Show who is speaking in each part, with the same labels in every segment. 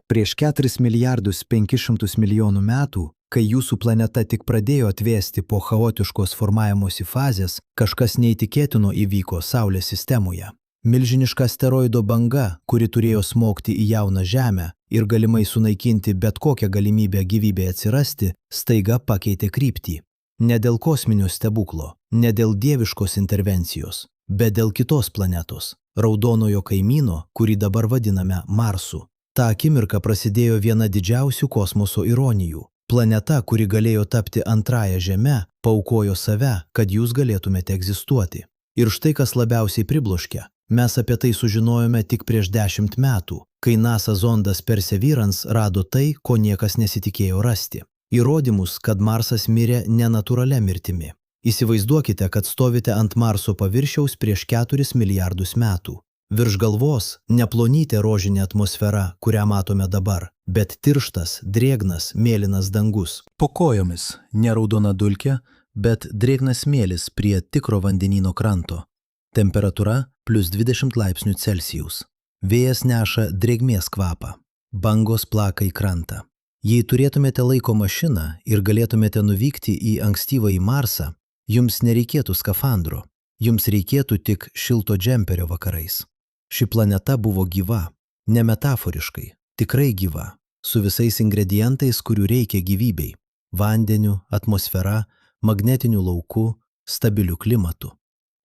Speaker 1: Prieš 4,5 milijardo metų, kai jūsų planeta tik pradėjo atvėsti po chaotiškos formavimosi fazės, kažkas neįtikėtino įvyko Saulės sistemoje. Milžiniška asteroido banga, kuri turėjo smogti į jauną Žemę ir galimai sunaikinti bet kokią galimybę gyvybei atsirasti, staiga pakeitė kryptį. Ne dėl kosminio stebuklo, ne dėl dieviškos intervencijos, bet dėl kitos planetos, raudonojo kaimyno, kurį dabar vadiname Marsu. Ta akimirka prasidėjo viena didžiausių kosmoso ironijų. Planeta, kuri galėjo tapti antrąją Žeme, paaukojo save, kad jūs galėtumėte egzistuoti. Ir štai kas labiausiai pribloškia. Mes apie tai sužinojome tik prieš 10 metų, kai NASA zondas Perseverance rado tai, ko niekas nesitikėjo rasti. Įrodymus, kad Marsas mirė nenatūralia mirtimi. Įsivaizduokite, kad stovite ant Marso paviršiaus prieš 4 milijardus metų. Virš galvos neplonytė rožinė atmosfera, kurią matome dabar, bet tirštas, drėgnas, mėlynas dangus.
Speaker 2: Po kojomis ne raudona dulkė, bet drėgnas smėlis prie tikro vandenyno kranto. Temperatūra +20 laipsnių Celsijaus. Vėjas neša drėgmės kvapą. Bangos plaka į krantą. Jei turėtumėte laiko mašiną ir galėtumėte nuvykti į ankstyvąjį Marsą, jums nereikėtų skafandro. Jums reikėtų tik šilto džemperio vakarais. Ši planeta buvo gyva, ne metaforiškai, tikrai gyva, su visais ingredientais, kurių reikia gyvybei – vandeniu, atmosfera, magnetiniu lauku, stabiliu klimatu.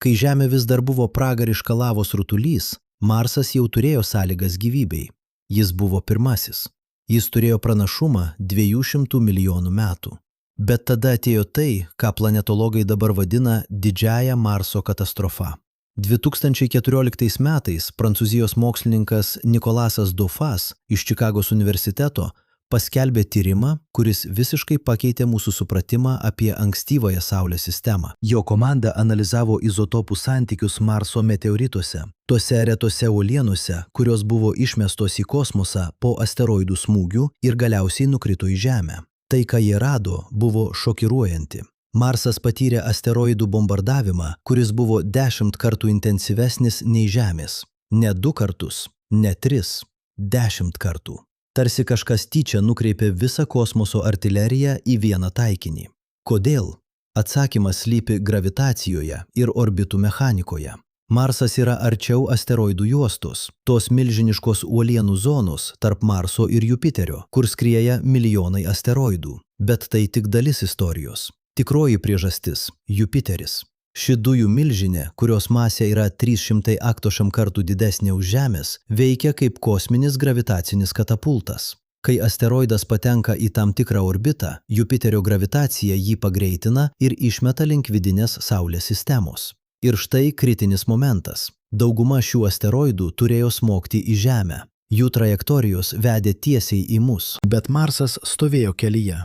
Speaker 2: Kai Žemė vis dar buvo pragariška lavos rutulys, Marsas jau turėjo sąlygas gyvybei. Jis buvo pirmasis. Jis turėjo pranašumą 200 milijonų metų. Bet tada atėjo tai, ką planetologai dabar vadina didžiąja Marso katastrofa. 2014 metais prancūzijos mokslininkas Nicolasas Dauphas iš Čikagos universiteto paskelbė tyrimą, kuris visiškai pakeitė mūsų supratimą apie ankstyvąją Saulės sistemą. Jo komanda analizavo izotopų santykius Marso meteorituose, tuose retose uolienuose, kurios buvo išmestos į kosmosą po asteroidų smūgių ir galiausiai nukrito į Žemę. Tai, ką jie rado, buvo šokiruojanti. Marsas patyrė asteroidų bombardavimą, kuris buvo 10 kartų intensyvesnis nei Žemės. Ne 2 kartus, ne 3, 10 kartų. Tarsi kažkas tyčia nukreipė visą kosmoso artileriją į vieną taikinį. Kodėl? Atsakymas slypi gravitacijoje ir orbitų mechanikoje. Marsas yra arčiau asteroidų juostos, tos milžiniškos uolienų zonos tarp Marso ir Jupiterio, kur skrieja milijonai asteroidų. Bet tai tik dalis istorijos. Tikroji priežastis – Jupiteris. Ši dujų milžinė, kurios masė yra 380 kartų didesnė už Žemės, veikia kaip kosminis gravitacinis katapultas. Kai asteroidas patenka į tam tikrą orbitą, Jupiterio gravitacija jį pagreitina ir išmeta link vidinės Saulės sistemos. Ir štai kritinis momentas. Dauguma šių asteroidų turėjo smogti į Žemę. Jų trajektorijos vedė tiesiai į mus. Bet Marsas stovėjo kelyje.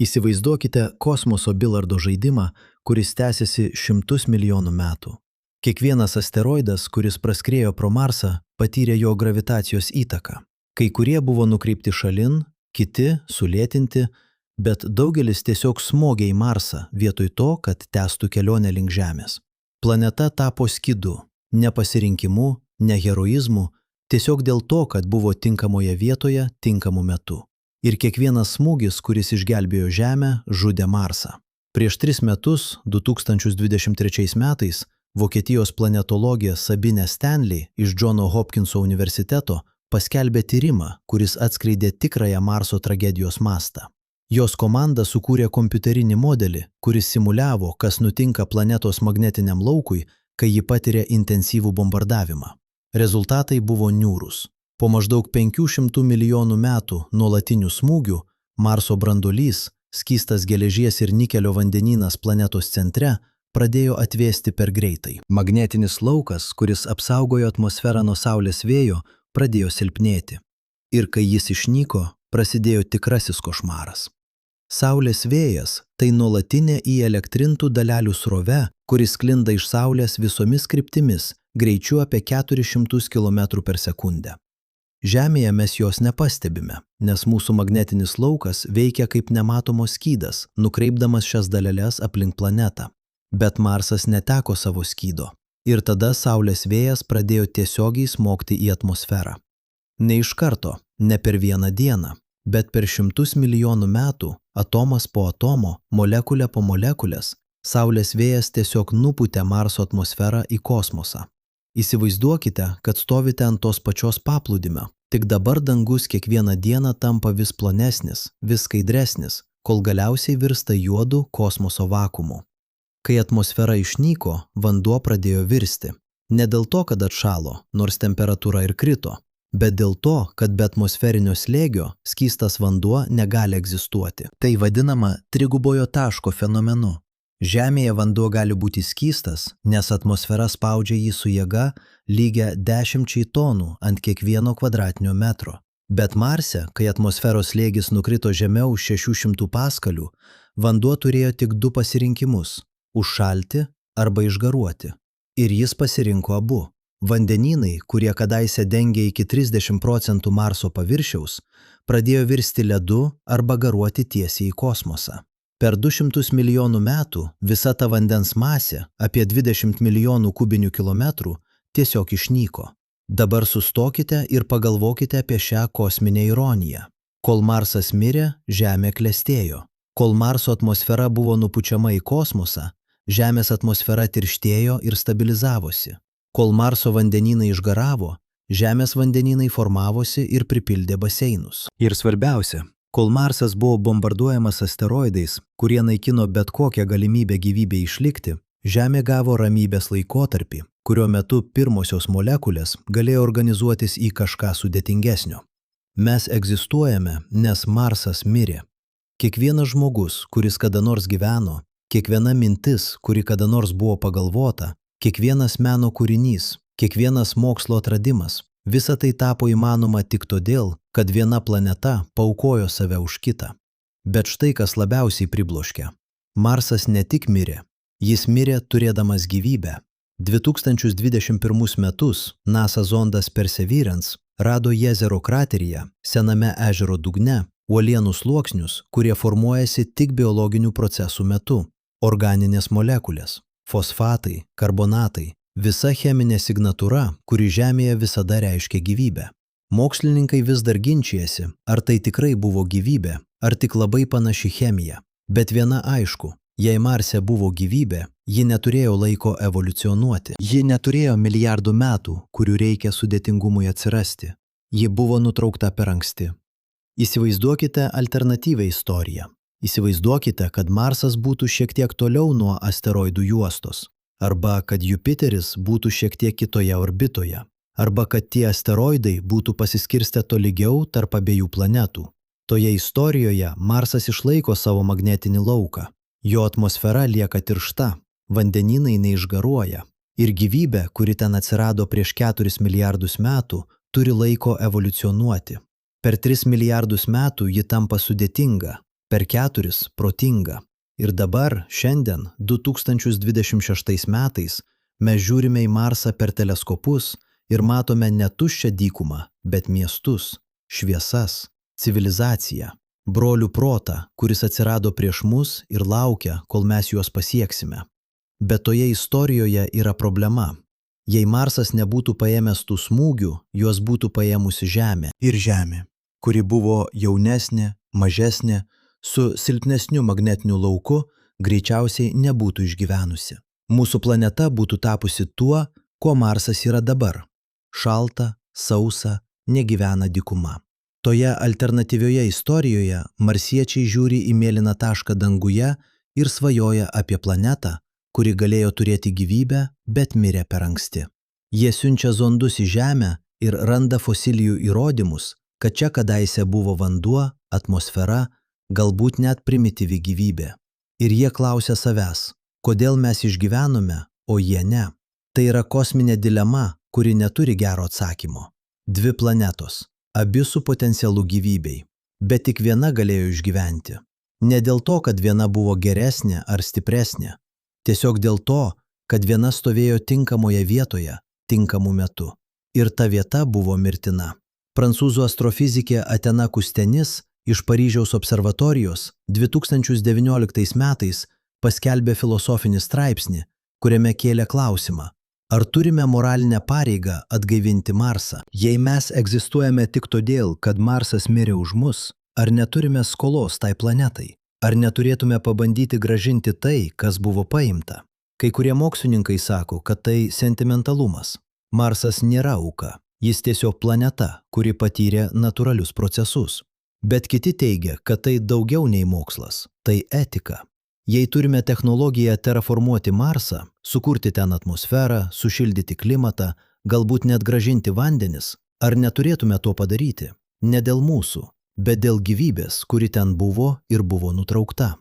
Speaker 2: Įsivaizduokite kosmoso bilardo žaidimą, kuris tęsiasi 100 milijonų metų. Kiekvienas asteroidas, kuris praskriejo pro Marsą, patyrė jo gravitacijos įtaką. Kai kurie buvo nukreipti šalin, kiti sulėtinti, bet daugelis tiesiog smogė į Marsą vietoj to, kad tęstų kelionę link Žemės. Planeta tapo skydu, ne pasirinkimu, ne heroizmu, tiesiog dėl to, kad buvo tinkamoje vietoje, tinkamu metu. Ir kiekvienas smūgis, kuris išgelbėjo Žemę, žudė Marsą. Prieš 3 metus, 2023 metais, Vokietijos planetologė Sabine Stanley iš Johno Hopkinso universiteto paskelbė tyrimą, kuris atskleidė tikrąją Marso tragedijos mastą. Jos komanda sukūrė kompiuterinį modelį, kuris simuliavo, kas nutinka planetos magnetiniam laukui, kai ji patiria intensyvų bombardavimą. Rezultatai buvo niūrūs. Po maždaug 500 milijonų metų nuolatinių smūgių, Marso branduolys, skystas geležies ir nikelio vandenynas planetos centre, pradėjo atvėsti per greitai. Magnetinis laukas, kuris apsaugojo atmosferą nuo Saulės vėjo, pradėjo silpnėti. Ir kai jis išnyko, prasidėjo tikrasis košmaras. Saulės vėjas – tai nuolatinė įelektrintų dalelių srove, kuris sklinda iš Saulės visomis kryptimis, greičiu apie 400 km per sekundę. Žemėje mes jos nepastebime, nes mūsų magnetinis laukas veikia kaip nematomos skydas, nukreipdamas šias daleles aplink planetą. Bet Marsas neteko savo skydo. Ir tada Saulės vėjas pradėjo tiesiogiai smogti į atmosferą. Ne iš karto,
Speaker 1: Ne per vieną dieną, bet per šimtus milijonų metų, atomas po atomo, molekulė po molekulės, Saulės vėjas tiesiog nupūtė Marso atmosferą į kosmosą. Įsivaizduokite, kad stovite ant tos pačios paplūdimio, tik dabar dangus kiekvieną dieną tampa vis plonesnis, vis skaidresnis, kol galiausiai virsta juodu kosmoso vakuumu. Kai atmosfera išnyko, vanduo pradėjo virsti. Ne dėl to, kad atšalo, nors temperatūra ir krito, bet dėl to, kad be atmosferinio slėgio skystas vanduo negali egzistuoti. Tai vadinama trigubojo taško fenomenu. Žemėje vanduo gali būti skystas, nes atmosfera spaudžia jį su jėga lygia 10 tonų ant kiekvieno kvadratinio metro. Bet Marse, kai atmosferos slėgis nukrito žemiau 600 paskalių, vanduo turėjo tik 2 pasirinkimus – užšalti arba išgaruoti. Ir jis pasirinko abu. Vandenynai, kurie kadaise dengė iki 30% Marso paviršiaus, pradėjo virsti ledu arba garuoti tiesiai į kosmosą. Per 200 milijonų metų visa ta vandens masė, apie 20 milijonų kubinių kilometrų, tiesiog išnyko. Dabar sustokite ir pagalvokite apie šią kosminę ironiją. Kol Marsas mirė, Žemė klestėjo. Kol Marso atmosfera buvo nupučiama į kosmosą, Žemės atmosfera tirštėjo ir stabilizavosi. Kol Marso vandenynai išgaravo, Žemės vandenynai formavosi ir pripildė baseinus. Ir svarbiausia, kol Marsas buvo bombarduojamas asteroidais, kurie naikino bet kokią galimybę gyvybei išlikti, Žemė gavo ramybės laikotarpį, kurio metu pirmosios molekulės galėjo organizuotis į kažką sudėtingesnio. Mes egzistuojame, nes Marsas mirė. Kiekvienas žmogus, kuris kada nors gyveno, kiekviena mintis, kuri kada nors buvo pagalvota, kiekvienas meno kūrinys, kiekvienas mokslo atradimas, visa tai tapo įmanoma tik todėl, kad viena planeta paaukojo save už kitą. Bet štai kas labiausiai pribloškė. Marsas ne tik mirė, jis mirė turėdamas gyvybę. 2021 metus NASA zondas Perseverance rado Jezero krateryje, sename ežero dugne, uolienų sluoksnius, kurie formuojasi tik biologinių procesų metu. Organinės molekulės, fosfatai, karbonatai, visa cheminė signatūra, kuri Žemėje visada reiškia gyvybę. Mokslininkai vis dar ginčijasi, ar tai tikrai buvo gyvybė, ar tik labai panaši chemija. Bet viena aišku, jei Marse buvo gyvybė, ji neturėjo laiko evoliucionuoti. Ji neturėjo milijardų metų, kurių reikia sudėtingumui atsirasti. Ji buvo nutraukta per anksti. Įsivaizduokite alternatyvią istoriją. Įsivaizduokite, kad Marsas būtų šiek tiek toliau nuo asteroidų juostos, arba kad Jupiteris būtų šiek tiek kitoje orbitoje, arba kad tie asteroidai būtų pasiskirstę tolygiau tarp abiejų planetų. Toje istorijoje Marsas išlaiko savo magnetinį lauką. Jo atmosfera lieka tiršta, vandenynai neišgaruoja. Ir gyvybė, kuri ten atsirado prieš 4 milijardus metų, turi laiko evoliucionuoti. Per 3 milijardus metų ji tampa sudėtinga, per 4 protinga. Ir dabar, šiandien, 2026 metais, mes žiūrime į Marsą per teleskopus ir matome ne tuščią dykumą, bet miestus, šviesas, civilizaciją, brolių protą, kuris atsirado prieš mus ir laukia, kol mes juos pasieksime. Bet toje istorijoje yra problema. Jei Marsas nebūtų paėmęs tų smūgių, juos būtų paėmusi Žemė. Ir Žemė, kuri buvo jaunesnė, mažesnė, su silpnesniu magnetiniu lauku, greičiausiai nebūtų išgyvenusi. Mūsų planeta būtų tapusi tuo, kuo Marsas yra dabar. Šalta, sausa, negyvena dykuma. Toje alternatyvioje istorijoje marsiečiai žiūri į mėlyną tašką danguje ir svajoja apie planetą, kuri galėjo turėti gyvybę, bet mirė per anksti. Jie siunčia zondus į Žemę ir randa fosilijų įrodymus, kad čia kadaise buvo vanduo, atmosfera, galbūt net primityvi gyvybė. Ir jie klausia savęs, kodėl mes išgyvenome, o jie ne. Tai yra kosminė dilema, kuri neturi gero atsakymo. 2 planetos, abi su potencialu gyvybei, bet tik viena galėjo išgyventi. Ne dėl to, kad viena buvo geresnė ar stipresnė, tiesiog dėl to, kad viena stovėjo tinkamoje vietoje, tinkamu metu. Ir ta vieta buvo mirtina. Prancūzų astrofizikė Atena Kustenis iš Paryžiaus observatorijos 2019 metais paskelbė filosofinį straipsnį, kuriame kėlė klausimą, Ar turime moralinę pareigą atgaivinti Marsą? Jei mes egzistuojame tik todėl, kad Marsas mirė už mus, ar neturime skolos tai planetai? Ar neturėtume pabandyti gražinti tai, kas buvo paimta? Kai kurie mokslininkai sako, kad tai sentimentalumas. Marsas nėra auka, jis tiesiog planeta, kuri patyrė natūralius procesus. Bet kiti teigia, kad tai daugiau nei mokslas, tai etika. Jei turime technologiją terraformuoti Marsą, sukurti ten atmosferą, sušildyti klimatą, galbūt net gražinti vandenis, ar neturėtume to padaryti? Ne dėl mūsų, bet dėl gyvybės, kuri ten buvo ir buvo nutraukta.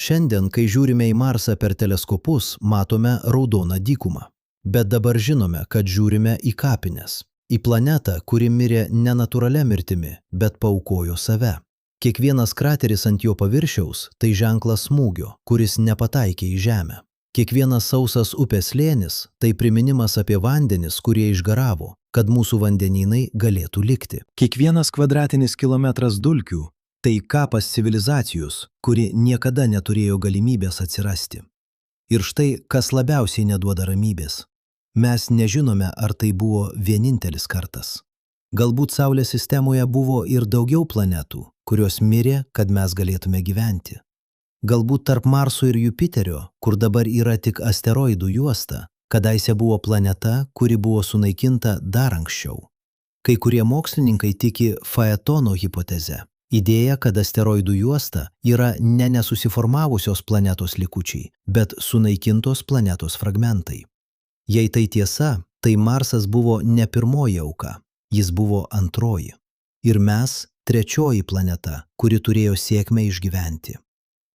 Speaker 1: Šiandien, kai žiūrime į Marsą per teleskopus, matome raudoną dykumą. Bet dabar žinome, kad žiūrime į kapines, į planetą, kuri mirė nenatūralia mirtimi, bet paaukojo save. Kiekvienas krateris ant jo paviršiaus – tai ženklas smūgio, kuris nepataikė į Žemę. Kiekvienas sausas upės slėnis – tai priminimas apie vandenis, kurie išgaravo, kad mūsų vandenynai galėtų likti. Kiekvienas kvadratinis kilometras dulkių – tai kapas civilizacijos, kuri niekada neturėjo galimybės atsirasti. Ir štai, kas labiausiai neduoda ramybės. Mes nežinome, ar tai buvo vienintelis kartas. Galbūt Saulės sistemoje buvo ir daugiau planetų, kurios mirė, kad mes galėtume gyventi. Galbūt tarp Marso ir Jupiterio, kur dabar yra tik asteroidų juosta, kadaise buvo planeta, kuri buvo sunaikinta dar anksčiau. Kai kurie mokslininkai tiki Faetono hipoteze. Idėja, kad asteroidų juosta yra ne nesusiformavusios planetos likučiai, bet sunaikintos planetos fragmentai. Jei tai tiesa, tai Marsas buvo ne pirmoji auka, jis buvo antroji. Ir mes trečioji planeta, kuri turėjo sėkmę išgyventi.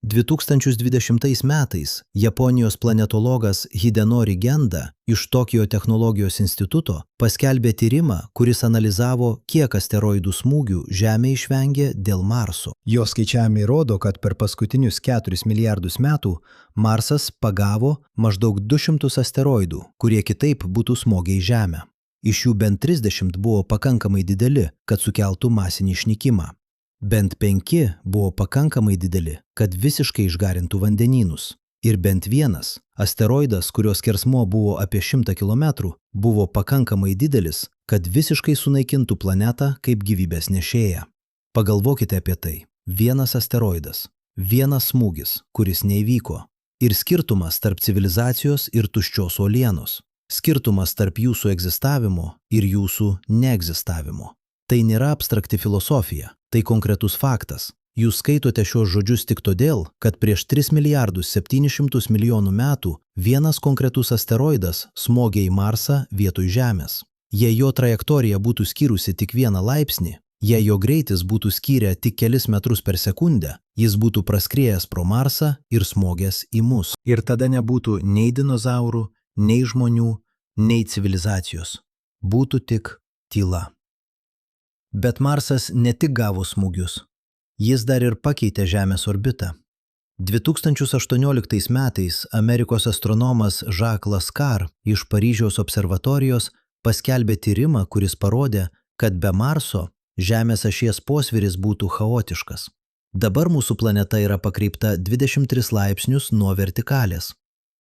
Speaker 1: 2020 metais Japonijos planetologas Hidenori Genda iš Tokijo technologijos instituto paskelbė tyrimą, kuris analizavo, kiek asteroidų smūgių Žemė išvengė dėl Marso. Jo skaičiavimai rodo, kad per paskutinius 4 milijardus metų Marsas pagavo maždaug 200 asteroidų, kurie kitaip būtų smogę į Žemę. Iš jų bent 30 buvo pakankamai dideli, kad sukeltų masinį išnykimą. Bent 5 buvo pakankamai dideli, kad visiškai išgarintų vandenynus. Ir bent vienas, asteroidas, kurio skersmuo buvo apie 100 km, buvo pakankamai didelis, kad visiškai sunaikintų planetą kaip gyvybės nešėją. Pagalvokite apie tai. Vienas asteroidas, vienas smūgis, kuris neįvyko. Ir skirtumas tarp civilizacijos ir tuščios uolienos. Skirtumas tarp jūsų egzistavimo ir jūsų neegzistavimo. Tai nėra abstrakti filosofija, tai konkretus faktas. Jūs skaitote šios žodžius tik todėl, kad prieš 3 milijardus 700 milijonų metų vienas konkretus asteroidas smogė į Marsą vietoj Žemės. Jei jo trajektorija būtų skyrusi tik 1 laipsnį, jei jo greitis būtų skyrę tik kelis metrus per sekundę, jis būtų praskriejęs pro Marsą ir smogęs į mus. Ir tada nebūtų nei dinozaurų, nei žmonių, nei civilizacijos. Būtų tik tyla. Bet Marsas ne tik gavo smūgius, jis dar ir pakeitė Žemės orbitą. 2018 metais Amerikos astronomas Jacques Lascar iš Paryžiaus observatorijos paskelbė tyrimą, kuris parodė, kad be Marso Žemės ašies posvyris būtų chaotiškas. Dabar mūsų planeta yra pakreipta 23 laipsnius nuo vertikalės.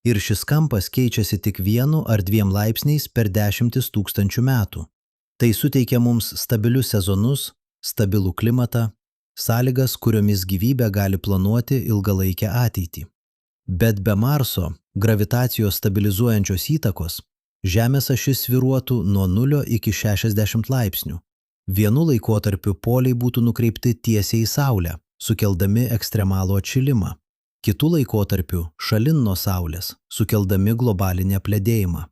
Speaker 1: Ir šis kampas keičiasi tik 1 ar 2 laipsniais per 10 000 metų. Tai suteikia mums stabilius sezonus, stabilų klimatą, sąlygas, kuriomis gyvybė gali planuoti ilgalaikę ateitį. Bet be Marso, gravitacijos stabilizuojančios įtakos, Žemės ašis svyruotų nuo 0 iki 60 laipsnių. Vienu laikotarpiu poliai būtų nukreipti tiesiai į Saulę, sukeldami ekstremalų atšilimą. Kitu laikotarpiu šalin nuo Saulės, sukeldami globalinį apledėjimą.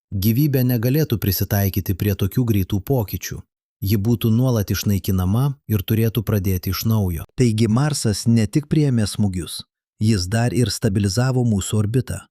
Speaker 1: Gyvybė negalėtų prisitaikyti prie tokių greitų pokyčių. Ji būtų nuolat išnaikinama ir turėtų pradėti iš naujo. Taigi Marsas ne tik priėmė smūgius, jis dar ir stabilizavo mūsų orbitą.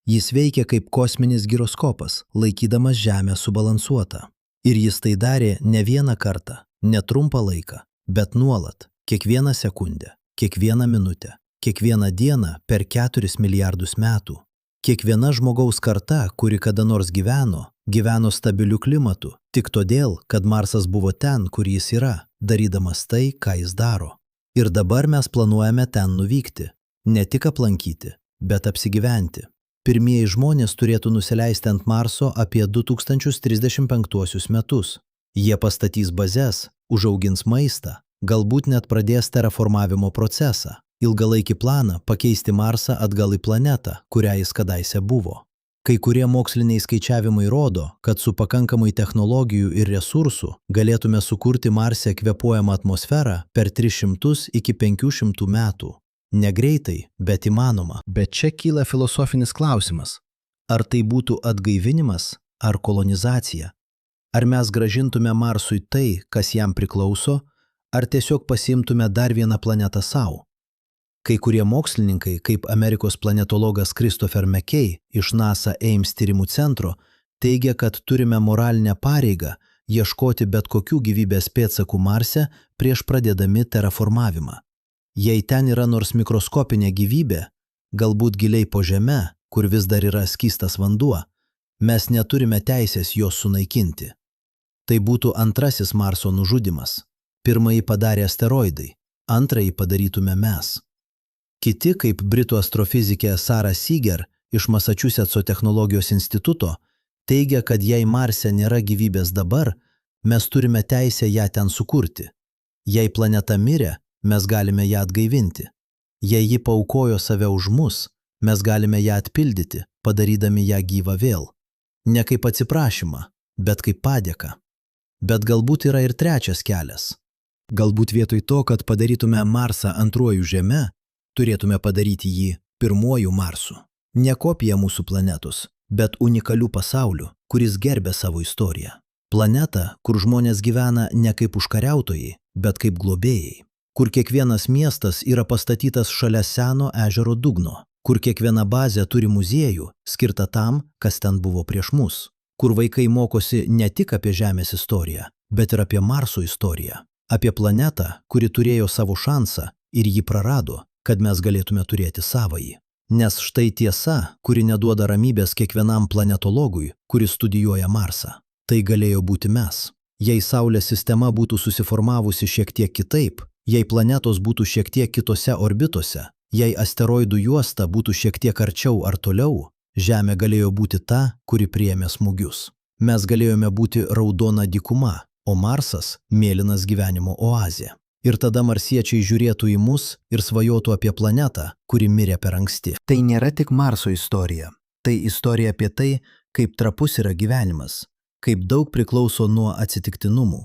Speaker 1: Jis veikia kaip kosminis giroskopas, laikydamas Žemę subalansuotą. Ir jis tai darė ne vieną kartą, ne trumpą laiką, bet nuolat, kiekvieną sekundę, kiekvieną minutę, kiekvieną dieną per 4 milijardus metų. Kiekviena žmogaus karta, kuri kada nors gyveno stabiliu klimatu, tik todėl, kad Marsas buvo ten, kur jis yra, darydamas tai, ką jis daro. Ir dabar mes planuojame ten nuvykti, ne tik aplankyti, bet apsigyventi. Pirmieji žmonės turėtų nusileisti ant Marso apie 2035 metus. Jie pastatys bazes, užaugins maistą, galbūt net pradės terraformavimo procesą, ilgalaikį planą pakeisti Marsą atgal į planetą, kurią jis kadaise buvo. Kai kurie moksliniai skaičiavimai rodo, kad su pakankamai technologijų ir resursų galėtume sukurti Marse kvėpuojamą atmosferą per 300 iki 500 metų. Negreitai, bet įmanoma. Bet čia kyla filosofinis klausimas. Ar tai būtų atgaivinimas ar kolonizacija? Ar mes grąžintume Marsui tai, kas jam priklauso, ar tiesiog pasiimtume dar vieną planetą savo? Kai kurie mokslininkai, kaip Amerikos planetologas Christopher McKay iš NASA Ames tyrimų centro, teigia, kad turime moralinę pareigą ieškoti bet kokių gyvybės pėdsakų Marse prieš pradėdami terraformavimą. Jei ten yra nors mikroskopinė gyvybė, galbūt giliai po žeme, kur vis dar yra skystas vanduo, mes neturime teisės jos sunaikinti. Tai būtų antrasis Marso nužudimas. Pirmąjį padarė asteroidai, antrąjį padarytume mes. Kiti, kaip britų astrofizikė Sarah Seager iš Massachusetts technologijos instituto, teigia, kad jei Marse nėra gyvybės dabar, mes turime teisę ją ten sukurti. Jei planeta mirė, mes galime ją atgaivinti. Jei ji paaukojo save už mus, mes galime ją atpildyti, padarydami ją gyvą vėl. Ne kaip atsiprašymą, bet kaip padėką. Bet galbūt yra ir trečias kelias. Galbūt vietoj to, kad padarytume Marsą antruoju Žeme, turėtume padaryti jį pirmuoju Marsu. Ne kopija mūsų planetos, bet unikalių pasaulių, kuris gerbė savo istoriją. Planeta, kur žmonės gyvena ne kaip užkariautojai, bet kaip globėjai. Kur kiekvienas miestas yra pastatytas šalia seno ežero dugno. Kur kiekviena bazė turi muziejų, skirtą tam, kas ten buvo prieš mus. Kur vaikai mokosi ne tik apie Žemės istoriją, bet ir apie Marso istoriją. Apie planetą, kuri turėjo savo šansą ir jį prarado, kad mes galėtume turėti savąjį. Nes štai tiesa, kuri neduoda ramybės kiekvienam planetologui, kuris studijuoja Marsą. Tai galėjo būti mes. Jei Saulės sistema būtų susiformavusi šiek tiek kitaip, jei planetos būtų šiek tiek kitose orbitose, jei asteroidų juosta būtų šiek tiek arčiau ar toliau, Žemė galėjo būti ta, kuri priėmė smūgius. Mes galėjome būti raudona dykuma, o Marsas – mėlynas gyvenimo oazė. Ir tada marsiečiai žiūrėtų į mus ir svajotų apie planetą, kuri mirė per anksti. Tai nėra tik Marso istorija. Tai istorija apie tai, kaip trapus yra gyvenimas, kaip daug priklauso nuo atsitiktinumų,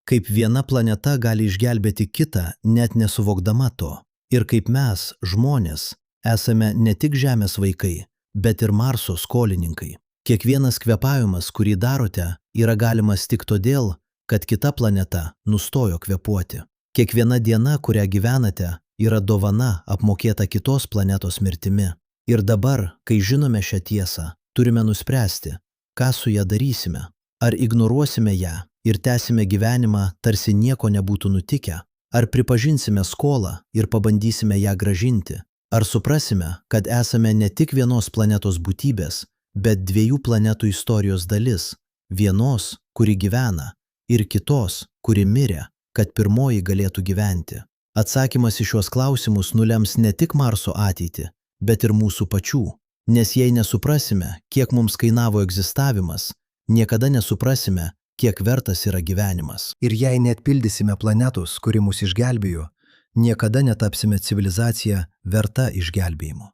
Speaker 1: kaip viena planeta gali išgelbėti kitą, net nesuvokdama to. Ir kaip mes, žmonės, esame ne tik Žemės vaikai, bet ir Marso skolininkai. Kiekvienas kvėpavimas, kurį darote, yra galimas tik todėl, kad kita planeta nustojo kvėpuoti. Kiekviena diena, kurią gyvenate, yra dovana apmokėta kitos planetos mirtimi. Ir dabar, kai žinome šią tiesą, turime nuspręsti, ką su ją darysime. Ar ignoruosime ją ir tęsime gyvenimą, tarsi nieko nebūtų nutikę, ar pripažinsime skolą ir pabandysime ją grąžinti, ar suprasime, kad esame ne tik vienos planetos būtybės, bet dviejų planetų istorijos dalis, vienos, kuri gyvena, ir kitos, kuri mirė, kad pirmoji galėtų gyventi. Atsakymas į šiuos klausimus nulems ne tik Marso ateitį, bet ir mūsų pačių. Nes jei nesuprasime, kiek mums kainavo egzistavimas, niekada nesuprasime, kiek vertas yra gyvenimas. Ir jei neatpildysime planetos, kuri mus išgelbėjo, niekada netapsime civilizacija verta išgelbėjimo.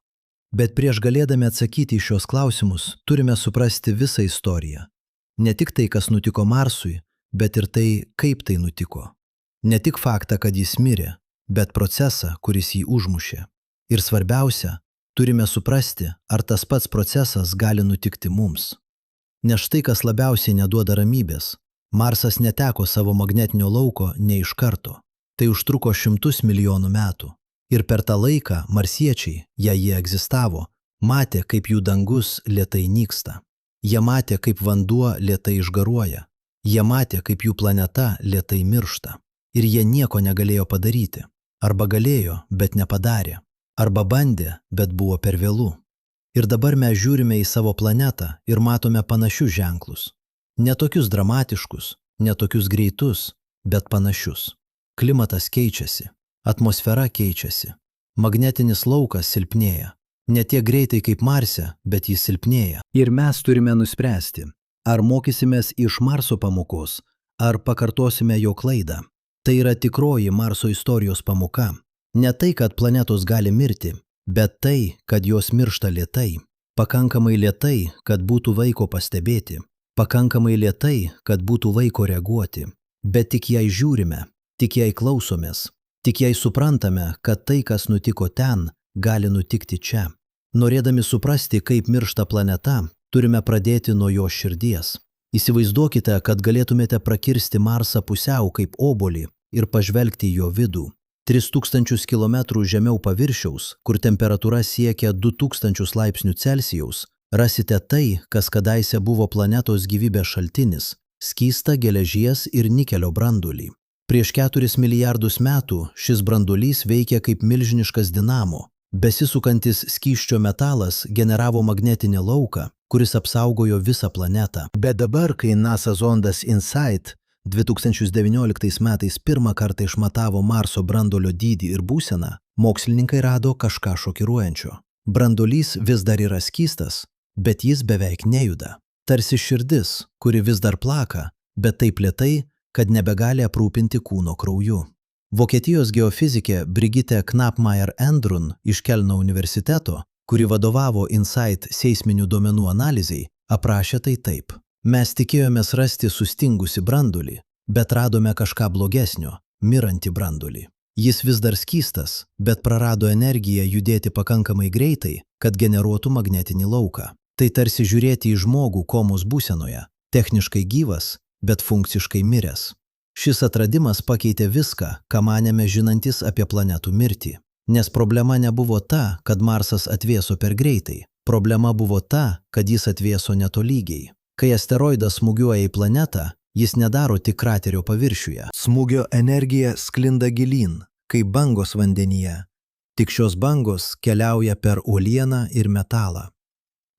Speaker 1: Bet prieš galėdami atsakyti į šios klausimus, turime suprasti visą istoriją. Ne tik tai, kas nutiko Marsui, bet ir tai, kaip tai nutiko. Ne tik faktą, kad jis mirė, bet procesą, kuris jį užmušė. Ir svarbiausia, turime suprasti, ar tas pats procesas gali nutikti mums. Nes štai kas labiausiai neduoda ramybės. Marsas neteko savo magnetinio lauko ne iš karto. Tai užtruko 100 milijonų metų. Ir per tą laiką marsiečiai, jei jie egzistavo, matė, kaip jų dangus lėtai nyksta. Jie matė, kaip vanduo lėtai išgaruoja. Jie matė, kaip jų planeta lėtai miršta. Ir jie nieko negalėjo padaryti. Arba galėjo, bet nepadarė. Arba bandė, bet buvo per vėlų. Ir dabar mes žiūrime į savo planetą ir matome panašius ženklus. Ne tokius dramatiškus, ne tokius greitus, bet panašius. Klimatas keičiasi, atmosfera keičiasi, magnetinis laukas silpnėja, Ne tiek greitai kaip Marse, bet jis silpnėja. Ir mes turime nuspręsti, ar mokysimės iš Marso pamokos, ar pakartosime jo klaidą. Tai yra tikroji Marso istorijos pamoka. Ne tai, kad planetos gali mirti, bet tai, kad jos miršta lėtai. Pakankamai lėtai, kad būtų laiko pastebėti. Pakankamai lėtai, kad būtų laiko reaguoti. Bet tik jei žiūrime, tik jei klausomės, tik jei suprantame, kad tai, kas nutiko ten, gali nutikti čia. Norėdami suprasti, kaip miršta planeta, turime pradėti nuo jo širdies. Įsivaizduokite, kad galėtumėte prakirsti Marsą pusiau kaip obuolį ir pažvelgti į jo vidų. 3000 km žemiau paviršiaus, kur temperatūra siekia 2000 laipsnių Celsijaus, rasite tai, kas kadaise buvo planetos gyvybės šaltinis – skystą geležies ir nikelio branduolį. Prieš 4 milijardus metų šis branduolys veikia kaip milžiniškas dinamo. Besisukantis skysčio metalas generavo magnetinį lauką, kuris apsaugojo visą planetą. Bet dabar, kai NASA zondas InSight 2019 metais pirmą kartą išmatavo Marso branduolio dydį ir būseną, mokslininkai rado kažką šokiruojančio. Branduolys vis dar yra skystas, bet jis beveik nejuda. Tarsi širdis, kuri vis dar plaka, bet taip lėtai, kad nebegali aprūpinti kūno krauju. Vokietijos geofizikė Brigitte Knappmeier-Endrun iš Kelno universiteto, kuri vadovavo InSight seisminių duomenų analizei, aprašė tai taip. Mes tikėjomės rasti sustingusį branduolį, bet radome kažką blogesnio – mirantį branduolį. Jis vis dar skystas, bet prarado energiją judėti pakankamai greitai, kad generuotų magnetinį lauką. Tai tarsi žiūrėti į žmogų komos būsenoje, techniškai gyvas, bet funkciškai miręs. Šis atradimas pakeitė viską, ką manėme žinantis apie planetų mirtį. Nes problema nebuvo ta, kad Marsas atvėso per greitai. Problema buvo ta, kad jis atvėso netolygiai. Kai asteroidas smūgiuoja į planetą, jis nedaro tik kraterio paviršiuje. Smūgio energija sklinda gilyn, kaip bangos vandenyje. Tik šios bangos keliauja per uolieną ir metalą.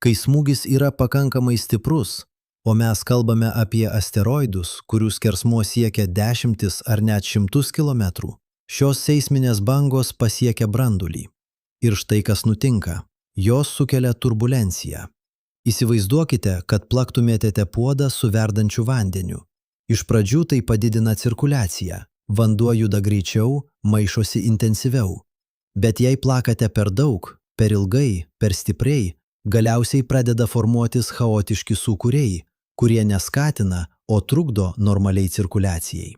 Speaker 1: Kai smūgis yra pakankamai stiprus, o mes kalbame apie asteroidus, kurių skersmuo siekia dešimtis ar net 100 kilometrų, šios seisminės bangos pasiekia branduolį. Ir štai kas nutinka. Jos sukelia turbulenciją. Įsivaizduokite, kad plaktumėte puodą su verdančiu vandeniu. Iš pradžių tai padidina cirkuliaciją. Vanduo juda greičiau, maišosi intensyviau. Bet jei plakate per daug, per ilgai, per stipriai, galiausiai pradeda formuotis chaotiški sūkuriai, kurie neskatina, o trukdo normaliai cirkuliacijai.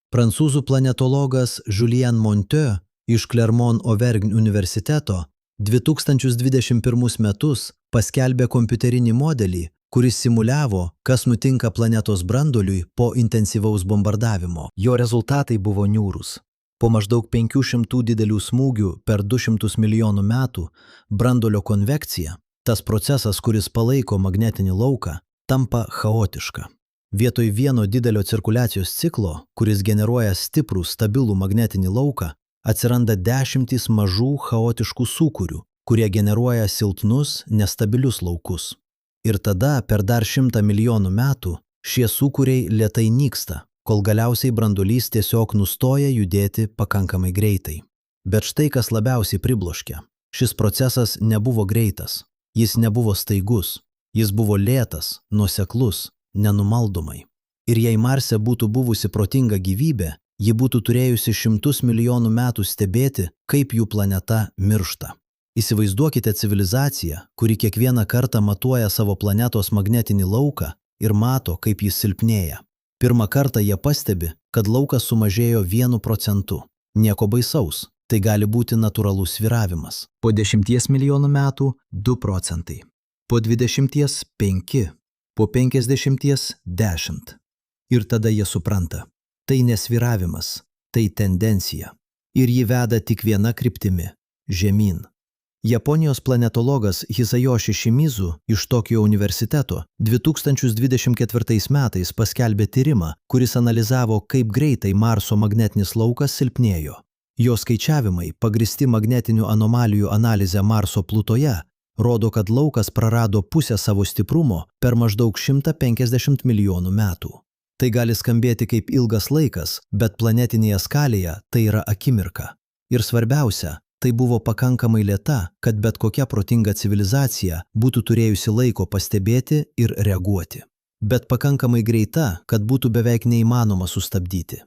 Speaker 1: Prancūzų planetologas Julien Monteux iš Clermont-Auvergne universiteto 2021 metus paskelbė kompiuterinį modelį, kuris simuliavo, kas nutinka planetos branduoliui po intensyvaus bombardavimo. Jo rezultatai buvo niūrūs. Po maždaug 500 didelių smūgių per 200 milijonų metų branduolio konvekcija, tas procesas, kuris palaiko magnetinį lauką, tampa chaotiška. Vietoj vieno didelio cirkuliacijos ciklo, kuris generuoja stiprų, stabilų magnetinį lauką, atsiranda dešimtys mažų chaotiškų sūkurių, kurie generuoja silpnus, nestabilius laukus. Ir tada per dar 100 milijonų metų šie sūkuriai lėtai nyksta, kol galiausiai branduolys tiesiog nustoja judėti pakankamai greitai. Bet štai kas labiausiai pribloškia. Šis procesas nebuvo greitas, jis nebuvo staigus. Jis buvo lėtas, nuoseklus, nenumaldomai. Ir jei Marse būtų buvusi protinga gyvybė, ji būtų turėjusi 100 milijonų metų stebėti, kaip jų planeta miršta. Įsivaizduokite civilizaciją, kuri kiekvieną kartą matuoja savo planetos magnetinį lauką ir mato, kaip jis silpnėja. Pirmą kartą jie pastebi, kad laukas sumažėjo 1%. Nieko baisaus, tai gali būti natūralus svyravimas. Po 10 milijonų metų 2%. Po 20 – 5, po 50 – 10. Ir tada jie supranta. Tai nesvyravimas, tai tendencija. Ir ji veda tik viena kryptimi – žemyn. Japonijos planetologas Hisayoshi Shimizu iš Tokijo universiteto 2024 metais paskelbė tyrimą, kuris analizavo, kaip greitai Marso magnetinis laukas silpnėjo. Jo skaičiavimai, pagristi magnetinių anomalijų analizę Marso Plutoje, rodo, kad laukas prarado pusę savo stiprumo per maždaug 150 milijonų metų. Tai gali skambėti kaip ilgas laikas, bet planetinėje skalėje tai yra akimirka. Ir svarbiausia, Tai buvo pakankamai lėta, kad bet kokia protinga civilizacija būtų turėjusi laiko pastebėti ir reaguoti. Bet pakankamai greita, kad būtų beveik neįmanoma sustabdyti.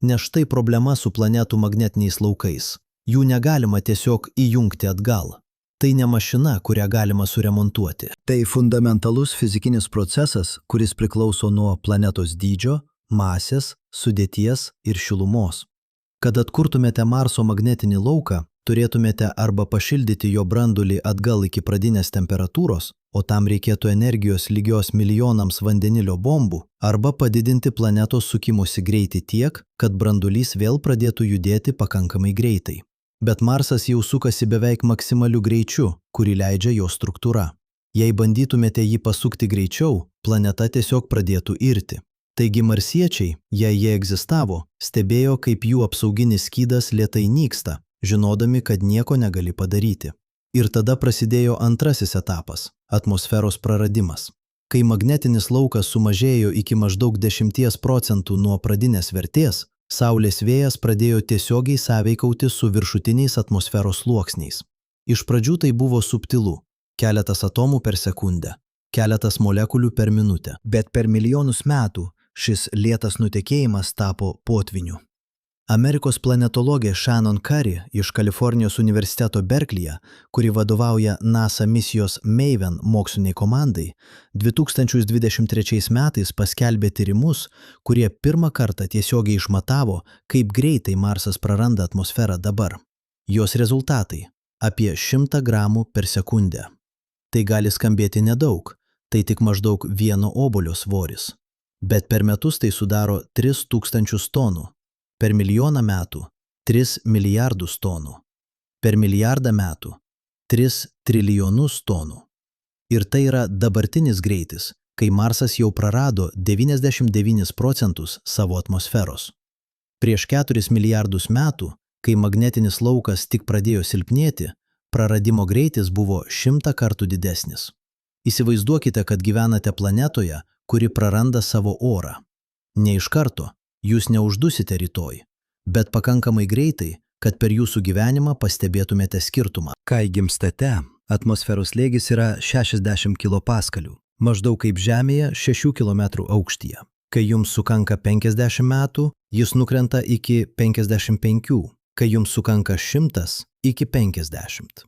Speaker 1: Nes štai problema su planetų magnetiniais laukais. Jų negalima tiesiog įjungti atgal. Tai ne mašina, kurią galima suremontuoti. Tai fundamentalus fizikinis procesas, kuris priklauso nuo planetos dydžio, masės, sudėties ir šilumos. Kad atkurtumėte Marso magnetinį lauką, turėtumėte arba pašildyti jo brandulį atgal iki pradinės temperatūros, o tam reikėtų energijos lygios milijonams vandenilio bombų, arba padidinti planetos sukimosi greitį tiek, kad brandulys vėl pradėtų judėti pakankamai greitai. Bet Marsas jau sukasi beveik maksimaliu greičiu, kurį leidžia jo struktūra. Jei bandytumėte jį pasukti greičiau, planeta tiesiog pradėtų irti. Taigi marsiečiai, jei jie egzistavo, stebėjo, kaip jų apsauginis skydas lėtai nyksta, žinodami, kad nieko negali padaryti. Ir tada prasidėjo antrasis etapas – atmosferos praradimas. Kai magnetinis laukas sumažėjo iki maždaug 10% nuo pradinės vertės, Saulės vėjas pradėjo tiesiogiai sąveikauti su viršutiniais atmosferos sluoksniais. Iš pradžių tai buvo subtilu – keletas atomų per sekundę, keletas molekulių per minutę. Bet per milijonus metų šis lėtas nutekėjimas tapo potviniu. Amerikos planetologė Shannon Curry iš Kalifornijos universiteto Berkleyje, kuri vadovauja NASA misijos Maven moksliniai komandai, 2023 metais paskelbė tyrimus, kurie pirmą kartą tiesiogiai išmatavo, kaip greitai Marsas praranda atmosferą dabar. Jos rezultatai – apie 100 gramų per sekundę. Tai gali skambėti nedaug, tai tik maždaug vieno obuolio svoris. Bet per metus tai sudaro 3000 tonų. Per milijoną metų – 3 milijardus tonų. Per milijardą metų – 3 trilijonus tonų. Ir tai yra dabartinis greitis, kai Marsas jau prarado 99% savo atmosferos. Prieš 4 milijardus metų, kai magnetinis laukas tik pradėjo silpnėti, praradimo greitis buvo 100 kartų didesnis. Įsivaizduokite, kad gyvenate planetoje, kuri praranda savo orą. Ne iš karto. Jūs neuždusite rytoj, bet pakankamai greitai, kad per jūsų gyvenimą pastebėtumėte skirtumą. Kai gimstate, atmosferos slėgis yra 60 kilopaskalių, maždaug kaip Žemėje 6 km aukštyje. Kai jums sukanka 50 metų, jis nukrenta iki 55, kai jums sukanka 100 iki 50.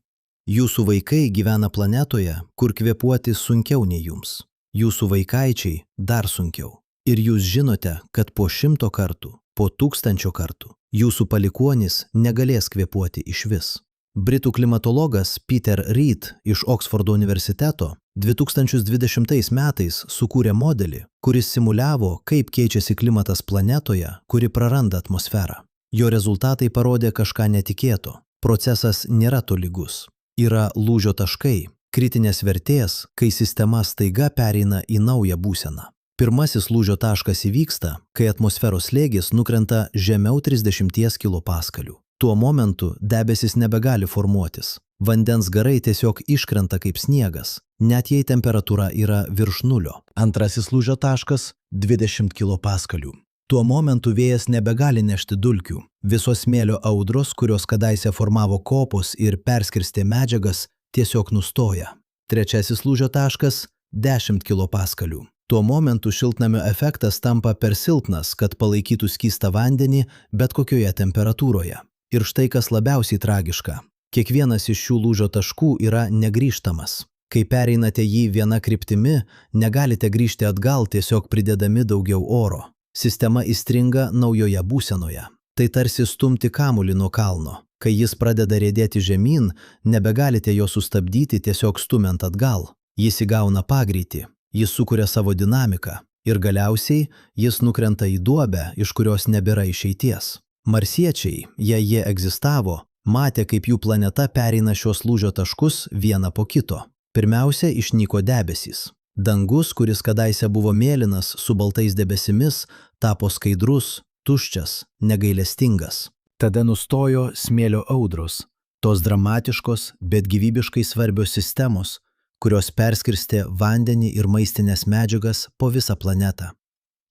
Speaker 1: Jūsų vaikai gyvena planetoje, kur kvėpuoti sunkiau nei jums. Jūsų vaikaičiai dar sunkiau. Ir jūs žinote, kad po 100 kartų, po 1000 kartų, jūsų palikuonys negalės kvėpuoti išvis. Britų klimatologas Peter Reid iš Oksfordo universiteto 2020 metais sukūrė modelį, kuris simuliavo, kaip keičiasi klimatas planetoje, kuri praranda atmosferą. Jo rezultatai parodė kažką netikėto. Procesas nėra tolygus. Yra lūžio taškai, kritinės vertės, kai sistema staiga pereina į naują būseną. Pirmasis lūžio taškas įvyksta, kai atmosferos slėgis nukrenta žemiau 30 kilopaskalių. Tuo momentu debesis nebegali formuotis. Vandens garai tiesiog iškrenta kaip sniegas, net jei temperatūra yra virš nulio. Antrasis lūžio taškas – 20 kilopaskalių. Tuo momentu vėjas nebegali nešti dulkių. Visos smėlio audros, kurios kadaise formavo kopus ir perskirstė medžiagas, tiesiog nustoja. Trečiasis lūžio taškas – 10 kilopaskalių. Tuo momentu šiltnamio efektas tampa per silpnas, kad palaikytų skystą vandenį bet kokioje temperatūroje. Ir štai kas labiausiai tragiška. Kiekvienas iš šių lūžio taškų yra negrįžtamas. Kai pereinate jį viena kryptimi, negalite grįžti atgal tiesiog pridedami daugiau oro. Sistema įstringa naujoje būsenoje. Tai tarsi stumti kamuolį nuo kalno. Kai jis pradeda riedėti žemyn, nebegalite jo sustabdyti tiesiog stumiant atgal. Jis įgauna pagreitį. Jis sukuria savo dinamiką ir galiausiai jis nukrenta į duobę, iš kurios nebėra išeities. Marsiečiai, jei jie egzistavo, matė, kaip jų planeta pereina šios lūžio taškus vieną po kito. Pirmiausia, išnyko debesys. Dangus, kuris kadaise buvo mėlynas su baltais debesimis, tapo skaidrus, tuščias, negailestingas. Tada nustojo smėlio audros, tos dramatiškos, bet gyvybiškai svarbios sistemos, kurios perskirstė vandenį ir maistinės medžiagas po visą planetą.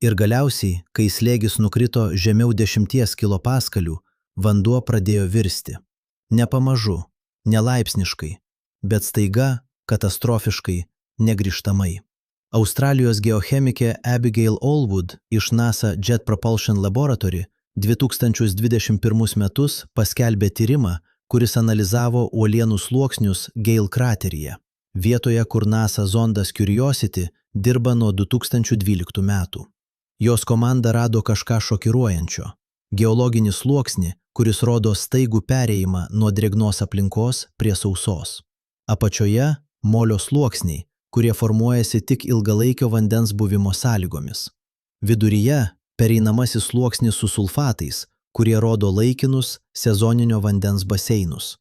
Speaker 1: Ir galiausiai, kai slėgis nukrito žemiau 10 kilopaskalių, vanduo pradėjo virsti. Ne pamažu, nelaipsniškai, bet staiga, katastrofiškai, negrįžtamai. Australijos geochemikė Abigail Allwood iš NASA Jet Propulsion Laboratory 2021 metus paskelbė tyrimą, kuris analizavo uolienų sluoksnius Gale krateryje, vietoje, kur NASA zondas Curiosity dirba nuo 2012 metų. Jos komanda rado kažką šokiruojančio – geologinį sluoksnį, kuris rodo staigų perėjimą nuo drėgnos aplinkos prie sausos. Apačioje – molio sluoksniai, kurie formuojasi tik ilgalaikio vandens buvimo sąlygomis. Viduryje – pereinamasis sluoksnis su sulfatais, kurie rodo laikinus sezoninio vandens baseinus.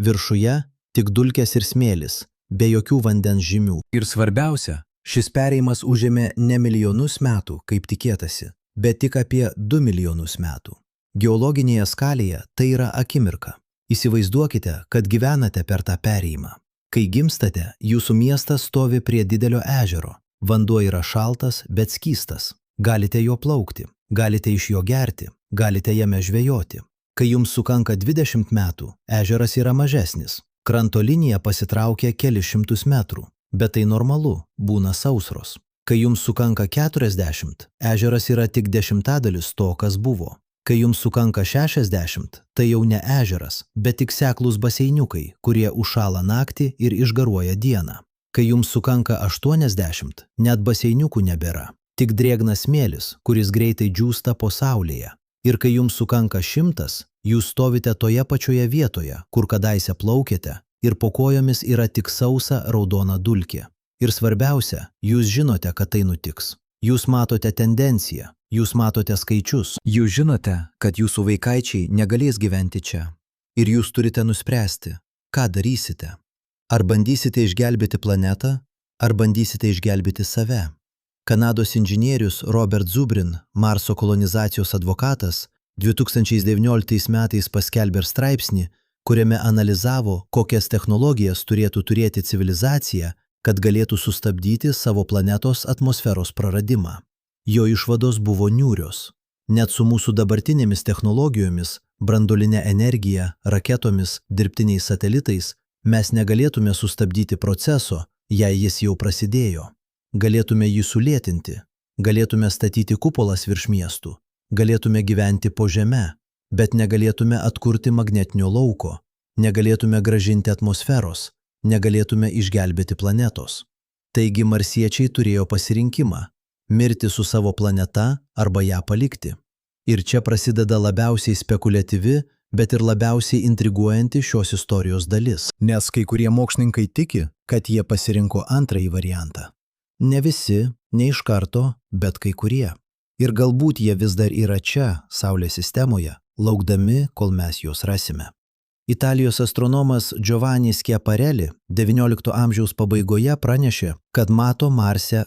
Speaker 1: Viršuje – tik dulkės ir smėlis, be jokių vandens žymių. Ir svarbiausia, šis perėjimas užėmė ne milijonus metų, kaip tikėtasi, bet tik apie 2 milijonus metų. Geologinėje skalėje tai yra akimirka. Įsivaizduokite, kad gyvenate per tą perėjimą. Kai gimstate, jūsų miestas stovi prie didelio ežero. Vanduo yra šaltas, bet skystas. Galite juo plaukti, galite iš jo gerti, galite jame žvejoti. Kai jums sukanka 20 metų, ežeras yra mažesnis. Kranto linija pasitraukia kelis šimtus metrų. Bet tai normalu, būna sausros. Kai jums sukanka 40, ežeras yra tik 10% to, kas buvo. Kai jums sukanka 60, tai jau ne ežeras, bet tik seklūs baseiniukai, kurie užšąla naktį ir išgaruoja dieną. Kai jums sukanka 80, net baseiniukų nebėra. Tik drėgnas smėlis, kuris greitai džiūsta po saulėje. Ir kai jums sukanka 100, jūs stovite toje pačioje vietoje, kur kadaise plaukėte, ir po kojomis yra tik sausa raudona dulkė. Ir svarbiausia, jūs žinote, kad tai nutiks. Jūs matote tendenciją, jūs matote skaičius. Jūs žinote, kad jūsų vaikaičiai negalės gyventi čia. Ir jūs turite nuspręsti, ką darysite. Ar bandysite išgelbėti planetą, ar bandysite išgelbėti save. Kanados inžinierius Robert Zubrin, Marso kolonizacijos advokatas, 2019 metais paskelbė straipsnį, kuriame analizavo, kokias technologijas turėtų turėti civilizacija, kad galėtų sustabdyti savo planetos atmosferos praradimą. Jo išvados buvo niūrios. Net su mūsų dabartinėmis technologijomis, branduoline energija, raketomis, dirbtiniais satelitais, mes negalėtume sustabdyti proceso, jei jis jau prasidėjo. Galėtume jį sulėtinti, galėtume statyti kupolas virš miestų, galėtume gyventi po žeme, bet negalėtume atkurti magnetinio lauko, negalėtume grąžinti atmosferos, negalėtume išgelbėti planetos. Taigi marsiečiai turėjo pasirinkimą – mirti su savo planeta arba ją palikti. Ir čia prasideda labiausiai spekuliatyvi, bet ir labiausiai intriguojanti šios istorijos dalis. Nes kai kurie mokslininkai tiki, kad jie pasirinko antrąjį variantą. Ne visi, ne iš karto, bet kai kurie. Ir galbūt jie vis dar yra čia, Saulės sistemoje, laukdami, kol mes juos rasime. Italijos astronomas Giovanni Schiaparelli XIX amžiaus pabaigoje pranešė, kad mato Marse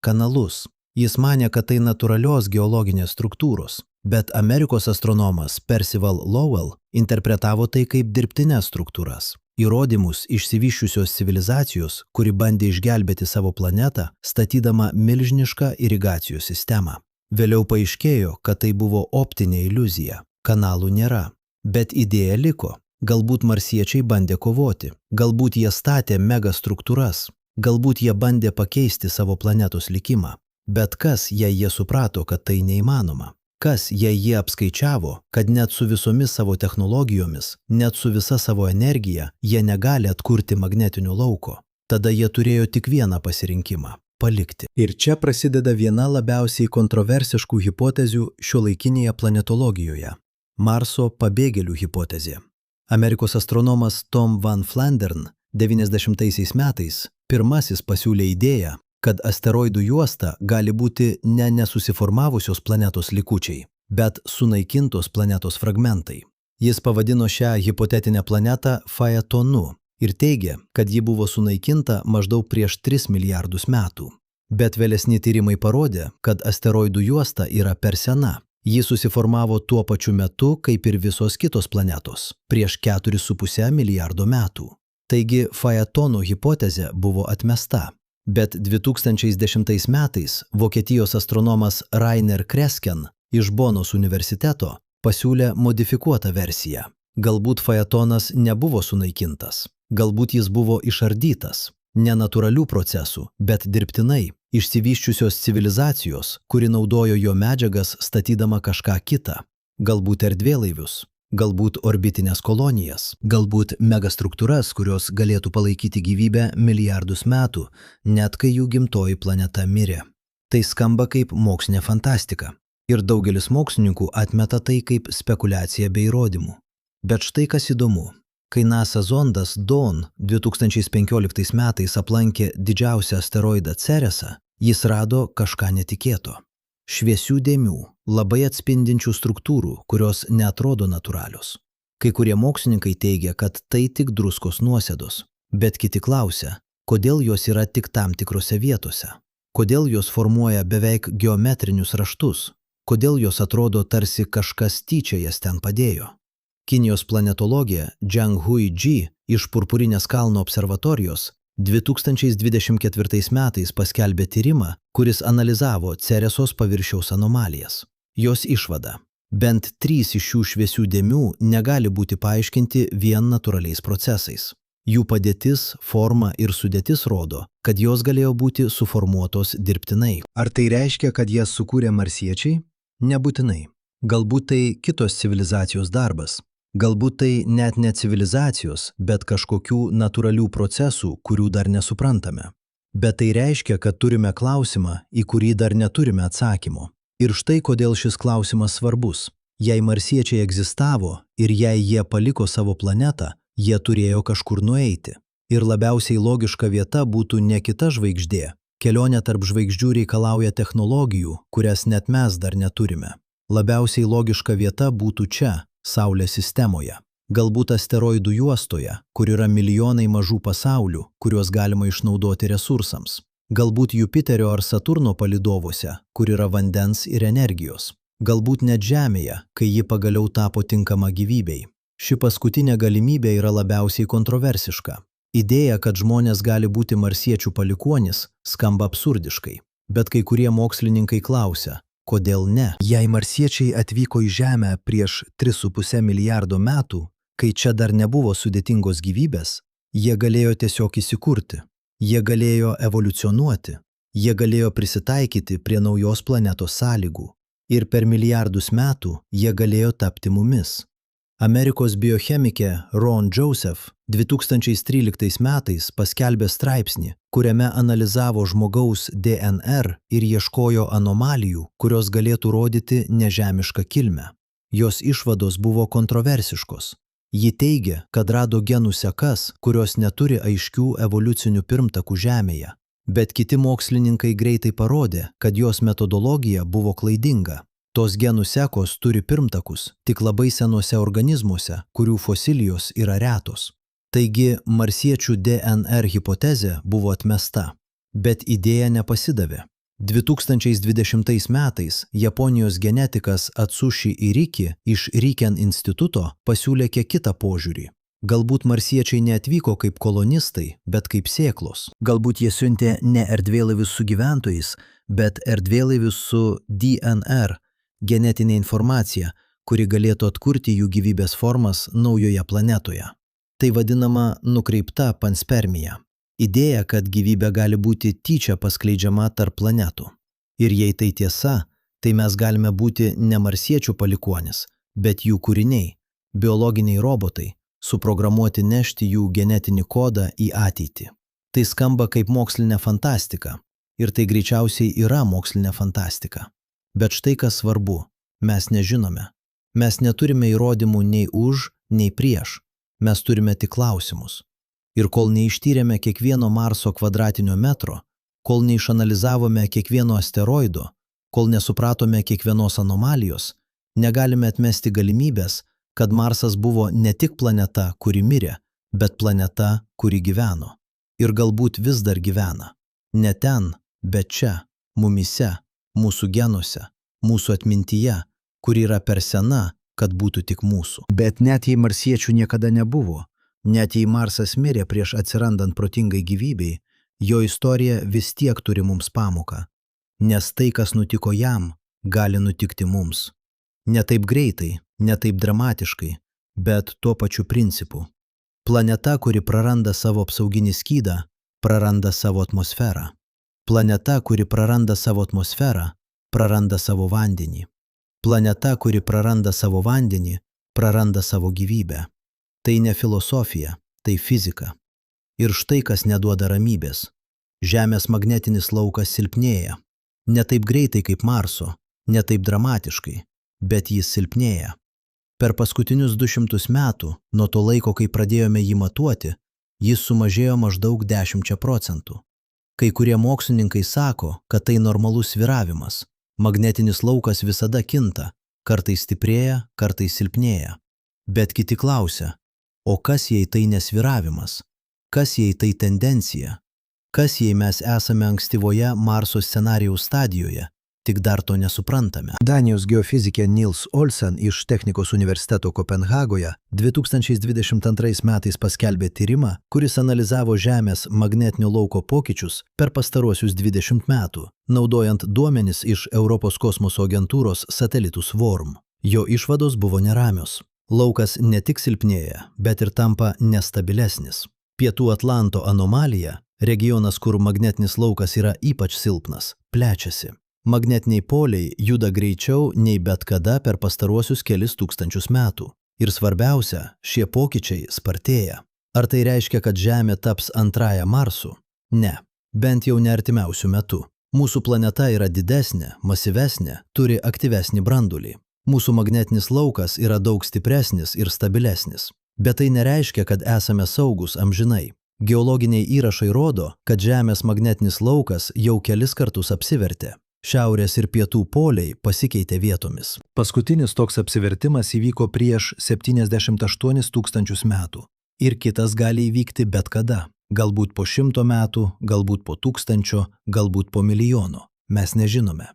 Speaker 1: kanalus. Jis manė, kad tai natūralios geologinės struktūros, bet Amerikos astronomas Percival Lowell interpretavo tai kaip dirbtines struktūras. Įrodymus išsivysčiusios civilizacijos, kuri bandė išgelbėti savo planetą, statydama milžinišką irigacijos sistemą. Vėliau paaiškėjo, kad tai buvo optinė iliuzija. Kanalų nėra. Bet idėja liko. Galbūt marsiečiai bandė kovoti. Galbūt jie statė megastruktūras. Galbūt jie bandė pakeisti savo planetos likimą. Bet kas, jei jie suprato, kad tai neįmanoma? Kas, jei jie apskaičiavo, kad net su visomis savo technologijomis, net su visa savo energija, jie negali atkurti magnetinio lauko? Tada jie turėjo tik vieną pasirinkimą – palikti. Ir čia prasideda viena labiausiai kontroversiškų hipotezių šiuolaikinėje planetologijoje – Marso pabėgėlių hipotezė. Amerikos astronomas Tom Van Flandern 90 metais pirmasis pasiūlė idėją, kad asteroidų juosta gali būti ne nesusiformavusios planetos likučiai, bet sunaikintos planetos fragmentai. Jis pavadino šią hipotetinę planetą Phaetonu ir teigė, kad ji buvo sunaikinta maždaug prieš 3 milijardus metų. Bet vėlesni tyrimai parodė, kad asteroidų juosta yra per sena. Ji susiformavo tuo pačiu metu, kaip ir visos kitos planetos, prieš 4,5 milijardo metų. Taigi Phaetono hipotezė buvo atmesta. Bet 2010 metais Vokietijos astronomas Rainer Kresken iš Bonos universiteto pasiūlė modifikuotą versiją. Galbūt Faetonas nebuvo sunaikintas, galbūt jis buvo išardytas, ne natūralių procesų, bet dirbtinai, išsivysčiusios civilizacijos, kuri naudojo jo medžiagas statydama kažką kitą, galbūt erdvėlaivius, galbūt orbitinės kolonijas, galbūt megastruktūras, kurios galėtų palaikyti gyvybę milijardus metų, net kai jų gimtoji planeta mirė. Tai skamba kaip mokslinė fantastika, ir daugelis mokslininkų atmeta tai kaip spekulaciją be įrodymų. Bet štai kas įdomu. Kai NASA zondas Dawn 2015 metais aplankė didžiausią asteroidą Ceresą, jis rado kažką netikėto. Šviesių dėmių, labai atspindinčių struktūrų, kurios neatrodo natūralios. Kai kurie mokslininkai teigia, kad tai tik druskos nuosėdos, bet kiti klausia, kodėl jos yra tik tam tikrose vietose, kodėl jos formuoja beveik geometrinius raštus, kodėl jos atrodo tarsi kažkas tyčia jas ten padėjo. Kinijos planetologė Zhang Hui Ji iš Purpurinės kalno observatorijos 2024 metais paskelbė tyrimą, kuris analizavo Ceresos paviršiaus anomalijas. Jos išvada. Bent 3 iš šių šviesių dėmių negali būti paaiškinti vien natūraliais procesais. Jų padėtis, forma ir sudėtis rodo, kad jos galėjo būti suformuotos dirbtinai. Ar tai reiškia, kad jas sukūrė marsiečiai? Nebūtinai. Galbūt tai kitos civilizacijos darbas. Galbūt tai net ne civilizacijos, bet kažkokių natūralių procesų, kurių dar nesuprantame. Bet tai reiškia, kad turime klausimą, į kurį dar neturime atsakymo. Ir štai kodėl šis klausimas svarbus. Jei marsiečiai egzistavo ir jei jie paliko savo planetą, jie turėjo kažkur nueiti. Ir labiausiai logiška vieta būtų ne kita žvaigždė. Kelionė tarp žvaigždžių reikalauja technologijų, kurias net mes dar neturime. Labiausiai logiška vieta būtų čia, Saulės sistemoje. Galbūt asteroidų juostoje, kur yra milijonai mažų pasaulių, kuriuos galima išnaudoti resursams. Galbūt Jupiterio ar Saturno palydovuose, kur yra vandens ir energijos. Galbūt net Žemėje, kai ji pagaliau tapo tinkama gyvybei. Ši paskutinė galimybė yra labiausiai kontroversiška. Idėja, kad žmonės gali būti marsiečių palikuonis, skamba absurdiškai. Bet kai kurie mokslininkai klausia, kodėl ne? Jei marsiečiai atvyko į Žemę prieš 3,5 milijardo metų, kai čia dar nebuvo sudėtingos gyvybės, jie galėjo tiesiog įsikurti. Jie galėjo evoliucionuoti. Jie galėjo prisitaikyti prie naujos planetos sąlygų. Ir per milijardus metų jie galėjo tapti mumis. Amerikos biochemikė Ron Joseph 2013 metais paskelbė straipsnį, kuriame analizavo žmogaus DNR ir ieškojo anomalijų, kurios galėtų rodyti nežemišką kilmę. Jos išvados buvo kontroversiškos. Ji teigia, kad rado genų sekas, kurios neturi aiškių evoliucinių pirmtakų Žemėje. Bet kiti mokslininkai greitai parodė, kad jos metodologija buvo klaidinga. Tos genų sekos turi pirmtakus tik labai senuose organizmuose, kurių fosilijos yra retos. Taigi, marsiečių DNR hipotezė buvo atmesta. Bet idėja nepasidavė. 2020 metais Japonijos genetikas Atsushi Iriki iš Riken instituto pasiūlė kiek kitą požiūrį. Galbūt marsiečiai neatvyko kaip kolonistai, bet kaip sėklos. Galbūt jie siuntė ne erdvėlaivius su gyventojais, bet erdvėlaivius su DNR, genetinė informacija, kuri galėtų atkurti jų gyvybės formas naujoje planetoje. Tai vadinama nukreipta panspermija. Idėja, kad gyvybė gali būti tyčia paskleidžiama tarp planetų. Ir jei tai tiesa, tai mes galime būti ne marsiečių palikuonis, bet jų kūriniai, biologiniai robotai, suprogramuoti nešti jų genetinį kodą į ateitį. Tai skamba kaip mokslinė fantastika. Ir tai greičiausiai yra mokslinė fantastika. Bet štai kas svarbu, mes nežinome. Mes neturime įrodymų nei už, nei prieš. Mes turime tik klausimus. Ir kol neištyrėme kiekvieno Marso kvadratinio metro, kol neišanalizavome kiekvieno asteroido, kol nesupratome kiekvienos anomalijos, negalime atmesti galimybės, kad Marsas buvo ne tik planeta, kuri mirė, bet planeta, kuri gyveno. Ir galbūt vis dar gyvena. Ne ten, bet čia, mumyse, mūsų genuose, mūsų atmintyje, kuri yra per sena, kad būtų tik mūsų. Bet net jei marsiečių niekada nebuvo, net jei Marsas mirė prieš atsirandant protingai gyvybei, jo istorija vis tiek turi mums pamoką. Nes tai, kas nutiko jam, gali nutikti mums. Ne taip greitai, ne taip dramatiškai, bet tuo pačiu principu. Planeta, kuri praranda savo apsauginį skydą, praranda savo atmosferą. Planeta, kuri praranda savo atmosferą, praranda savo vandenį. Planeta, kuri praranda savo vandenį, praranda savo gyvybę. Tai ne filosofija, tai fizika. Ir štai kas neduoda ramybės. Žemės magnetinis laukas silpnėja. Ne taip greitai kaip Marso, ne taip dramatiškai, bet jis silpnėja. Per paskutinius 200 metų, nuo to laiko, kai pradėjome jį matuoti, jis sumažėjo maždaug 10%. Kai kurie mokslininkai sako, kad tai normalus svyravimas. Magnetinis laukas visada kinta, kartais stiprėja, kartais silpnėja. Bet kiti klausia, o kas jei tai nesvyravimas? Kas jei tai tendencija? Kas jei mes esame ankstyvoje Marso scenarijaus stadijoje, tik dar to nesuprantame? Danijos geofizikė Niels Olsen iš Technikos universiteto Kopenhagoje 2022 metais paskelbė tyrimą, kuris analizavo Žemės magnetinio lauko pokyčius per pastaruosius 20 metų, naudojant duomenis iš Europos kosmoso agentūros satelitų SWORM. Jo išvados buvo neramios. Laukas ne tik silpnėja, bet ir tampa nestabilesnis. Pietų Atlanto anomalija, regionas, kur magnetinis laukas yra ypač silpnas, plečiasi. Magnetiniai poliai juda greičiau nei bet kada per pastaruosius kelis tūkstančius metų. Ir svarbiausia, šie pokyčiai spartėja. Ar tai reiškia, kad Žemė taps antrąja Marsu? Ne, bent jau ne artimiausių metų. Mūsų planeta yra didesnė, masyvesnė, turi aktyvesnį brandulį. Mūsų magnetinis laukas yra daug stipresnis ir stabilesnis. Bet tai nereiškia, kad esame saugus amžinai. Geologiniai įrašai rodo, kad Žemės magnetinis laukas jau kelis kartus apsivertė. Šiaurės ir pietų poliai pasikeitė vietomis. Paskutinis toks apsivertimas įvyko prieš 78 tūkstančius metų. Ir kitas gali įvykti bet kada. Galbūt po 100 metų, galbūt po 1000, galbūt po milijono. Mes nežinome.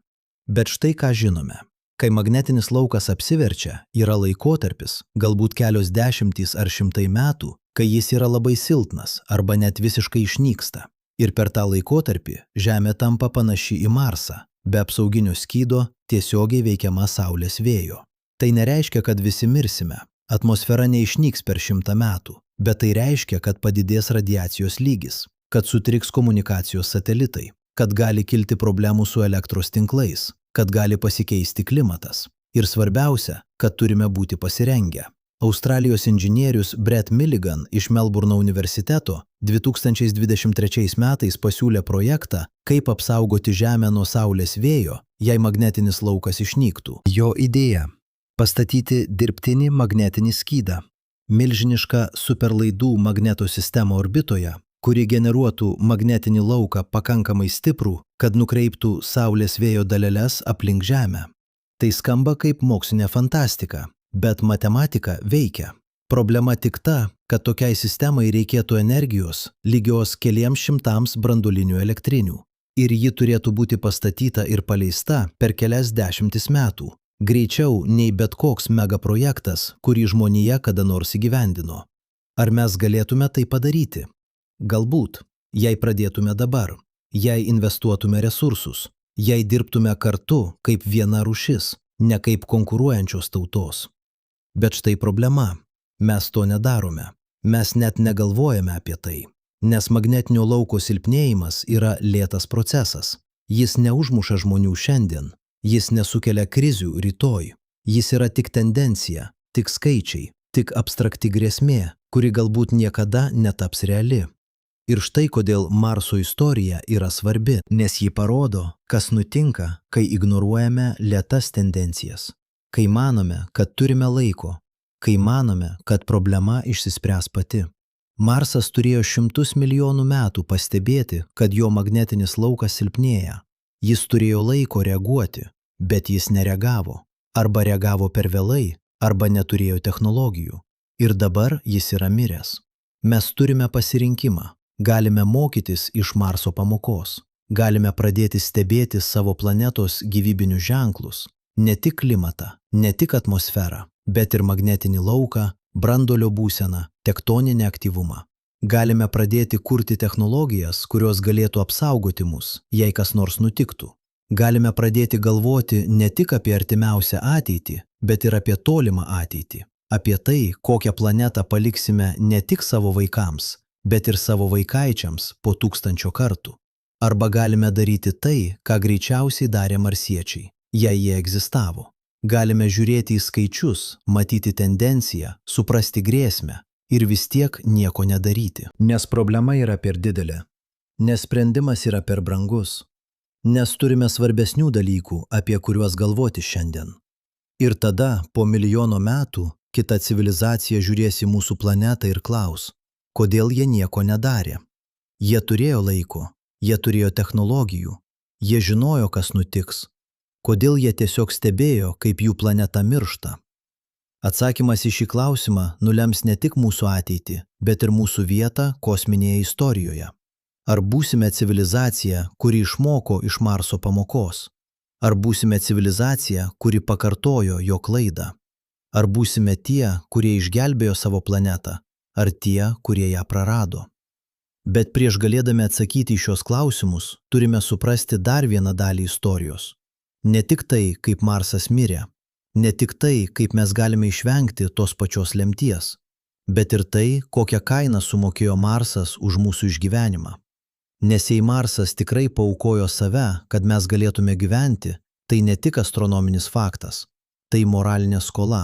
Speaker 1: Bet štai ką žinome. Kai magnetinis laukas apsiverčia, yra laikotarpis, galbūt kelios dešimtys ar šimtai metų, kai jis yra labai silpnas arba net visiškai išnyksta. Ir per tą laikotarpį Žemė tampa panaši į Marsą, be apsauginio skydo, tiesiogiai veikiama Saulės vėjo. Tai nereiškia, kad visi mirsime. Atmosfera neišnyks per 100 metų, bet tai reiškia, kad padidės radiacijos lygis, kad sutriks komunikacijos satelitai, kad gali kilti problemų su elektros tinklais, kad gali pasikeisti klimatas. Ir svarbiausia, kad turime būti pasirengę. Australijos inžinierius Brett Milligan iš Melburno universiteto 2023 metais pasiūlė projektą, kaip apsaugoti Žemę nuo Saulės vėjo, jei magnetinis laukas išnyktų. Jo idėja – pastatyti dirbtinį magnetinį skydą, milžinišką superlaidų magneto sistemą orbitoje, kuri generuotų magnetinį lauką pakankamai stiprų, kad nukreiptų Saulės vėjo daleles aplink Žemę. Tai skamba kaip mokslinė fantastika, bet matematika veikia. Problema tik ta, kad tokiai sistemai reikėtų energijos lygios keliems šimtams brandulinių elektrinių. Ir ji turėtų būti pastatyta ir paleista per kelias dešimtis metų, greičiau nei bet koks megaprojektas, kurį žmonija kada nors įgyvendino. Ar mes galėtume tai padaryti? Galbūt, jei pradėtume dabar, jei investuotume resursus, jei dirbtume kartu kaip viena rūšis, ne kaip konkuruojančios tautos. Bet štai problema. Mes to nedarome. Mes net negalvojame apie tai. Nes magnetinio lauko silpnėjimas yra lėtas procesas. Jis neužmuša žmonių šiandien. Jis nesukelia krizių rytoj. Jis yra tik tendencija, tik skaičiai, tik abstrakti grėsmė, kuri galbūt niekada netaps reali. Ir štai kodėl Marso istorija yra svarbi, nes ji parodo, kas nutinka, kai ignoruojame lėtas tendencijas, kai manome, kad turime laiko, kai manome, kad problema išsispręs pati. Marsas turėjo šimtus milijonų metų pastebėti, kad jo magnetinis laukas silpnėja. Jis turėjo laiko reaguoti, bet jis nereagavo. Arba reagavo per vėlai, arba neturėjo technologijų. Ir dabar jis yra miręs. Mes turime pasirinkimą. Galime mokytis iš Marso pamokos. Galime pradėti stebėti savo planetos gyvybinius ženklus. Ne tik klimatą, ne tik atmosferą, bet ir magnetinį lauką, branduolio būseną, tektoninį aktyvumą. Galime pradėti kurti technologijas, kurios galėtų apsaugoti mus, jei kas nors nutiktų. Galime pradėti galvoti ne tik apie artimiausią ateitį, bet ir apie tolimą ateitį. Apie tai, kokią planetą paliksime ne tik savo vaikams, bet ir savo vaikaičiams po 1000 kartų. Arba galime daryti tai, ką greičiausiai darė marsiečiai, jei jie egzistavo. Galime žiūrėti į skaičius, matyti tendenciją, suprasti grėsmę ir vis tiek nieko nedaryti.
Speaker 2: Nes problema yra per didelė. Nes sprendimas yra per brangus. Nes turime svarbesnių dalykų, apie kuriuos galvoti šiandien. Ir tada, po milijono metų, kita civilizacija žiūrės į mūsų planetą ir klaus, kodėl jie nieko nedarė. Jie turėjo laiko, jie turėjo technologijų, jie žinojo, kas nutiks. Kodėl jie tiesiog stebėjo, kaip jų planeta miršta? Atsakymas į šį klausimą nulems ne tik mūsų ateitį, bet ir mūsų vietą kosminėje istorijoje. Ar būsime civilizacija, kuri išmoko iš Marso pamokos? Ar būsime civilizacija, kuri pakartojo jo klaidą? Ar būsime tie, kurie išgelbėjo savo planetą, ar tie, kurie ją prarado? Bet prieš galėdami atsakyti į šios klausimus, turime suprasti dar vieną dalį istorijos. Ne tik tai, kaip Marsas mirė, ne tik tai, kaip mes galime išvengti tos pačios lemties, bet ir tai, kokią kainą sumokėjo Marsas už mūsų išgyvenimą. Nes jei Marsas tikrai paaukojo save, kad mes galėtume gyventi, tai ne tik astronominis faktas, tai moralinė skola.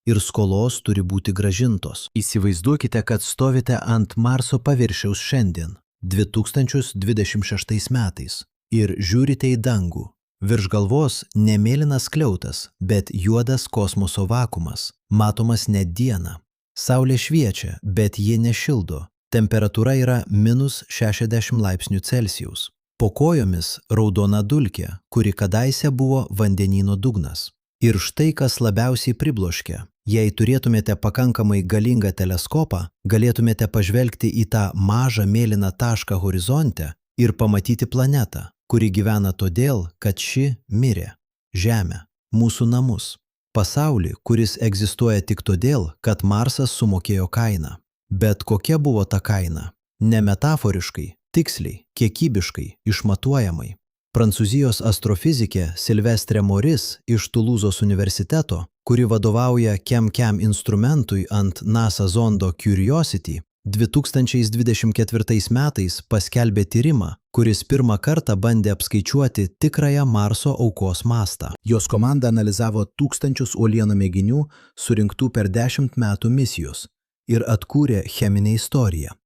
Speaker 2: Ir skolos turi būti grąžintos. Įsivaizduokite, kad stovite ant Marso paviršiaus šiandien, 2026 metais, ir žiūrite į dangų. Virš galvos ne mėlynas skliautas, bet juodas kosmoso vakuumas, matomas net dieną. Saulė šviečia, bet ji nešildo. Temperatūra yra -60 laipsnių Celsijaus. Po kojomis raudona dulkė, kuri kadaise buvo vandenyno dugnas. Ir štai kas labiausiai pribloškia. Jei turėtumėte pakankamai galingą teleskopą, galėtumėte pažvelgti į tą mažą mėlyną tašką horizonte ir pamatyti planetą, kuri gyvena todėl, kad ši mirė. Žemę, mūsų namus. Pasaulį, kuris egzistuoja tik todėl, kad Marsas sumokėjo kainą. Bet kokia buvo ta kaina? Ne metaforiškai, tiksliai, kiekybiškai, išmatuojamai. Prancūzijos astrofizikė Silvestre Moris iš Tulūzos universiteto, kuri vadovauja KEM instrumentui ant NASA zondo Curiosity, 2024 metais paskelbė tyrimą, kuris pirmą kartą bandė apskaičiuoti tikrąją Marso aukos mastą. Jos komanda analizavo 1000 uolienų mėginių surinktų per 10 metų misijos ir atkūrė cheminę istoriją.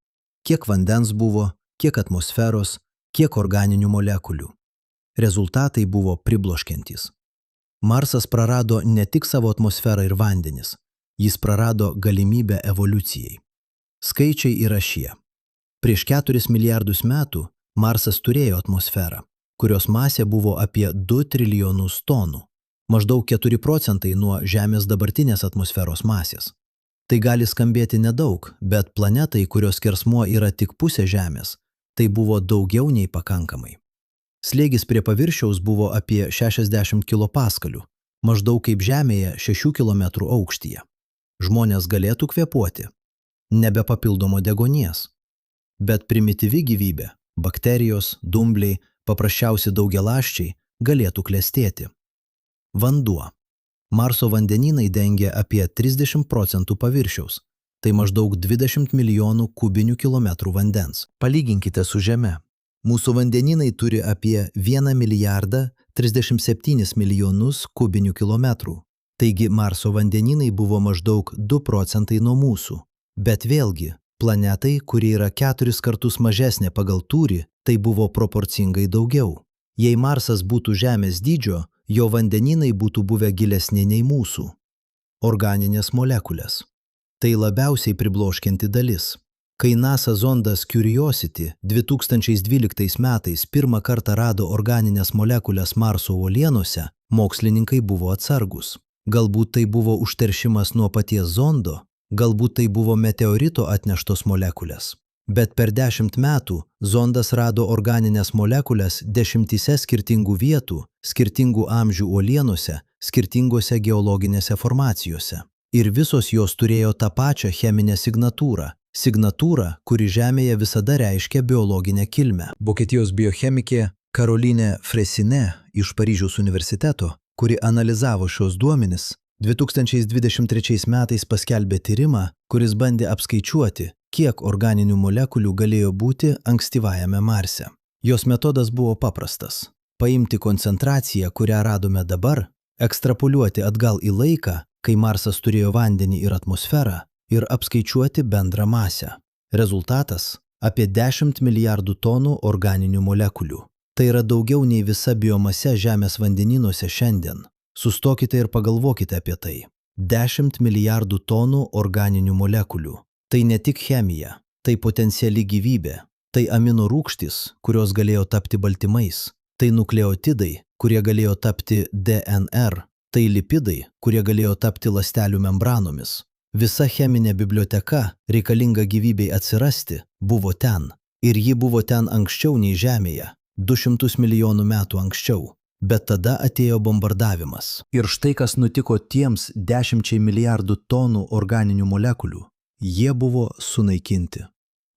Speaker 2: Kiek vandens buvo, kiek atmosferos, kiek organinių molekulių. Rezultatai buvo pribloškiantys. Marsas prarado ne tik savo atmosferą ir vandenis, jis prarado galimybę evoliucijai. Skaičiai yra šie. Prieš 4 milijardus metų Marsas turėjo atmosferą, kurios masė buvo apie 2 trilijonus tonų, maždaug 4 procentai nuo Žemės dabartinės atmosferos masės. Tai gali skambėti nedaug, bet planetai, kurios skersmuo yra tik pusė Žemės, tai buvo daugiau nei pakankamai. Slėgis prie paviršiaus buvo apie 60 kilopaskalių, maždaug kaip Žemėje 6 km aukštyje. Žmonės galėtų kvėpuoti, nebe papildomo deguonies. Bet primityvi gyvybė, bakterijos, dumbliai, paprasčiausi daugialąsčiai galėtų klestėti. Vanduo. Marso vandenynai dengia apie 30 procentų paviršiaus, tai maždaug 20 milijonų kubinių kilometrų vandens. Palyginkite su Žeme. Mūsų vandenynai turi apie 1 milijardą 37 milijonus kubinių kilometrų. Taigi Marso vandenynai buvo maždaug 2 procentai nuo mūsų. Bet vėlgi, planetai, kuri yra 4 kartus mažesnė pagal tūrį, tai buvo proporcingai daugiau. Jei Marsas būtų Žemės dydžio, jo vandenynai būtų buvę gilesni nei mūsų. Organinės molekulės. Tai labiausiai pribloškianti dalis. Kai NASA zondas Curiosity 2012 metais pirmą kartą rado organinės molekulės Marso uolienose, mokslininkai buvo atsargus. Galbūt tai buvo užteršimas nuo paties zondo, galbūt tai buvo meteorito atneštos molekulės. Bet per 10 metų zondas rado organinės molekulės 10 skirtingų vietų, skirtingų amžių uolienose, skirtingose geologinėse formacijose. Ir visos jos turėjo tą pačią cheminę signatūrą. Signatūrą, kuri Žemėje visada reiškia biologinę kilmę. Vokietijos biochemikė Caroline Freyssinet iš Paryžiaus universiteto, kuri analizavo šios duomenis,
Speaker 1: 2023 metais paskelbė tyrimą, kuris bandė apskaičiuoti, kiek organinių molekulių galėjo būti ankstyvajame Marse. Jos metodas buvo paprastas – paimti koncentraciją, kurią radome dabar, ekstrapoliuoti atgal į laiką, kai Marsas turėjo vandenį ir atmosferą, ir apskaičiuoti bendrą masę. Rezultatas – apie 10 milijardų tonų organinių molekulių. Tai yra daugiau nei visa biomase Žemės vandenynuose šiandien. Sustokite ir pagalvokite apie tai. 10 milijardų tonų organinių molekulių. Tai ne tik chemija, tai potenciali gyvybė, tai amino rūgštys, kurios galėjo tapti baltymais, tai nukleotidai, kurie galėjo tapti DNR, tai lipidai, kurie galėjo tapti ląstelių membranomis. Visa cheminė biblioteka, reikalinga gyvybei atsirasti, buvo ten. Ir ji buvo ten anksčiau nei Žemėje, 200 milijonų metų anksčiau. Bet tada atėjo bombardavimas. Ir štai kas nutiko tiems 10 milijardų tonų organinių molekulių. Jie buvo sunaikinti.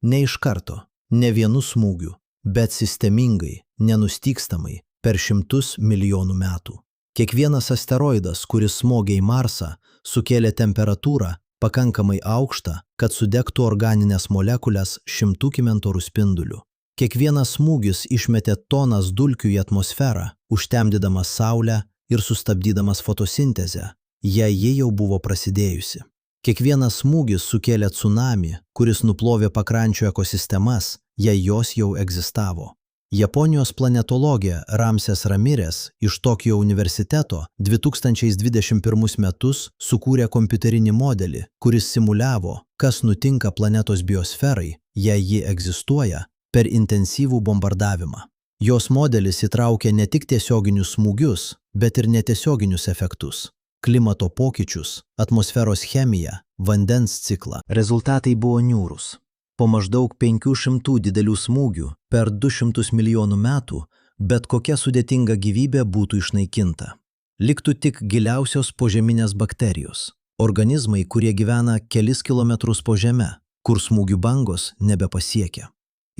Speaker 1: Ne iš karto, ne vienu smūgiu, bet sistemingai, nenustygstamai, per 100 milijonų metų. Kiekvienas asteroidas, kuris smogė į Marsą, sukėlė temperatūrą pakankamai aukštą, kad sudegtų organinės molekulės 100 kilometrų spinduliu. Kiekvienas smūgis išmetė tonas dulkių į atmosferą, užtemdydamas Saulę ir sustabdydamas fotosintezę, jei ji jau buvo prasidėjusi. Kiekvienas smūgis sukėlė tsunami, kuris nuplovė pakrančių ekosistemas, jei jos jau egzistavo. Japonijos planetologė Ramses Ramirez iš Tokijo universiteto 2021 metus sukūrė kompiuterinį modelį, kuris simuliavo, kas nutinka planetos biosferai, jei ji egzistuoja, per intensyvų bombardavimą. Jos modelis įtraukė ne tik tiesioginius smūgius, bet ir netiesioginius efektus – klimato pokyčius, atmosferos chemiją, vandens ciklą. Rezultatai buvo niūrūs. Po maždaug 500 didelių smūgių per 200 milijonų metų bet kokia sudėtinga gyvybė būtų išnaikinta. Liktų tik giliausios požeminės bakterijos – organizmai, kurie gyvena kelis kilometrus po žeme, kur smūgių bangos nebepasiekia.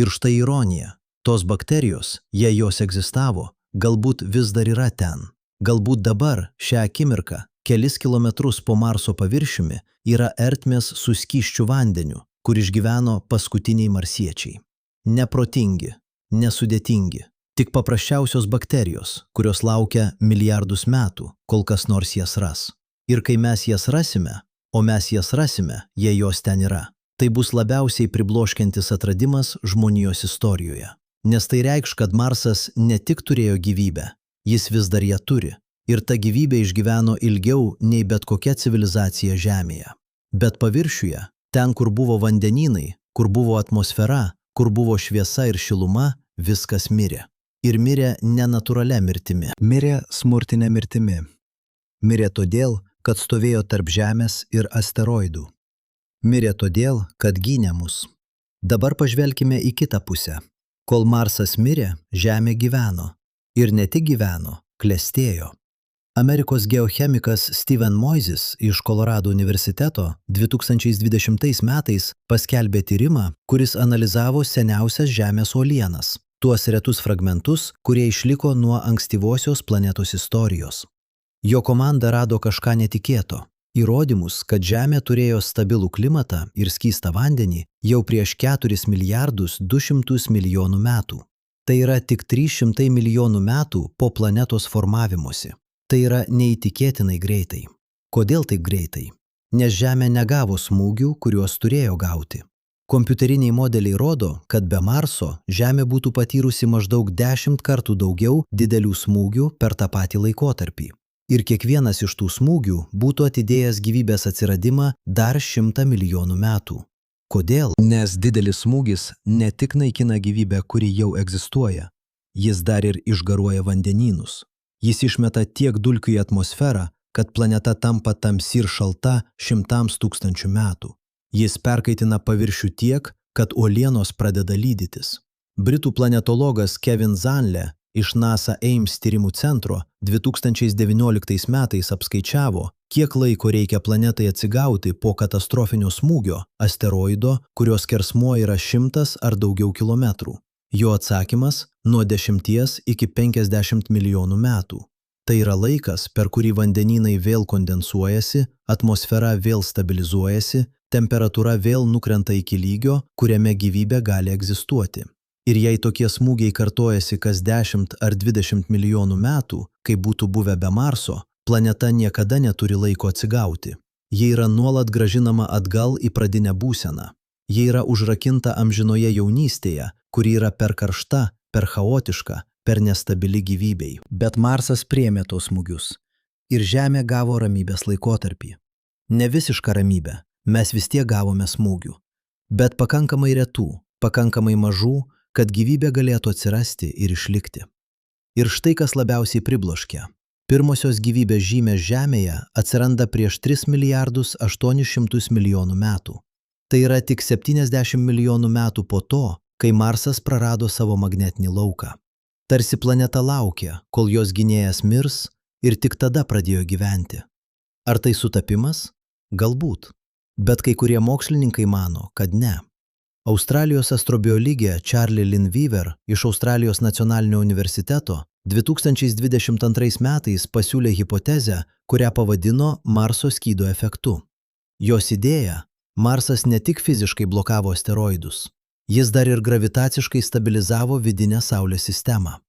Speaker 1: Ir štai ironija, tos bakterijos, jei jos egzistavo, galbūt vis dar yra ten. Galbūt dabar, šią akimirką, kelis kilometrus po Marso paviršiumi yra ertmės su skysčiu vandeniu, kur išgyveno paskutiniai marsiečiai. Neprotingi, nesudėtingi, tik paprasčiausios bakterijos, kurios laukia milijardus metų, kol kas nors jas ras. Ir kai mes jas rasime, o mes jas rasime, jei jos ten yra, tai bus labiausiai pribloškiantis atradimas žmonijos istorijoje. Nes tai reikš, kad Marsas ne tik turėjo gyvybę, jis vis dar ją turi. Ir ta gyvybė išgyveno ilgiau nei bet kokia civilizacija Žemėje. Bet paviršiuje, ten, kur buvo vandenynai, kur buvo atmosfera, kur buvo šviesa ir šiluma, viskas mirė. Ir mirė nenatūralia mirtimi. Mirė smurtinė mirtimi. Mirė todėl, kad stovėjo tarp Žemės ir asteroidų. Mirė todėl, kad gynė mus. Dabar pažvelkime į kitą pusę. Kol Marsas mirė, Žemė gyveno. Ir ne tik gyveno, klestėjo. Amerikos geochemikas Steven Moises iš Kolorado universiteto 2020 metais paskelbė tyrimą, kuris analizavo seniausias Žemės uolienas, tuos retus fragmentus, kurie išliko nuo ankstyvosios planetos istorijos. Jo komanda rado kažką netikėto. Įrodymus, kad Žemė turėjo stabilų klimatą ir skystą vandenį jau prieš 4 milijardus 200 milijonų metų. Tai yra tik 300 milijonų metų po planetos formavimosi. Tai yra neįtikėtinai greitai. Kodėl taip greitai? Nes Žemė negavo smūgių, kuriuos turėjo gauti. Kompiuteriniai modeliai rodo, kad be Marso Žemė būtų patyrusi maždaug 10 kartų daugiau didelių smūgių per tą patį laikotarpį. Ir kiekvienas iš tų smūgių būtų atidėjęs gyvybės atsiradimą dar 100 milijonų metų. Kodėl? Nes didelis smūgis ne tik naikina gyvybę, kuri jau egzistuoja, jis dar ir išgaruoja vandenynus. Jis išmeta tiek dulkių į atmosferą, kad planeta tampa tamsi ir šalta 100 tūkstančių metų. Jis perkaitina paviršių tiek, kad uolienos pradeda lydytis. Britų planetologas Kevin Zanlė iš NASA Ames tyrimų centro 2019 metais apskaičiavo, kiek laiko reikia planetai atsigauti po katastrofinio smūgio asteroido, kurio skersmuo yra 100 ar daugiau kilometrų. Jo atsakymas – nuo 10 iki 50 milijonų metų. Tai yra laikas, per kurį vandenynai vėl kondensuojasi, atmosfera vėl stabilizuojasi, temperatūra vėl nukrenta iki lygio, kuriame gyvybė gali egzistuoti. Ir jei tokie smūgiai kartojasi kas 10 ar 20 milijonų metų, kai būtų buvę be Marso, planeta niekada neturi laiko atsigauti. Ji yra nuolat grąžinama atgal į pradinę būseną. Ji yra užrakinta amžinoje jaunystėje, kuri yra per karšta, per chaotiška, per nestabili gyvybei. Bet Marsas priėmė tos smūgius. Ir Žemė gavo ramybės laikotarpį. Ne visišką ramybę, mes vis tiek gavome smūgių. Bet pakankamai retų, pakankamai mažų, kad gyvybė galėtų atsirasti ir išlikti. Ir štai kas labiausiai pribloškia. Pirmosios gyvybės žymės Žemėje atsiranda prieš 3 milijardus 800 milijonų metų. Tai yra tik 70 milijonų metų po to, kai Marsas prarado savo magnetinį lauką. Tarsi planeta laukė, kol jos gynėjas mirs ir tik tada pradėjo gyventi. Ar tai sutapimas? Galbūt. Bet kai kurie mokslininkai mano, kad ne. Australijos astrobiologė Charlie Lynn Weaver iš Australijos nacionalinio universiteto 2022 metais pasiūlė hipotezę, kurią pavadino Marso skydo efektu. Jos idėja – Marsas ne tik fiziškai blokavo asteroidus, jis dar ir gravitaciškai stabilizavo vidinę Saulės sistemą.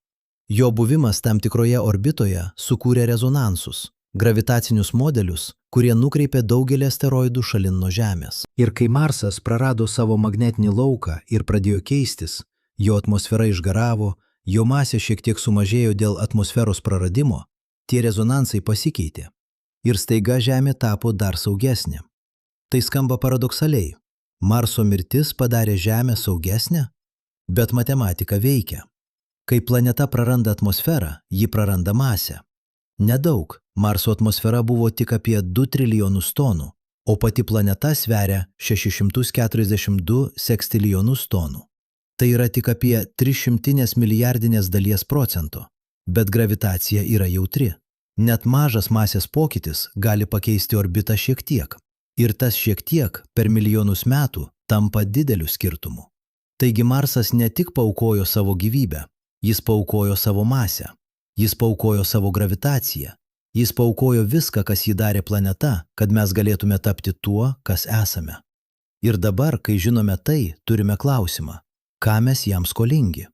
Speaker 1: Jo buvimas tam tikroje orbitoje sukūrė rezonansus, gravitacinius modelius, kurie nukreipė daugelį asteroidų šalin nuo Žemės. Ir kai Marsas prarado savo magnetinį lauką ir pradėjo keistis, jo atmosfera išgaravo, jo masė šiek tiek sumažėjo dėl atmosferos praradimo, tie rezonansai pasikeitė. Ir staiga Žemė tapo dar saugesnė. Tai skamba paradoksaliai. Marso mirtis padarė Žemę saugesnę, bet matematika veikia. Kai planeta praranda atmosferą, ji praranda masę. Nedaug. Marso atmosfera buvo tik apie 2 trilijonus tonų, o pati planeta sveria 642 sekstilijonus tonų. Tai yra tik apie 300 milijardinės dalies procento, bet gravitacija yra jautri. Net mažas masės pokytis gali pakeisti orbitą šiek tiek. Ir tas šiek tiek per milijonus metų tampa dideliu skirtumu. Taigi Marsas ne tik paaukojo savo gyvybę, jis paaukojo savo masę, jis paaukojo savo gravitaciją, jis paaukojo viską, kas jį darė planeta, kad mes galėtume tapti tuo, kas esame. Ir dabar, kai žinome tai, turime klausimą, ką mes jam skolingi.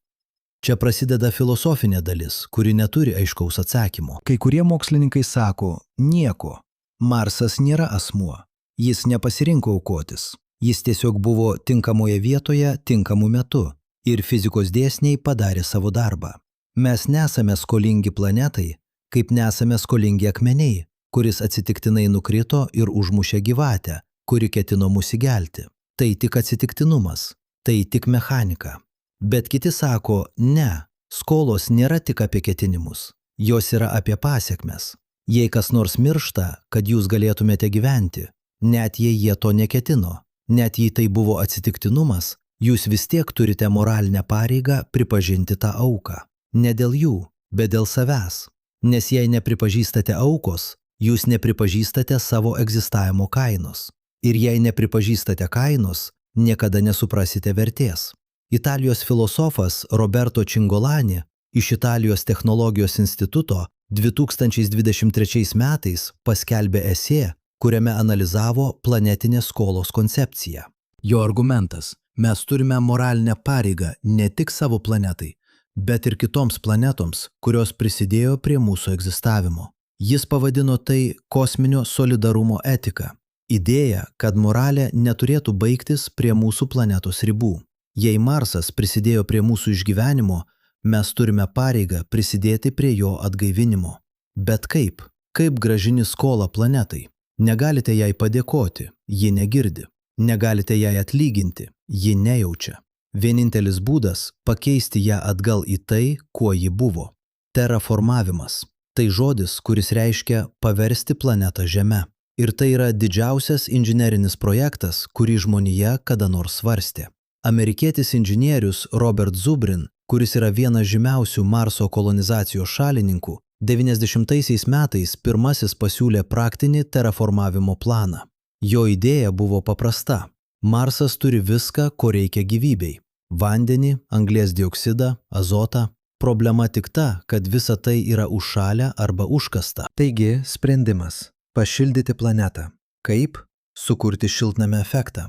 Speaker 1: Čia prasideda filosofinė dalis, kuri neturi aiškaus atsakymo. Kai kurie mokslininkai sako, nieko. Marsas nėra asmuo. Jis nepasirinko aukotis. Jis tiesiog buvo tinkamoje vietoje, tinkamu metu. Ir fizikos dėsniai padarė savo darbą. Mes nesame skolingi planetai, kaip nesame skolingi akmeniai, kuris atsitiktinai nukrito ir užmušė gyvatę, kuri ketino mus įgelti. Tai tik atsitiktinumas. Tai tik mechanika. Bet kiti sako, ne, skolos nėra tik apie ketinimus, jos yra apie pasekmes. Jei kas nors miršta, kad jūs galėtumėte gyventi, net jei jie to neketino, net jei tai buvo atsitiktinumas, jūs vis tiek turite moralinę pareigą pripažinti tą auką. Ne dėl jų, bet dėl savęs. Nes jei nepripažįstate aukos, jūs nepripažįstate savo egzistavimo kainos. Ir jei nepripažįstate kainos, niekada nesuprasite vertės. Italijos filosofas Roberto Cingolani iš Italijos technologijos instituto 2023 metais paskelbė esė, kuriame analizavo planetinės skolos koncepciją. Jo argumentas – mes turime moralinę pareigą ne tik savo planetai, bet ir kitoms planetoms, kurios prisidėjo prie mūsų egzistavimo. Jis pavadino tai kosminio solidarumo etika. Idėja, kad moralė neturėtų baigtis prie mūsų planetos ribų. Jei Marsas prisidėjo prie mūsų išgyvenimo, mes turime pareigą prisidėti prie jo atgaivinimo. Bet kaip? Kaip grąžini skolą planetai? Negalite jai padėkoti, ji negirdi. Negalite jai atlyginti, ji nejaučia. Vienintelis būdas – pakeisti ją atgal į tai, kuo ji buvo. Terraformavimas. Tai žodis, kuris reiškia paversti planetą Žeme. Ir tai yra didžiausias inžinerinis projektas, kurį žmonija kada nors svarstė. Amerikietis inžinierius Robert Zubrin, kuris yra vienas žymiausių Marso kolonizacijos šalininkų, 90 metais pirmasis pasiūlė praktinį terraformavimo planą. Jo idėja buvo paprasta. Marsas turi viską, ko reikia gyvybei – vandenį, anglies dioksidą, azotą. Problema tik ta, kad visa tai yra užšalę arba užkasta.
Speaker 2: Taigi, sprendimas – pašildyti planetą. Kaip?
Speaker 1: Sukurti šiltnamio efektą.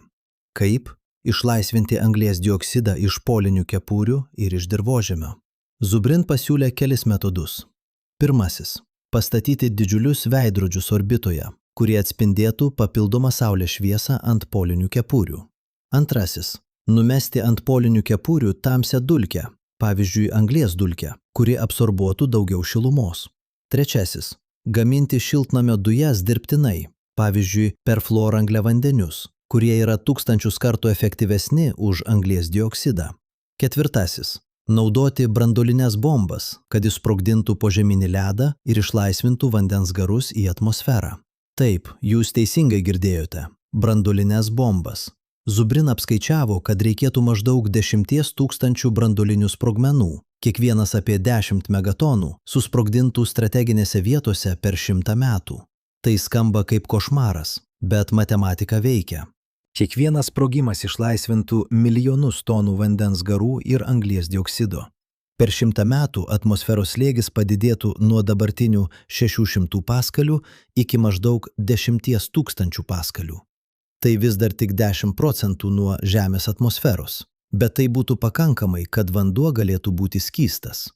Speaker 1: Kaip? Išlaisvinti anglies dioksidą iš polinių kepurių ir iš dirvožemio. Zubrin pasiūlė kelis metodus. Pirmasis – pastatyti didžiulius veidrodžius orbitoje, kurie atspindėtų papildomą saulės šviesą ant polinių kepurių. Antrasis – numesti ant polinių kepurių tamsią dulkę, pavyzdžiui, anglies dulkę, kuri absorbuotų daugiau šilumos. Trečiasis – gaminti šiltnamio dujas dirbtinai, pavyzdžiui, per fluorangliavandenius, kurie yra 1000 kartų efektyvesni už anglies dioksidą. Ketvirtasis – naudoti branduolines bombas, kad jis sprogdintų požeminį ledą ir išlaisvintų vandens garus į atmosferą. Taip, jūs teisingai girdėjote – branduolines bombas. Zubrin apskaičiavo, kad reikėtų maždaug 10 000 branduolinių sprogmenų, kiekvienas apie 10 megatonų, susprogdintų strateginėse vietose per 100 metų. Tai skamba kaip košmaras, bet matematika veikia.
Speaker 2: Kiekvienas sprogimas išlaisvintų milijonus tonų vandens garų ir anglies dioksido.
Speaker 1: Per 100 metų atmosferos slėgis padidėtų nuo dabartinių 600 paskalių iki maždaug 10 000 paskalių. Tai vis dar tik 10% nuo Žemės atmosferos, bet tai būtų pakankamai, kad vanduo galėtų būti skystas.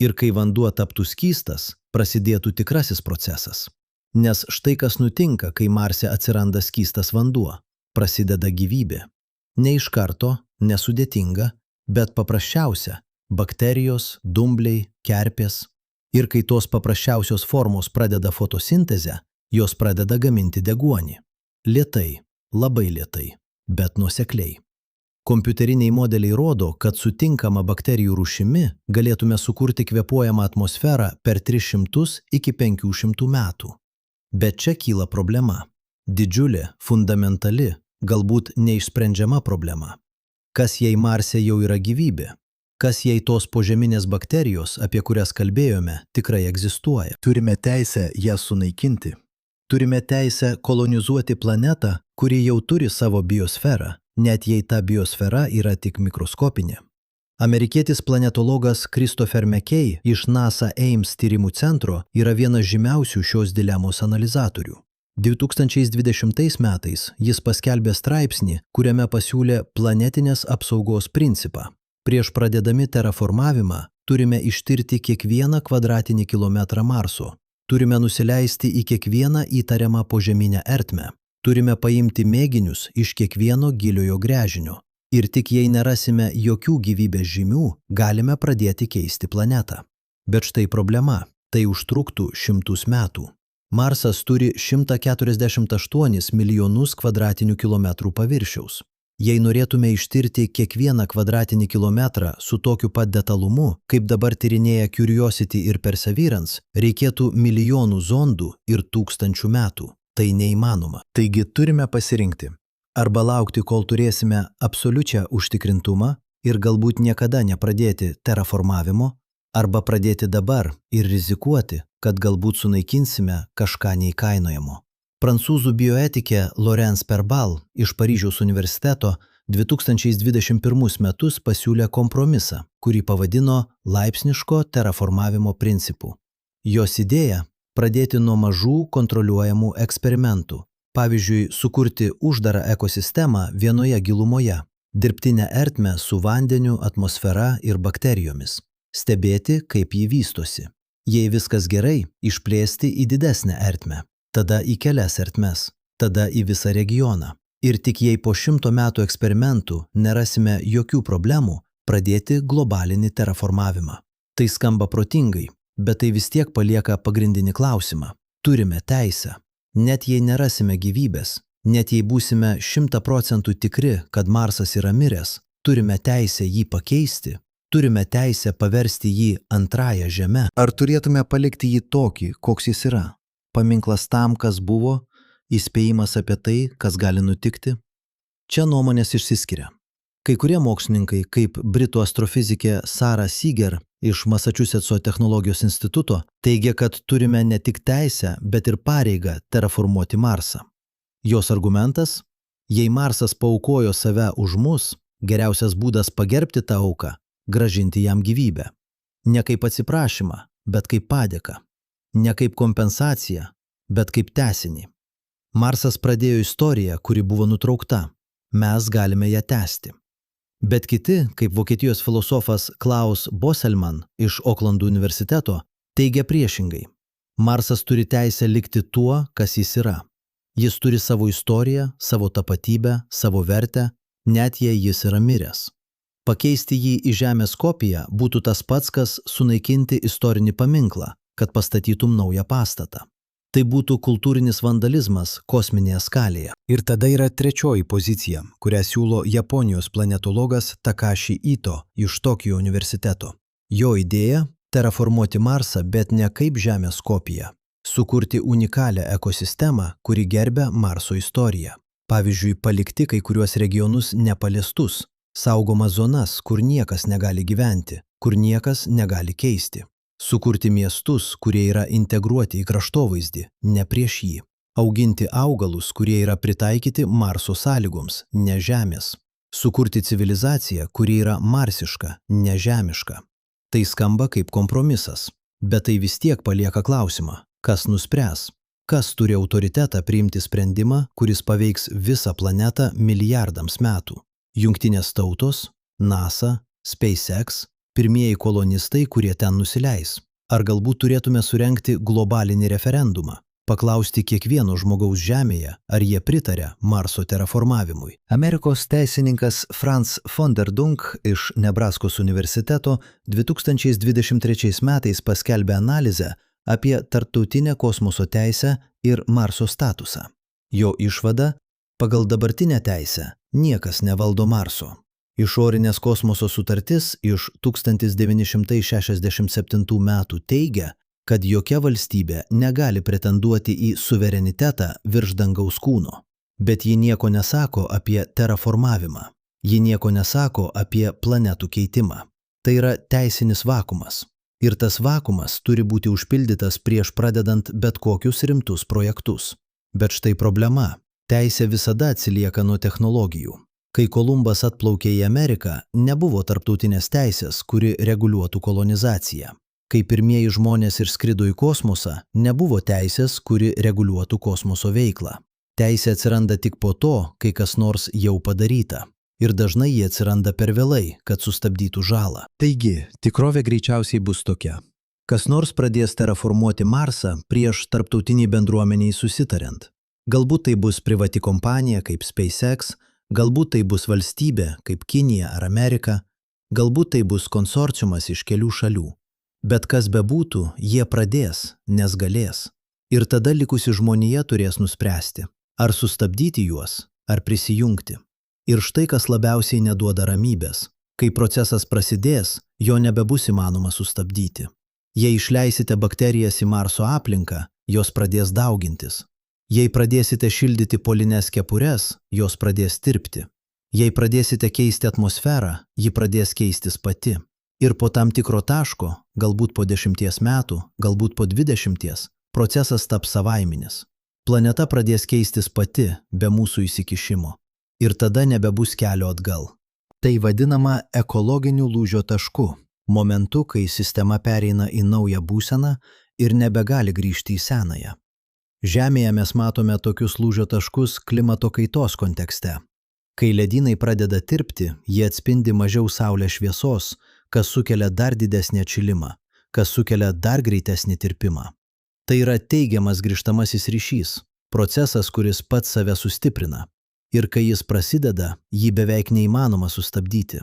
Speaker 1: Ir kai vanduo taptų skystas, prasidėtų tikrasis procesas. Nes štai kas nutinka, kai Marse atsiranda skystas vanduo. Prasideda gyvybė. Ne iš karto, nesudėtinga, bet paprasčiausia – bakterijos, dumbliai, kerpės. Ir kai tos paprasčiausios formos pradeda fotosintezę, jos pradeda gaminti deguonį. Lėtai. Labai lėtai, bet nuosekliai. Kompiuteriniai modeliai rodo, kad su tinkama bakterijų rūšimi galėtume sukurti kvėpuojamą atmosferą per 300 iki 500 metų. Bet čia kyla problema. Didžiulė, fundamentali, galbūt neišsprendžiama problema. Kas jei Marse jau yra gyvybė? Kas jei tos požeminės bakterijos, apie kurias kalbėjome, tikrai egzistuoja?
Speaker 2: Turime teisę jas sunaikinti.
Speaker 1: Turime teisę kolonizuoti planetą, kuri jau turi savo biosferą, net jei ta biosfera yra tik mikroskopinė. Amerikietis planetologas Christopher McKay iš NASA Ames tyrimų centro yra vienas žymiausių šios dilemos analizatorių. 2020 metais jis paskelbė straipsnį, kuriame pasiūlė planetinės apsaugos principą. Prieš pradedami terraformavimą turime ištirti kiekvieną kvadratinį kilometrą Marso. Turime nusileisti į kiekvieną įtariamą požeminę ertmę. Turime paimti mėginius iš kiekvieno giliojo gręžinio. Ir tik jei nerasime jokių gyvybės žymių, galime pradėti keisti planetą. Bet štai problema. Tai užtruktų 100 metų. Marsas turi 148 milijonus kvadratinių kilometrų paviršiaus. Jei norėtume ištirti kiekvieną kvadratinį kilometrą su tokiu pat detalumu, kaip dabar tyrinėja Curiosity ir Perseverance, reikėtų milijonų zondų ir 1000 metų. Tai neįmanoma.
Speaker 2: Taigi turime pasirinkti.
Speaker 1: Arba laukti, kol turėsime absoliučią užtikrintumą ir galbūt niekada nepradėti terraformavimo, arba pradėti dabar ir rizikuoti, kad galbūt sunaikinsime kažką neįkainojamo. Prancūzų bioetikė Laurence Perbal iš Paryžiaus universiteto 2021 metus pasiūlė kompromisą, kurį pavadino laipsniško terraformavimo principu. Jos idėja – pradėti nuo mažų kontroliuojamų eksperimentų. Pavyzdžiui, sukurti uždarą ekosistemą vienoje gilumoje, dirbtinę ertmę su vandeniu, atmosfera ir bakterijomis. Stebėti, kaip ji vystosi. Jei viskas gerai, išplėsti į didesnę ertmę. Tada į kelias ertmes, tada į visą regioną. Ir tik jei po 100 metų eksperimentų nerasime jokių problemų, pradėti globalinį terraformavimą. Tai skamba protingai, bet tai vis tiek palieka pagrindinį klausimą. Turime teisę. Net jei nerasime gyvybės, net jei būsime 100% tikri, kad Marsas yra miręs, turime teisę jį pakeisti, turime teisę paversti jį antrąją Žemę.
Speaker 2: Ar turėtume palikti jį tokį, koks jis yra? Paminklas tam, kas buvo, įspėjimas apie tai, kas gali nutikti.
Speaker 1: Čia nuomonės išsiskiria. Kai kurie mokslininkai, kaip britų astrofizikė Sarah Seager iš Massachusetts technologijos instituto, teigia, kad turime ne tik teisę, bet ir pareigą terraformuoti Marsą. Jos argumentas – jei Marsas paaukojo save už mus, geriausias būdas pagerbti tą auką – grąžinti jam gyvybę. Ne kaip atsiprašymą, bet kaip padėką. Ne kaip kompensaciją, bet kaip tęsinį. Marsas pradėjo istoriją, kuri buvo nutraukta. Mes galime ją tęsti. Bet kiti, kaip Vokietijos filosofas Klaus Bosselmann iš Oklando universiteto, teigia priešingai. Marsas turi teisę likti tuo, kas jis yra. Jis turi savo istoriją, savo tapatybę, savo vertę, net jei jis yra miręs. Pakeisti jį į Žemės kopiją būtų tas pats, kas sunaikinti istorinį paminklą, kad pastatytum naują pastatą. Tai būtų kultūrinis vandalizmas kosminėje skalėje. Ir tada yra trečioji pozicija, kurią siūlo Japonijos planetologas Takashi Ito iš Tokijo universiteto. Jo idėja – terraformuoti Marsą, bet ne kaip Žemės kopiją. Sukurti unikalią ekosistemą, kuri gerbia Marso istoriją. Pavyzdžiui, palikti kai kuriuos regionus nepaliestus, saugomas zonas, kur niekas negali gyventi, kur niekas negali keisti. Sukurti miestus, kurie yra integruoti į kraštovaizdį, ne prieš jį. Auginti augalus, kurie yra pritaikyti Marso sąlygoms, ne Žemės. Sukurti civilizaciją, kuri yra marsiška, ne žemiška. Tai skamba kaip kompromisas, bet tai vis tiek palieka klausimą, kas nuspręs, kas turi autoritetą priimti sprendimą, kuris paveiks visą planetą milijardams metų. Jungtinės tautos, NASA, SpaceX, pirmieji kolonistai, kurie ten nusileis. Ar galbūt turėtume surengti globalinį referendumą, paklausti kiekvieno žmogaus Žemėje, ar jie pritaria Marso terraformavimui. Amerikos teisininkas Franz von der Dunk iš Nebraskos universiteto 2023 metais paskelbė analizę apie tarptautinę kosmoso teisę ir Marso statusą. Jo išvada – pagal dabartinę teisę niekas nevaldo Marso. Išorinės kosmoso sutartis iš 1967 metų teigia, kad jokia valstybė negali pretenduoti į suverenitetą virš dangaus kūno. Bet ji nieko nesako apie terraformavimą. Ji nieko nesako apie planetų keitimą. Tai yra teisinis vakumas. Ir tas vakumas turi būti užpildytas prieš pradedant bet kokius rimtus projektus. Bet štai problema. Teisė visada atsilieka nuo technologijų. Kai Kolumbas atplaukė į Ameriką, nebuvo tarptautinės teisės, kuri reguliuotų kolonizaciją. Kai pirmieji žmonės ir skrido į kosmosą, nebuvo teisės, kuri reguliuotų kosmoso veiklą. Teisė atsiranda tik po to, kai kas nors jau padaryta. Ir dažnai jie atsiranda per vėlai, kad sustabdytų žalą. Taigi, tikrovė greičiausiai bus tokia. Kas nors pradės terraformuoti Marsą prieš tarptautinį bendruomeniai susitariant. Galbūt tai bus privati kompanija kaip SpaceX, galbūt tai bus valstybė kaip Kinija ar Amerika, galbūt tai bus konsorciumas iš kelių šalių. Bet kas bebūtų, jie pradės, nes galės. Ir tada likusi žmonija turės nuspręsti, ar sustabdyti juos, ar prisijungti. Ir štai kas labiausiai neduoda ramybės. Kai procesas prasidės, jo nebebus įmanoma sustabdyti. Jei išleisite bakterijas į Marso aplinką, jos pradės daugintis. Jei pradėsite šildyti polines kepures, jos pradės tirpti. Jei pradėsite keisti atmosferą, ji pradės keistis pati. Ir po tam tikro taško, galbūt po 10 metų, galbūt po 20, procesas taps savaiminis. Planeta pradės keistis pati, be mūsų įsikišimo. Ir tada nebebus kelio atgal. Tai vadinama ekologiniu lūžio tašku, momentu, kai sistema pereina į naują būseną ir nebegali grįžti į senąją. Žemėje mes matome tokius lūžio taškus klimato kaitos kontekste. Kai ledynai pradeda tirpti, jie atspindi mažiau saulės šviesos, kas sukelia dar didesnį atšilimą, kas sukelia dar greitesnį tirpimą. Tai yra teigiamas grįžtamasis ryšys, procesas, kuris pats save sustiprina. Ir kai jis prasideda, jį beveik neįmanoma sustabdyti.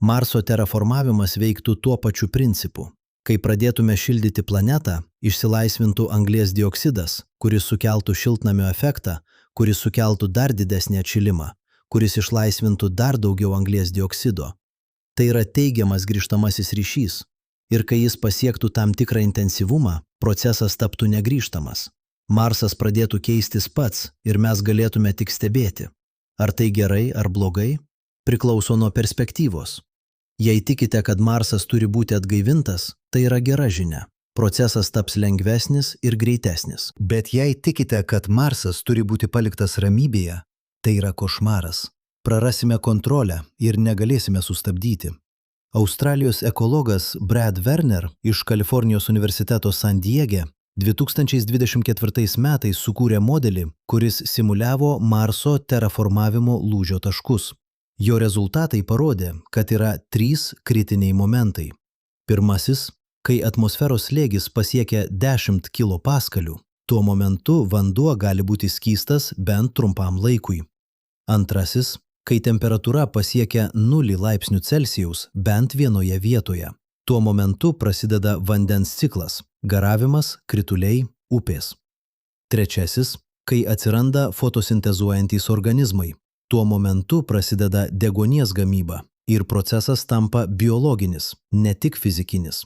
Speaker 1: Marso terraformavimas veiktų tuo pačiu principu. Kai pradėtume šildyti planetą, išsilaisvintų anglies dioksidas, kuris sukeltų šiltnamio efektą, kuris sukeltų dar didesnį atšilimą, kuris išlaisvintų dar daugiau anglies dioksido. Tai yra teigiamas grįžtamasis ryšys. Ir kai jis pasiektų tam tikrą intensyvumą, procesas taptų negrįžtamas. Marsas pradėtų keistis pats ir mes galėtume tik stebėti. Ar tai gerai ar blogai? Priklauso nuo perspektyvos. Jei tikite, kad Marsas turi būti atgaivintas, tai yra gera žinia. Procesas taps lengvesnis ir greitesnis. Bet jei tikite, kad Marsas turi būti paliktas ramybėje, tai yra košmaras. Prarasime kontrolę ir negalėsime sustabdyti. Australijos ekologas Brad Werner iš Kalifornijos universiteto San Diege 2024 metais sukūrė modelį, kuris simuliavo Marso terraformavimo lūžio taškus. Jo rezultatai parodė, kad yra 3 kritiniai momentai. Pirmasis, kai atmosferos slėgis pasiekia 10 kilopaskalių, tuo momentu vanduo gali būti skystas bent trumpam laikui. Antrasis, kai temperatūra pasiekia 0 laipsnių Celsijaus bent vienoje vietoje. Tuo momentu prasideda vandens ciklas – garavimas, krituliai, upės. Trečiasis, kai atsiranda fotosintezuojantys organizmai. Tuo momentu prasideda deguonies gamyba ir procesas tampa biologinis, ne tik fizikinis.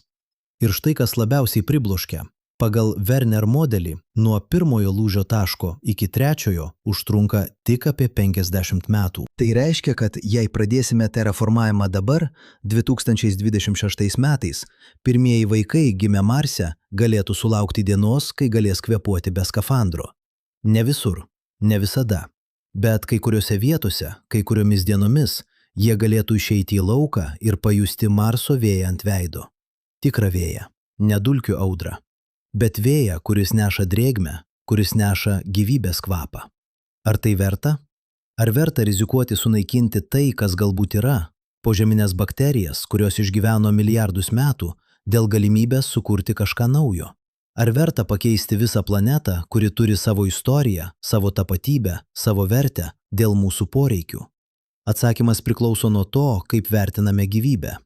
Speaker 1: Ir štai kas labiausiai pribloškia. Pagal Werner modelį nuo pirmojo lūžio taško iki trečiojo užtrunka tik apie 50 metų. Tai reiškia, kad jei pradėsime terraformavimą dabar, 2026 metais, pirmieji vaikai gimę Marse galėtų sulaukti dienos, kai galės kvėpuoti be skafandro. Ne visur, ne visada, bet kai kuriuose vietose, kai kuriomis dienomis, jie galėtų išeiti į lauką ir pajusti Marso vėją ant veido. Tikrą vėją, ne dulkių audrą. Bet vėją, kuris neša drėgmę, kuris neša gyvybės kvapą. Ar tai verta? Ar verta rizikuoti sunaikinti tai, kas galbūt yra, požeminės bakterijas, kurios išgyveno milijardus metų, dėl galimybės sukurti kažką naujo? Ar verta pakeisti visą planetą, kuri turi savo istoriją, savo tapatybę, savo vertę, dėl mūsų poreikių? Atsakymas priklauso nuo to, kaip vertiname gyvybę.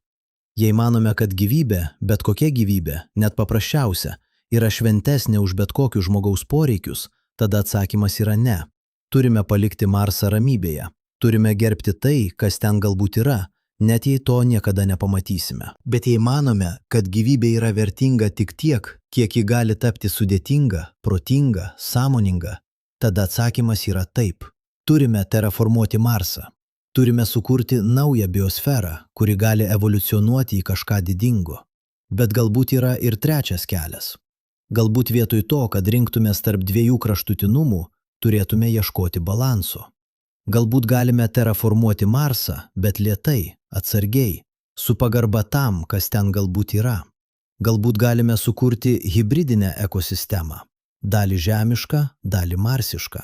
Speaker 1: Jei manome, kad gyvybė, bet kokia gyvybė, net paprasčiausia, yra šventesnė už bet kokius žmogaus poreikius, tada atsakymas yra ne. Turime palikti Marsą ramybėje. Turime gerbti tai, kas ten galbūt yra, net jei to niekada nepamatysime. Bet jei manome, kad gyvybė yra vertinga tik tiek, kiek ji gali tapti sudėtinga, protinga, sąmoninga, tada atsakymas yra taip. Turime terraformuoti Marsą. Turime sukurti naują biosferą, kuri gali evoliucionuoti į kažką didingo. Bet galbūt yra ir trečias kelias. Galbūt vietoj to, kad rinktumės tarp dviejų kraštutinumų, turėtume ieškoti balanso. Galbūt galime terraformuoti Marsą, bet lėtai, atsargiai, su pagarba tam, kas ten galbūt yra. Galbūt galime sukurti hibridinę ekosistemą, dalį žemišką, dalį marsišką.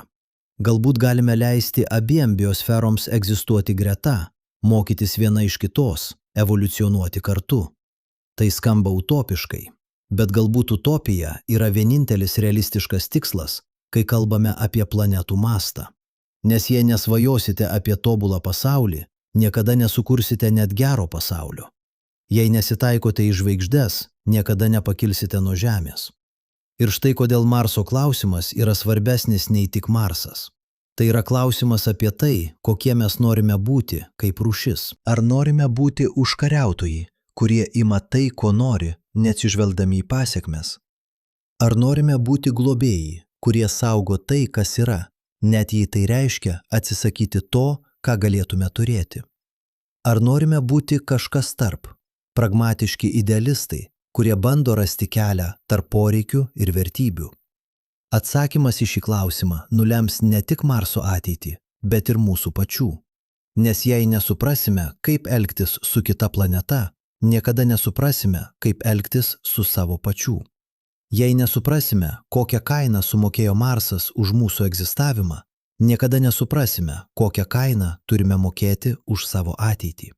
Speaker 1: Galbūt galime leisti abiem biosferoms egzistuoti greta, mokytis viena iš kitos, evoliucionuoti kartu. Tai skamba utopiškai. Bet galbūt utopija yra vienintelis realistiškas tikslas, kai kalbame apie planetų mastą. Nes jei nesvajosite apie tobulą pasaulį, niekada nesukursite net gero pasaulio. Jei nesitaikote į žvaigždes, niekada nepakilsite nuo Žemės. Ir štai kodėl Marso klausimas yra svarbesnis nei tik Marsas. Tai yra klausimas apie tai, kokie mes norime būti kaip rūšis. Ar norime būti užkariautojai, kurie ima tai, ko nori, neatsižvelgdami į pasekmes? Ar norime būti globėjai, kurie saugo tai, kas yra, net jei tai reiškia atsisakyti to, ką galėtume turėti? Ar norime būti kažkas tarp, pragmatiški idealistai, kurie bando rasti kelią tarp poreikių ir vertybių? Atsakymas į šį klausimą nulems ne tik Marso ateitį, bet ir mūsų pačių. Nes jei nesuprasime, kaip elgtis su kita planeta, niekada nesuprasime, kaip elgtis su savo pačių. Jei nesuprasime, kokią kainą sumokėjo Marsas už mūsų egzistavimą, niekada nesuprasime, kokią kainą turime mokėti už savo ateitį.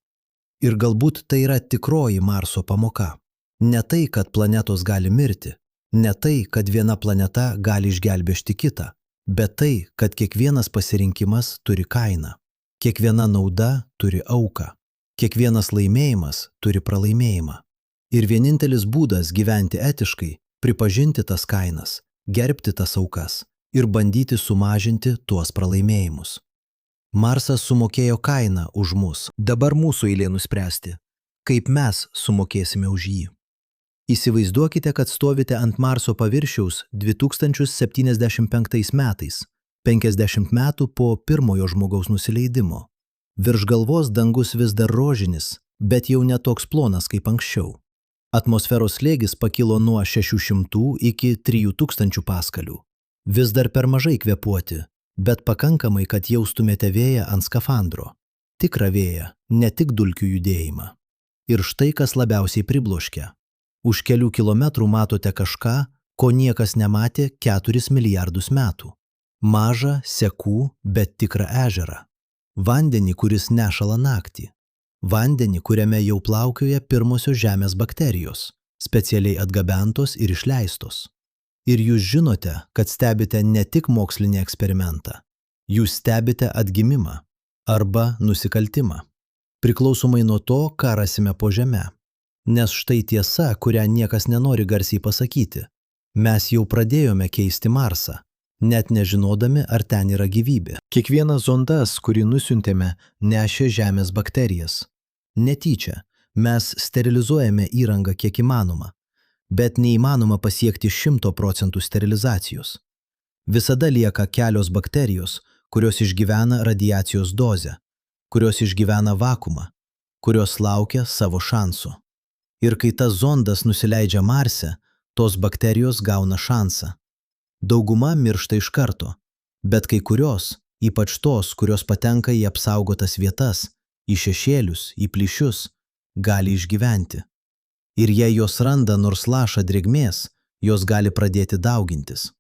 Speaker 1: Ir galbūt tai yra tikroji Marso pamoka. Ne tai, kad planetos gali mirti, ne tai, kad viena planeta gali išgelbėti kitą, bet tai, kad kiekvienas pasirinkimas turi kainą, kiekviena nauda turi auką, kiekvienas laimėjimas turi pralaimėjimą. Ir vienintelis būdas gyventi etiškai – pripažinti tas kainas, gerbti tas aukas ir bandyti sumažinti tuos pralaimėjimus. Marsas sumokėjo kainą už mus, dabar mūsų eilė nuspręsti, kaip mes sumokėsime už jį. Įsivaizduokite, kad stovite ant Marso paviršiaus 2075 metais, 50 metų po pirmojo žmogaus nusileidimo. Virš galvos dangus vis dar rožinis, bet jau ne toks plonas kaip anksčiau. Atmosferos slėgis pakilo nuo 600 iki 3000 paskalių. Vis dar per mažai kvėpuoti, bet pakankamai, kad jaustumėte vėją ant skafandro. Tikrą vėją, ne tik dulkių judėjimą. Ir štai kas labiausiai pribloškia. Už kelių kilometrų matote kažką, ko niekas nematė 4 milijardus metų. Mažą, sekų, bet tikrą ežerą. Vandenį, kuris nešala naktį. Vandenį, kuriame jau plaukioja pirmosios žemės bakterijos, specialiai atgabentos ir išleistos. Ir jūs žinote, kad stebite ne tik mokslinį eksperimentą. Jūs stebite atgimimą arba nusikaltimą. Priklausomai nuo to, ką rasime po žeme. Nes štai tiesa, kurią niekas nenori garsiai pasakyti. Mes jau pradėjome keisti Marsą, net nežinodami, ar ten yra gyvybė. Kiekvienas zondas, kurį nusiuntėme, nešė žemės bakterijas. Netyčia, mes sterilizuojame įrangą kiek įmanoma, bet neįmanoma pasiekti 100% sterilizacijos. Visada lieka kelios bakterijos, kurios išgyvena radiacijos dozę, kurios išgyvena vakumą, kurios laukia savo šansų. Ir kai tas zondas nusileidžia Marse, tos bakterijos gauna šansą. Dauguma miršta iš karto, bet kai kurios, ypač tos, kurios patenka į apsaugotas vietas, į šešėlius, į plyšius, gali išgyventi. Ir jei jos randa nors lašą drėgmės, jos gali pradėti daugintis.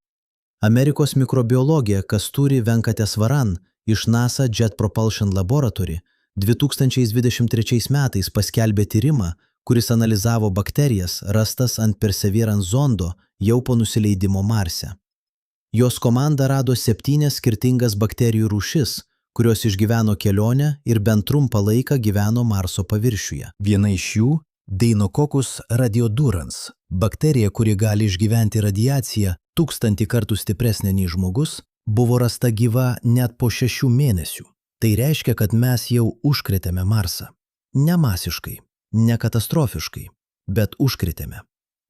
Speaker 1: Amerikos mikrobiologė Kasturi Venkateswaran iš NASA Jet Propulsion Laboratory 2023 metais paskelbė tyrimą, kuris analizavo bakterijas rastas ant Perseverance zondo jau po nusileidimo Marse. Jos komanda rado 7 skirtingas bakterijų rūšis, kurios išgyveno kelionę ir bent trumpą laiką gyveno Marso paviršiuje. Viena iš jų – Deinococcus radiodurans, bakterija, kuri gali išgyventi radiaciją 1000 kartų stipresnė nei žmogus, buvo rasta gyva net po 6 mėnesių. Tai reiškia, kad mes jau užkrėtėme Marsą. Ne masiškai, ne katastrofiškai, bet užkrėtėme.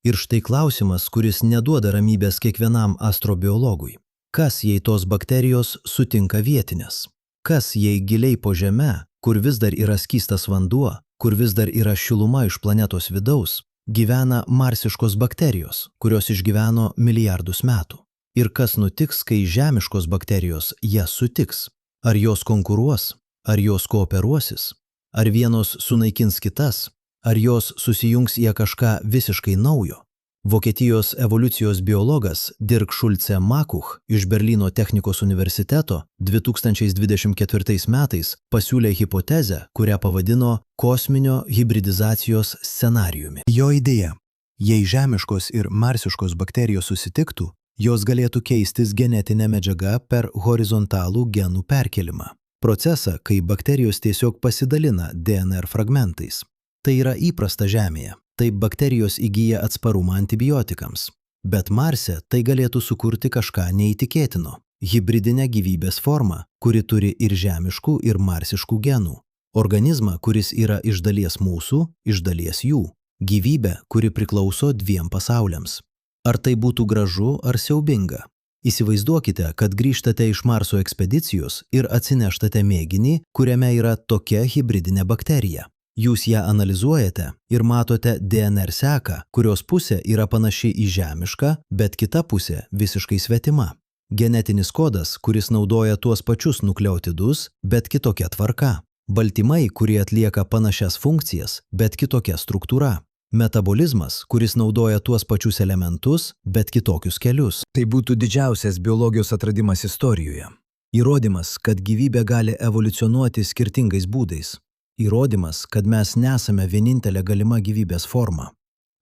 Speaker 1: Ir štai klausimas, kuris neduoda ramybės kiekvienam astrobiologui. Kas, jei tos bakterijos sutinka vietinės? Kas, jei giliai po žeme, kur vis dar yra skystas vanduo, kur vis dar yra šiluma iš planetos vidaus, gyvena marsiškos bakterijos, kurios išgyveno milijardus metų? Ir kas nutiks, kai žemiškos bakterijos jas sutiks? Ar jos konkuruos? Ar jos kooperuosis? Ar vienos sunaikins kitas? Ar jos susijungs į kažką visiškai naujo? Vokietijos evoliucijos biologas Dirk Schulze Makuch iš Berlyno technikos universiteto 2024 metais pasiūlė hipotezę, kurią pavadino kosminio hibridizacijos scenarijumi. Jo idėja – jei žemiškos ir marsiškos bakterijos susitiktų, jos galėtų keistis genetinė medžiaga per horizontalų genų perkelimą. Procesą, kai bakterijos tiesiog pasidalina DNR fragmentais. Tai yra įprasta Žemėje. Taip bakterijos įgyja atsparumą antibiotikams. Bet Marse tai galėtų sukurti kažką neįtikėtino – hibridinę gyvybės formą, kuri turi ir žemiškų, ir marsiškų genų. Organizmą, kuris yra iš dalies mūsų, iš dalies jų. Gyvybę, kuri priklauso 2 pasauliams. Ar tai būtų gražu ar siaubinga? Įsivaizduokite, kad grįžtate iš Marso ekspedicijos ir atsineštate mėginį, kuriame yra tokia hibridinė bakterija. Jūs ją analizuojate ir matote DNR seką, kurios pusė yra panaši į žemišką, bet kita pusė visiškai svetima. Genetinis kodas, kuris naudoja tuos pačius nukleotidus, bet kitokia tvarka. Baltymai, kurie atlieka panašias funkcijas, bet kitokia struktūra. Metabolizmas, kuris naudoja tuos pačius elementus, bet kitokius kelius. Tai būtų didžiausias biologijos atradimas istorijoje. Įrodymas, kad gyvybė gali evoliucionuoti skirtingais būdais. Įrodymas, kad mes nesame vienintelė galima gyvybės forma.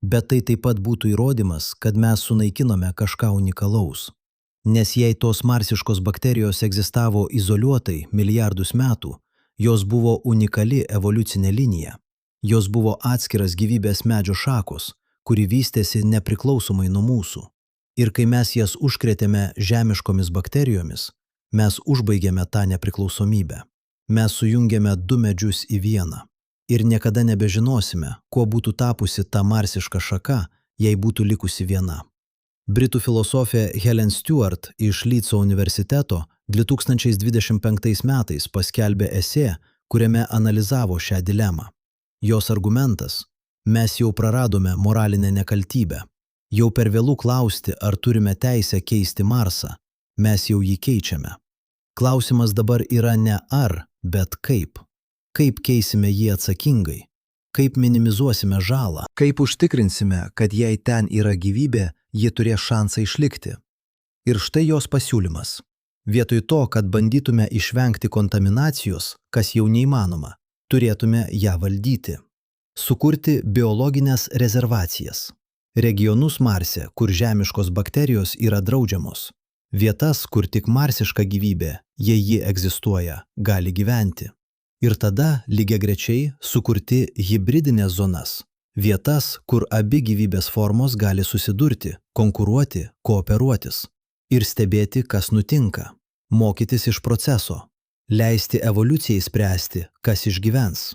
Speaker 1: Bet tai taip pat būtų įrodymas, kad mes sunaikinome kažką unikalaus. Nes jei tos marsiškos bakterijos egzistavo izoliuotai milijardus metų, jos buvo unikali evoliucinė linija. Jos buvo atskiras gyvybės medžio šakos, kuri vystėsi nepriklausomai nuo mūsų. Ir kai mes jas užkrėtėme žemiškomis bakterijomis, mes užbaigėme tą nepriklausomybę. Mes sujungėme 2 medžius į vieną. Ir niekada nebežinosime, kuo būtų tapusi ta marsiška šaka, jei būtų likusi viena. Britų filosofė Helen Stewart iš Leedso universiteto 2025 metais paskelbė esė, kuriame analizavo šią dilemą. Jos argumentas – mes jau praradome moralinę nekaltybę. Jau per vėlų klausti, ar turime teisę keisti Marsą. Mes jau jį keičiame. Klausimas dabar yra ne ar, bet kaip. Kaip keisime jį atsakingai? Kaip minimizuosime žalą? Kaip užtikrinsime, kad jei ten yra gyvybė, ji turės šansą išlikti? Ir štai jos pasiūlymas. Vietoj to, kad bandytume išvengti kontaminacijos, kas jau neįmanoma, turėtume ją valdyti. Sukurti biologinės rezervacijas. Regionus Marse, kur žemiškos bakterijos yra draudžiamos. Vietas, kur tik marsiška gyvybė, jei ji egzistuoja, gali gyventi. Ir tada lygiagrečiai sukurti hibridinės zonas. Vietas, kur abi gyvybės formos gali susidurti, konkuruoti, kooperuotis. Ir stebėti, kas nutinka. Mokytis iš proceso. Leisti evoliucijai spręsti, kas išgyvens.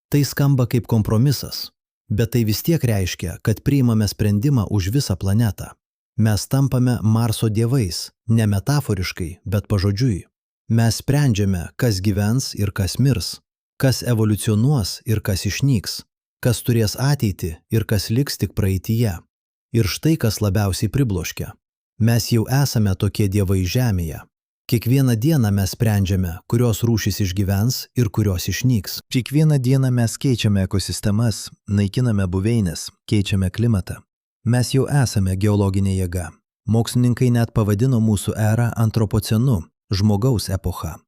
Speaker 1: Tai skamba kaip kompromisas, bet tai vis tiek reiškia, kad priimame sprendimą už visą planetą. Mes tampame Marso dievais, ne metaforiškai, bet pažodžiui. Mes sprendžiame, kas gyvens ir kas mirs, kas evoliucionuos ir kas išnyks, kas turės ateitį ir kas liks tik praeityje. Ir štai kas labiausiai pribloškia. Mes jau esame tokie dievai žemėje. Kiekvieną dieną mes sprendžiame, kurios rūšys išgyvens ir kurios išnyks. Kiekvieną dieną mes keičiame ekosistemas, naikiname buveines, keičiame klimatą. Mes jau esame geologinė jėga. Mokslininkai net pavadino mūsų erą antropocenu, žmogaus epocha.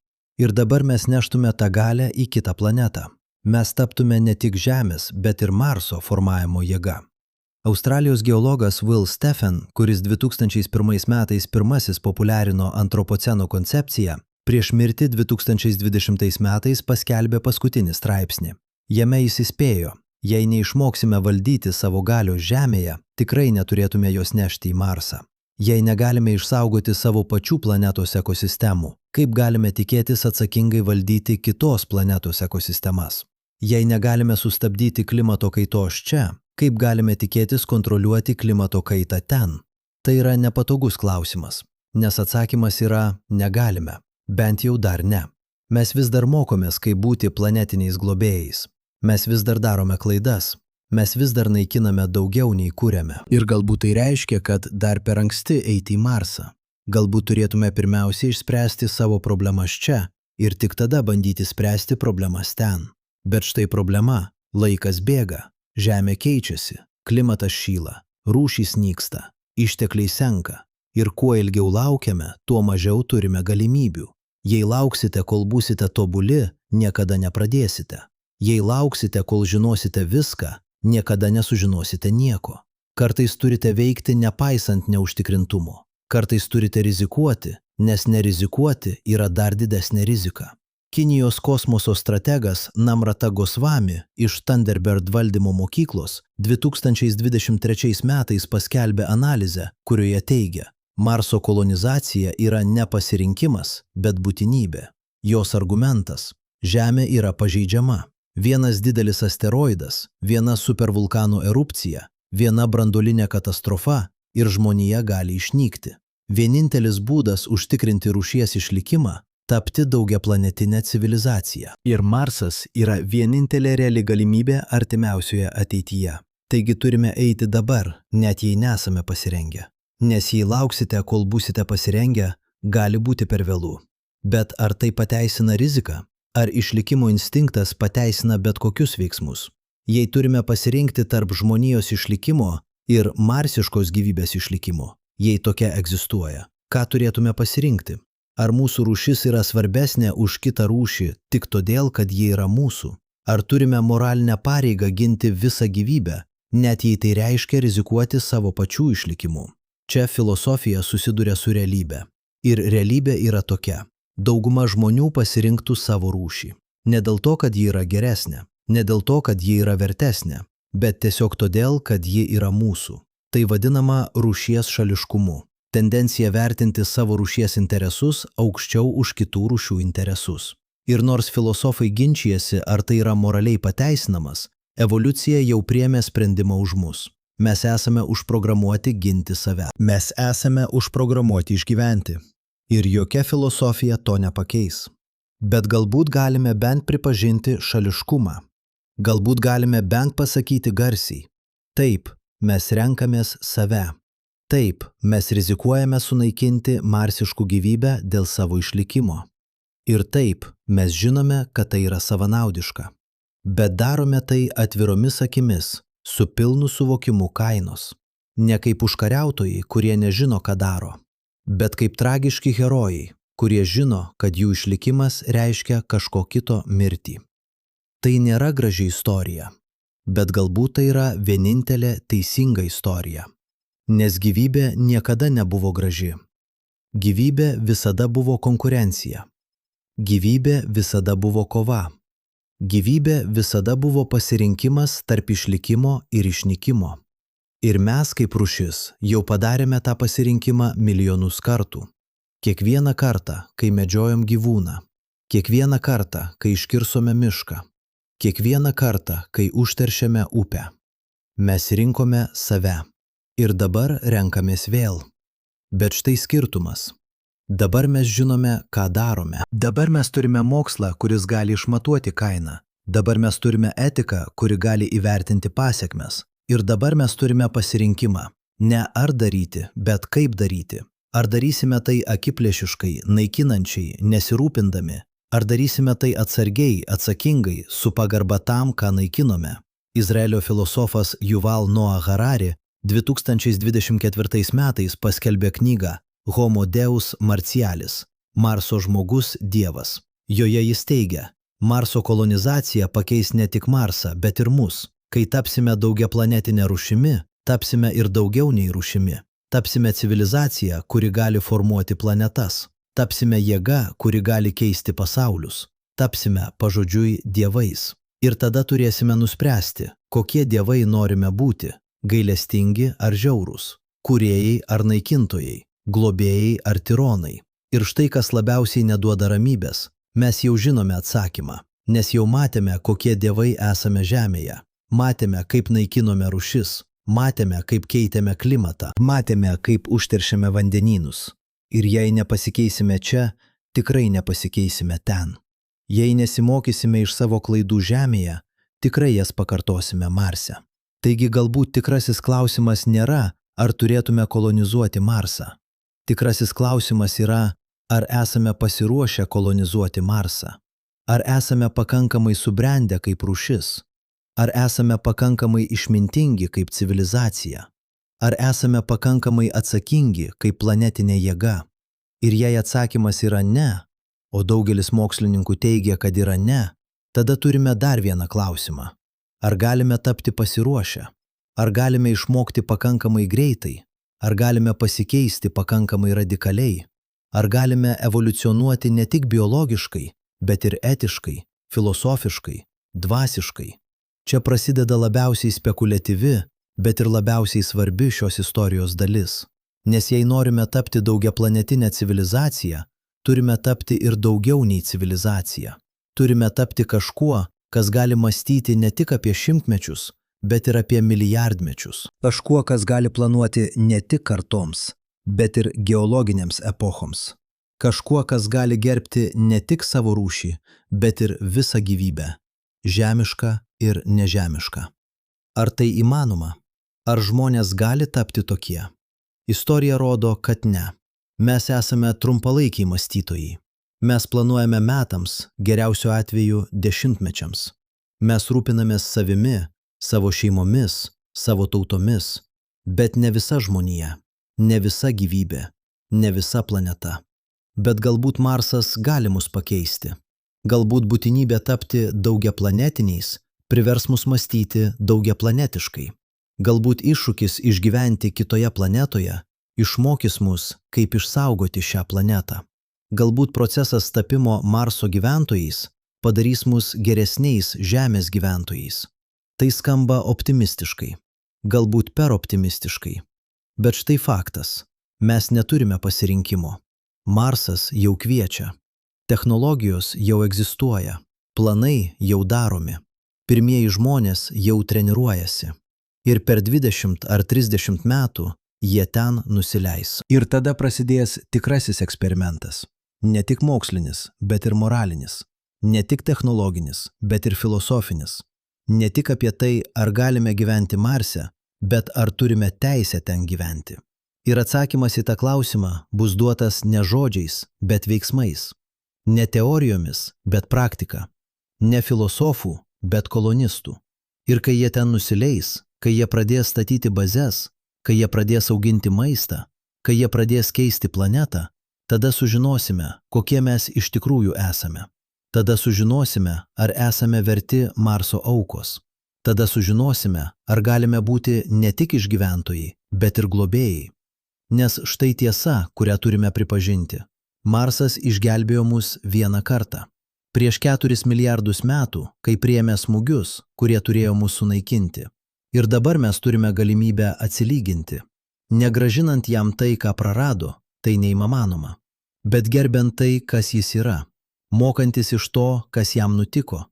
Speaker 1: Ir dabar mes neštume tą galią į kitą planetą. Mes taptume ne tik Žemės, bet ir Marso formavimo jėga. Australijos geologas Will Stephen, kuris 2001 metais pirmasis populiarino antropoceno koncepciją, prieš mirtį 2020 metais paskelbė paskutinį straipsnį. Jame jis įspėjo, jei neišmoksime valdyti savo galios Žemėje, tikrai neturėtume jos nešti į Marsą. Jei negalime išsaugoti savo pačių planetos ekosistemų, kaip galime tikėtis atsakingai valdyti kitos planetos ekosistemas? Jei negalime sustabdyti klimato kaitos čia, kaip galime tikėtis kontroliuoti klimato kaitą ten? Tai yra nepatogus klausimas, nes atsakymas yra negalime, bent jau dar ne. Mes vis dar mokomės, kaip būti planetiniais globėjais. Mes vis dar darome klaidas. Mes vis dar naikiname daugiau nei kuriame. Ir galbūt tai reiškia, kad dar per anksti eiti į Marsą. Galbūt turėtume pirmiausiai išspręsti savo problemas čia ir tik tada bandyti spręsti problemas ten. Bet štai problema – laikas bėga. Žemė keičiasi, klimatas šyla, rūšys nyksta, ištekliai senka ir kuo ilgiau laukiame, tuo mažiau turime galimybių. Jei lauksite, kol būsite tobuli, niekada nepradėsite. Jei lauksite, kol žinosite viską, niekada nesužinosite nieko. Kartais turite veikti nepaisant neužtikrintumo. Kartais turite rizikuoti, nes nerizikuoti yra dar didesnė rizika. Kinijos kosmoso strategas Namrata Goswami iš Thunderbird valdymo mokyklos 2023 metais paskelbė analizę, kurioje teigia, Marso kolonizacija yra ne pasirinkimas, bet būtinybė. Jos argumentas – Žemė yra pažeidžiama. Vienas didelis asteroidas, viena supervulkano erupcija, viena branduolinė katastrofa ir žmonija gali išnykti. Vienintelis būdas užtikrinti rūšies išlikimą – tapti daugiaplanetinę civilizaciją. Ir Marsas yra vienintelė reali galimybė artimiausioje ateityje. Taigi turime eiti dabar, net jei nesame pasirengę. Nes jei lauksite, kol būsite pasirengę, gali būti per vėlų. Bet ar tai pateisina riziką? Ar išlikimo instinktas pateisina bet kokius veiksmus? Jei turime pasirinkti tarp žmonijos išlikimo ir marsiškos gyvybės išlikimo, jei tokia egzistuoja, ką turėtume pasirinkti? Ar mūsų rūšis yra svarbesnė už kitą rūšį tik todėl, kad ji yra mūsų? Ar turime moralinę pareigą ginti visą gyvybę, net jei tai reiškia rizikuoti savo pačių išlikimu? Čia filosofija susiduria su realybė. Ir realybė yra tokia. Dauguma žmonių pasirinktų savo rūšį. Ne dėl to, kad ji yra geresnė, ne dėl to, kad ji yra vertesnė, bet tiesiog todėl, kad ji yra mūsų. Tai vadinama rūšies šališkumu. Tendencija vertinti savo rūšies interesus aukščiau už kitų rūšių interesus. Ir nors filosofai ginčijasi, ar tai yra moraliai pateisinamas, evoliucija jau priėmė sprendimą už mus. Mes esame užprogramuoti ginti save. Mes esame užprogramuoti išgyventi. Ir jokia filosofija to nepakeis. Bet galbūt galime bent pripažinti šališkumą. Galbūt galime bent pasakyti garsiai. Taip, mes renkamės save. Taip, mes rizikuojame sunaikinti marsiškų gyvybę dėl savo išlikimo. Ir taip, mes žinome, kad tai yra savanaudiška. Bet darome tai atviromis akimis, su pilnu suvokimu kainos. Ne kaip užkariautojai, kurie nežino, ką daro, bet kaip tragiški herojai, kurie žino, kad jų išlikimas reiškia kažko kito mirtį. Tai nėra graži istorija, bet galbūt tai yra vienintelė teisinga istorija. Nes gyvybė niekada nebuvo graži. Gyvybė visada buvo konkurencija. Gyvybė visada buvo kova. Gyvybė visada buvo pasirinkimas tarp išlikimo ir išnykimo. Ir mes kaip rūšis jau padarėme tą pasirinkimą milijonus kartų. Kiekvieną kartą, kai medžiojom gyvūną. Kiekvieną kartą, kai iškirsome mišką. Kiekvieną kartą, kai užteršėme upę. Mes rinkome save. Ir dabar renkamės vėl. Bet štai skirtumas. Dabar mes žinome, ką darome. Dabar mes turime mokslą, kuris gali išmatuoti kainą. Dabar mes turime etiką, kuri gali įvertinti pasekmes. Ir dabar mes turime pasirinkimą. Ne ar daryti, bet kaip daryti. Ar darysime tai akiplėšiškai, naikinančiai, nesirūpindami. Ar darysime tai atsargiai, atsakingai, su pagarba tam, ką naikinome. Izraelio filosofas Yuval Noah Harari 2024 metais paskelbė knygą Homo Deus Martialis – Marso žmogus Dievas. Joje jis teigia, Marso kolonizacija pakeis ne tik Marsą, bet ir mus. Kai tapsime daugiaplanetinė rūšimi, tapsime ir daugiau nei rūšimi. Tapsime civilizacija, kuri gali formuoti planetas. Tapsime jėga, kuri gali keisti pasaulius. Tapsime pažodžiui dievais. Ir tada turėsime nuspręsti, kokie dievai norime būti – gailestingi ar žiaurūs, kūrėjai ar naikintojai, globėjai ar tironai. Ir štai kas labiausiai neduoda ramybės. Mes jau žinome atsakymą, nes jau matėme, kokie dievai esame Žemėje. Matėme, kaip naikinome rūšis. Matėme, kaip keitėme klimatą. Matėme, kaip užteršėme vandenynus. Ir jei nepasikeisime čia, tikrai nepasikeisime ten. Jei nesimokysime iš savo klaidų Žemėje, tikrai jas pakartosime Marse. Taigi galbūt tikrasis klausimas nėra, ar turėtume kolonizuoti Marsą. Tikrasis klausimas yra, ar esame pasiruošę kolonizuoti Marsą. Ar esame pakankamai subrendę kaip rūšis. Ar esame pakankamai išmintingi kaip civilizacija? Ar esame pakankamai atsakingi kaip planetinė jėga? Ir jei atsakymas yra ne, o daugelis mokslininkų teigia, kad yra ne, tada turime dar vieną klausimą. Ar galime tapti pasiruošę? Ar galime išmokti pakankamai greitai? Ar galime pasikeisti pakankamai radikaliai? Ar galime evoliucionuoti ne tik biologiškai, bet ir etiškai, filosofiškai, dvasiškai? Čia prasideda labiausiai spekuliatyvi, bet ir labiausiai svarbi šios istorijos dalis. Nes jei norime tapti daugiaplanetinę civilizaciją, turime tapti ir daugiau nei civilizacija. Turime tapti kažkuo, kas gali mąstyti ne tik apie šimtmečius, bet ir apie milijardmečius. Kažkuo, kas gali planuoti ne tik kartoms, bet ir geologinėms epochoms. Kažkuo, kas gali gerbti ne tik savo rūšį, bet ir visą gyvybę. Žemišką ir nežemišką. Ar tai įmanoma? Ar žmonės gali tapti tokie? Istorija rodo, kad ne. Mes esame trumpalaikiai mąstytojai. Mes planuojame metams, geriausiu atveju dešimtmečiams. Mes rūpinamės savimi, savo šeimomis, savo tautomis, bet ne visa žmonija, ne visa gyvybė, ne visa planeta. Bet galbūt Marsas gali mus pakeisti. Galbūt būtinybė tapti daugiaplanetiniais privers mus mąstyti daugiaplanetiškai. Galbūt iššūkis išgyventi kitoje planetoje išmokys mus, kaip išsaugoti šią planetą. Galbūt procesas tapimo Marso gyventojais padarys mus geresniais Žemės gyventojais. Tai skamba optimistiškai, galbūt per optimistiškai. Bet štai faktas, mes neturime pasirinkimo. Marsas jau kviečia. Technologijos jau egzistuoja, planai jau daromi, pirmieji žmonės jau treniruojasi. Ir per 20 ar 30 metų jie ten nusileis. Ir tada prasidės tikrasis eksperimentas. Ne tik mokslinis, bet ir moralinis. Ne tik technologinis, bet ir filosofinis. Ne tik apie tai, ar galime gyventi Marse, bet ar turime teisę ten gyventi. Ir atsakymas į tą klausimą bus duotas ne žodžiais, bet veiksmais. Ne teorijomis, bet praktika. Ne filosofų, bet kolonistų. Ir kai jie ten nusileis, kai jie pradės statyti bazes, kai jie pradės auginti maistą, kai jie pradės keisti planetą, tada sužinosime, kokie mes iš tikrųjų esame. Tada sužinosime, ar esame verti Marso aukos. Tada sužinosime, ar galime būti ne tik išgyventojai, bet ir globėjai. Nes štai tiesa, kurią turime pripažinti. Marsas išgelbėjo mus vieną kartą. Prieš 4 milijardus metų, kai priėmė smūgius, kurie turėjo mus sunaikinti. Ir dabar mes turime galimybę atsilyginti. Negrąžinant jam tai, ką prarado, tai neįmanoma. Bet gerbiant tai, kas jis yra. Mokantis iš to, kas jam nutiko.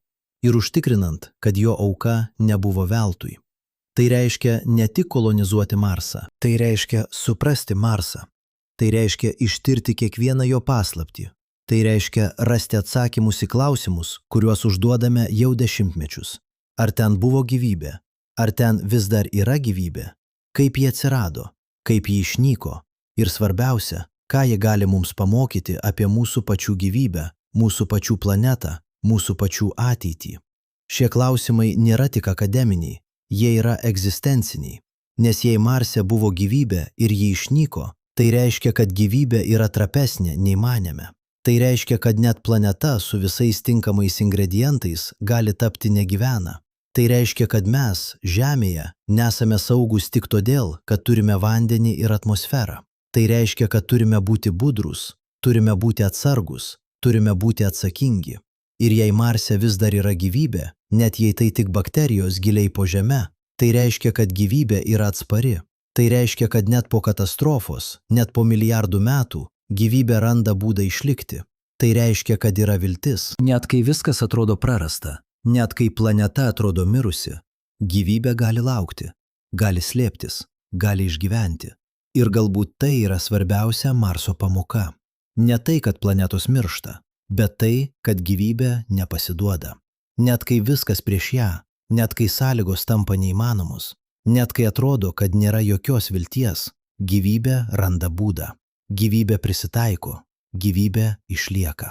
Speaker 1: Ir užtikrinant, kad jo auka nebuvo veltui. Tai reiškia ne tik kolonizuoti Marsą. Tai reiškia suprasti Marsą. Tai reiškia ištirti kiekvieną jo paslaptį. Tai reiškia rasti atsakymus į klausimus, kuriuos užduodame jau dešimtmečius. Ar ten buvo gyvybė? Ar ten vis dar yra gyvybė? Kaip jie atsirado? Kaip jie išnyko? Ir svarbiausia, ką jie gali mums pamokyti apie mūsų pačių gyvybę, mūsų pačių planetą, mūsų pačių ateitį. Šie klausimai nėra tik akademiniai, jie yra egzistenciniai. Nes jei Marse buvo gyvybė ir ji išnyko, tai reiškia, kad gyvybė yra trapesnė nei manėme. Tai reiškia, kad net planeta su visais tinkamais ingredientais gali tapti negyvena. Tai reiškia, kad mes, Žemėje, nesame saugus tik todėl, kad turime vandenį ir atmosferą. Tai reiškia, kad turime būti budrus, turime būti atsargus, turime būti atsakingi. Ir jei Marse vis dar yra gyvybė, net jei tai tik bakterijos giliai po žeme, tai reiškia, kad gyvybė yra atspari. Tai reiškia, kad net po katastrofos, net po milijardų metų, gyvybė randa būdą išlikti. Tai reiškia, kad yra viltis. Net kai viskas atrodo prarasta, net kai planeta atrodo mirusi, gyvybė gali laukti, gali slėptis, gali išgyventi. Ir galbūt tai yra svarbiausia Marso pamoka. Ne tai, kad planetos miršta, bet tai, kad gyvybė nepasiduoda. Net kai viskas prieš ją, net kai sąlygos tampa neįmanomos, net kai atrodo, kad nėra jokios vilties, gyvybė randa būdą. Gyvybė prisitaiko, gyvybė išlieka.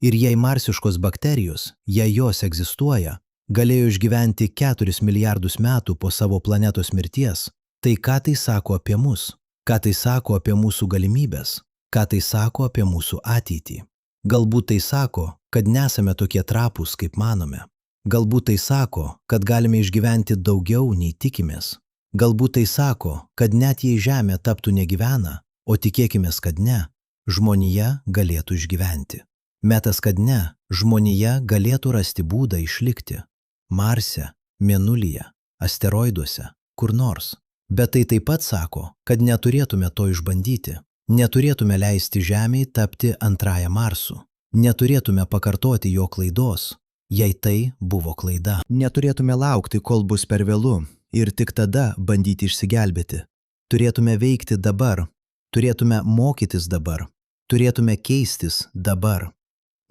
Speaker 1: Ir jei marsiškos bakterijos, jei jos egzistuoja, galėjo išgyventi 4 milijardus metų po savo planetos mirties, tai ką tai sako apie mus? Ką tai sako apie mūsų galimybes? Ką tai sako apie mūsų ateitį? Galbūt tai sako, kad nesame tokie trapūs, kaip manome. Galbūt tai sako, kad galime išgyventi daugiau nei tikimės. Galbūt tai sako, kad net jei Žemė taptų negyvena, o tikėkimės, kad ne, žmonija galėtų išgyventi. Metas, kad ne, žmonija galėtų rasti būdą išlikti. Marse, Mėnulyje, asteroiduose, kur nors. Bet tai taip pat sako, kad neturėtume to išbandyti. Neturėtume leisti Žemei tapti antrąją Marsu. Neturėtume pakartoti jo klaidos, jei tai buvo klaida. Neturėtume laukti, kol bus per vėlu ir tik tada bandyti išsigelbėti. Turėtume veikti dabar. Turėtume mokytis dabar, turėtume keistis dabar.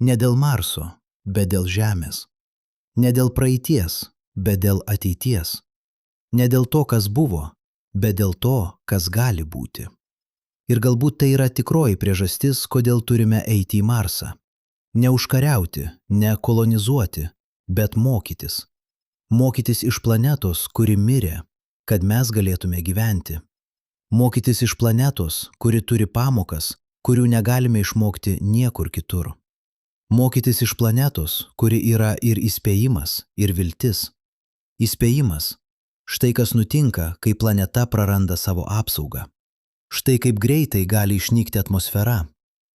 Speaker 1: Ne dėl Marso, bet dėl Žemės. Ne dėl praeities, bet dėl ateities. Ne dėl to, kas buvo, bet dėl to, kas gali būti. Ir galbūt tai yra tikroji priežastis, kodėl turime eiti į Marsą. Ne užkariauti, ne kolonizuoti, bet mokytis. Mokytis iš planetos, kuri mirė, kad mes galėtume gyventi. Mokytis iš planetos, kuri turi pamokas, kurių negalime išmokti niekur kitur. Mokytis iš planetos, kuri yra ir įspėjimas, ir viltis. Įspėjimas. Štai kas nutinka, kai planeta praranda savo apsaugą. Štai kaip greitai gali išnykti atmosfera.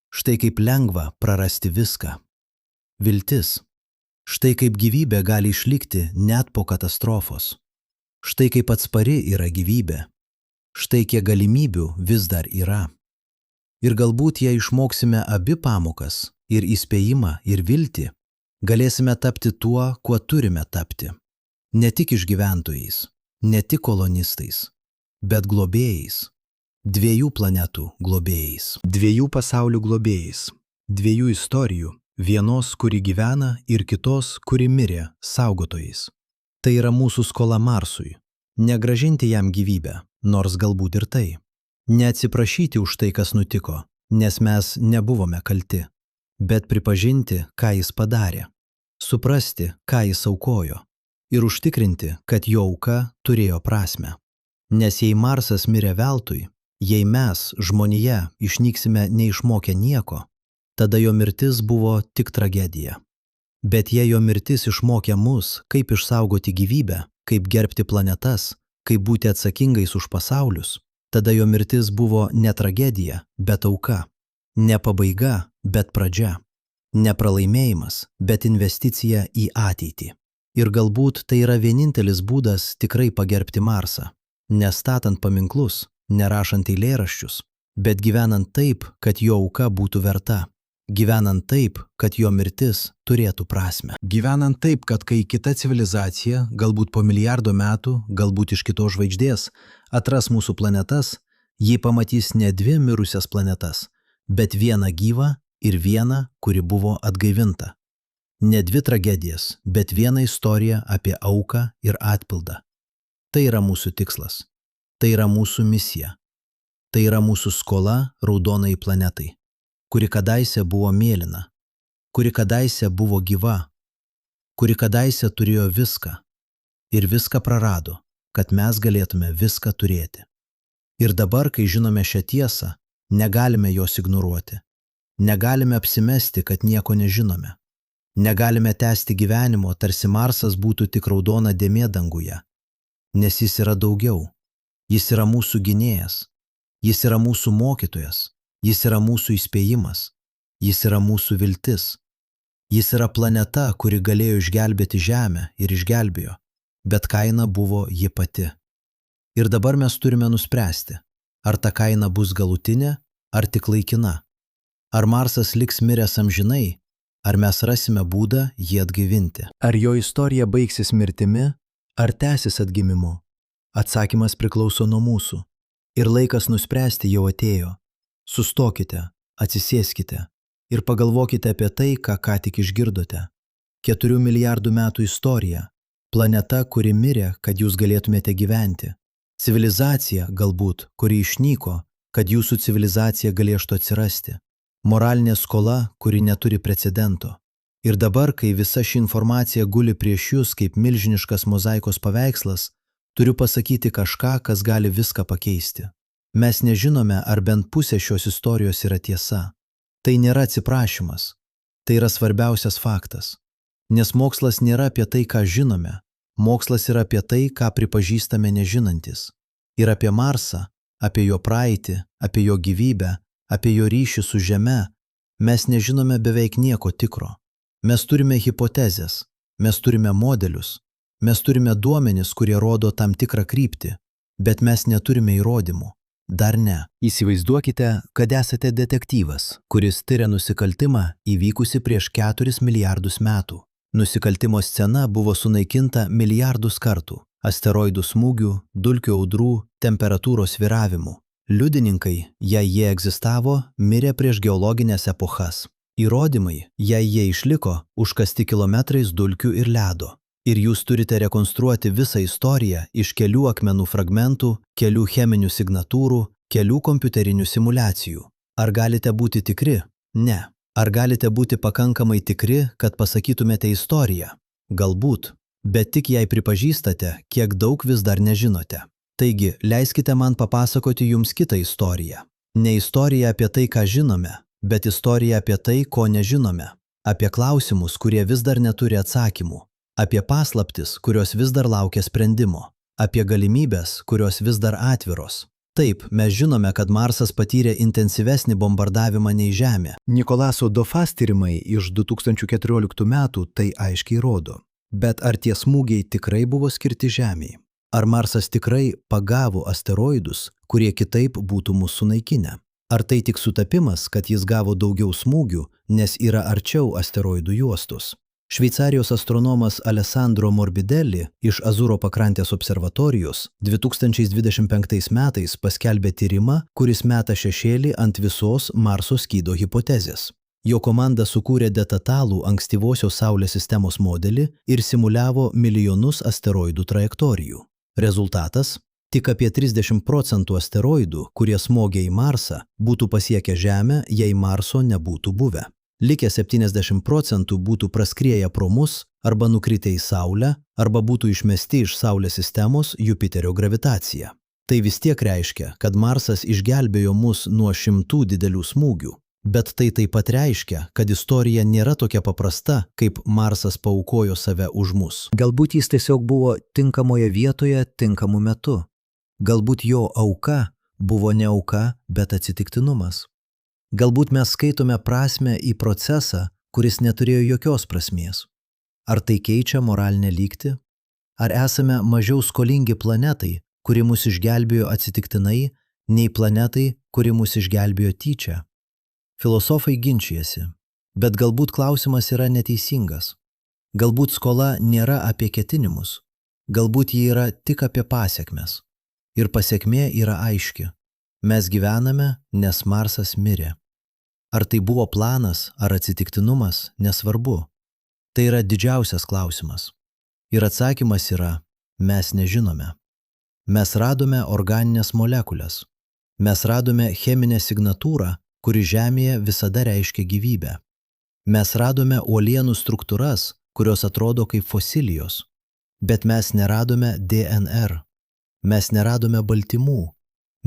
Speaker 1: Štai kaip lengva prarasti viską. Viltis. Štai kaip gyvybė gali išlikti net po katastrofos. Štai kaip atspari yra gyvybė. Štai kiek galimybių vis dar yra. Ir galbūt, jei išmoksime abi pamokas, ir įspėjimą, ir viltį, galėsime tapti tuo, kuo turime tapti. Ne tik išgyventojais, ne tik kolonistais, bet globėjais. 2 planetų globėjais. 2 pasaulių globėjais. 2 istorijų, vienos, kuri gyvena, ir kitos, kuri mirė, saugotojais. Tai yra mūsų skola Marsui. Negrąžinti jam gyvybę, nors galbūt ir tai. Neatsiprašyti už tai, kas nutiko, nes mes nebuvome kalti, bet pripažinti, ką jis padarė. Suprasti, ką jis aukojo, ir užtikrinti, kad jo auka turėjo prasme. Nes jei Marsas mirė veltui, jei mes, žmonija, išnyksime neišmokę nieko, tada jo mirtis buvo tik tragedija. Bet jei jo mirtis išmokė mus, kaip išsaugoti gyvybę, kaip gerbti planetas, kaip būti atsakingais už pasaulius, tada jo mirtis buvo ne tragedija, bet auka. Ne pabaiga, bet pradžia. Ne pralaimėjimas, bet investicija į ateitį. Ir galbūt tai yra vienintelis būdas tikrai pagerbti Marsą. Nestatant paminklus, nerašant eilėraščius, bet gyvenant taip, kad jo auka būtų verta. Gyvenant taip, kad jo mirtis turėtų prasme. Gyvenant taip, kad kai kita civilizacija, galbūt po milijardo metų, galbūt iš kitos žvaigždės, atras mūsų planetas, jie pamatys ne dvi mirusias planetas, bet vieną gyvą ir vieną, kuri buvo atgaivinta. Ne dvi tragedijas, bet vieną istoriją apie auką ir atpildą. Tai yra mūsų tikslas. Tai yra mūsų misija. Tai yra mūsų skola raudonai planetai, kuri kadaise buvo mėlyna, kuri kadaise buvo gyva, kuri kadaise turėjo viską ir viską prarado, kad mes galėtume viską turėti. Ir dabar, kai žinome šią tiesą, negalime jos ignoruoti. Negalime apsimesti, kad nieko nežinome. Negalime tęsti gyvenimo, tarsi Marsas būtų tik raudona dėmė danguje. Nes jis yra daugiau. Jis yra mūsų gynėjas. Jis yra mūsų mokytojas. Jis yra mūsų įspėjimas. Jis yra mūsų viltis. Jis yra planeta, kuri galėjo išgelbėti Žemę ir išgelbėjo, bet kaina buvo ji pati. Ir dabar mes turime nuspręsti, ar ta kaina bus galutinė, ar tik laikina. Ar Marsas liks miręs amžinai, ar mes rasime būdą jį atgaivinti. Ar jo istorija baigsis mirtimi, ar tęsis atgimimu? Atsakymas priklauso nuo mūsų. Ir laikas nuspręsti jau atėjo. Sustokite, atsisėskite ir pagalvokite apie tai, ką tik išgirdote. 4 milijardų metų istorija. Planeta, kuri mirė, kad jūs galėtumėte gyventi. Civilizacija, galbūt, kuri išnyko, kad jūsų civilizacija galėtų atsirasti. Moralinė skola, kuri neturi precedento. Ir dabar, kai visa ši informacija guli prieš jūs kaip milžiniškas mozaikos paveikslas, turiu pasakyti kažką, kas gali viską pakeisti. Mes nežinome, ar bent pusė šios istorijos yra tiesa. Tai nėra atsiprašymas. Tai yra svarbiausias faktas. Nes mokslas nėra apie tai, ką žinome. Mokslas yra apie tai, ką pripažįstame nežinantis. Ir apie Marsą, apie jo praeitį, apie jo gyvybę, apie jo ryšį su Žeme, mes nežinome beveik nieko tikro. Mes turime hipotezes, mes turime modelius, mes turime duomenis, kurie rodo tam tikrą kryptį, bet mes neturime įrodymų. Dar ne. Įsivaizduokite, kad esate detektyvas, kuris tyria nusikaltimą įvykusi prieš 4 milijardus metų. Nusikaltimo scena buvo sunaikinta milijardus kartų – asteroidų smūgių, dulkių audrų, temperatūros svyravimų. Liudininkai, jei jie egzistavo, mirė prieš geologinės epochas. Įrodymai, jei jie išliko, užkasti kilometrais dulkių ir ledo. Ir jūs turite rekonstruoti visą istoriją iš kelių akmenų fragmentų, kelių cheminių signatūrų, kelių kompiuterinių simulacijų. Ar galite būti tikri? Ne. Ar galite būti pakankamai tikri, kad pasakytumėte istoriją? Galbūt, bet tik jei pripažįstate, kiek daug vis dar nežinote. Taigi, leiskite man papasakoti jums kitą istoriją. Ne istoriją apie tai, ką žinome, bet istoriją apie tai, ko nežinome. Apie klausimus, kurie vis dar neturi atsakymų. Apie paslaptis, kurios vis dar laukia sprendimo. Apie galimybės, kurios vis dar atviros. Taip, mes žinome, kad Marsas patyrė intensyvesnį bombardavimą nei Žemė. Nikolaso Dofas tyrimai iš 2014 metų tai aiškiai rodo. Bet ar tie smūgiai tikrai buvo skirti Žemei? Ar Marsas tikrai pagavo asteroidus, kurie kitaip būtų mus sunaikinę? Ar tai tik sutapimas, kad jis gavo daugiau smūgių, nes yra arčiau asteroidų juostos? Šveicarijos astronomas Alessandro Morbidelli iš Azuro pakrantės observatorijos 2025 metais paskelbė tyrimą, kuris meta šešėlį ant visos Marso skydo hipotezės. Jo komanda sukūrė detalų ankstyvosios Saulės sistemos modelį ir simuliavo milijonus asteroidų trajektorijų. Rezultatas – tik apie 30% asteroidų, kurie smogė į Marsą, būtų pasiekę Žemę, jei Marso nebūtų buvę. Likę 70% būtų praskrieję pro mus arba nukritę į Saulę, arba būtų išmesti iš Saulės sistemos Jupiterio gravitacija. Tai vis tiek reiškia, kad Marsas išgelbėjo mus nuo šimtų didelių smūgių. Bet tai taip pat reiškia, kad istorija nėra tokia paprasta, kaip Marsas paaukojo save už mus.
Speaker 2: Galbūt jis tiesiog buvo tinkamoje vietoje tinkamu metu. Galbūt jo auka buvo ne auka, bet atsitiktinumas. Galbūt mes skaitome prasmę į procesą, kuris neturėjo jokios prasmės. Ar tai keičia moralinę lygtį? Ar esame mažiau skolingi planetai, kuri mus išgelbėjo atsitiktinai, nei planetai, kuri mus išgelbėjo tyčia? Filosofai ginčijasi, bet galbūt klausimas yra neteisingas. Galbūt skola nėra apie ketinimus, galbūt ji yra tik apie pasekmes. Ir pasekmė yra aiški. Mes gyvename, nes Marsas mirė. Ar tai buvo planas, ar atsitiktinumas, nesvarbu. Tai yra didžiausias klausimas. Ir atsakymas yra, mes nežinome. Mes radome organinės molekulės. Mes radome cheminę signatūrą, kuri Žemėje visada reiškia gyvybę. Mes radome uolienų struktūras, kurios atrodo kaip fosilijos. Bet mes neradome DNR. Mes neradome baltymų.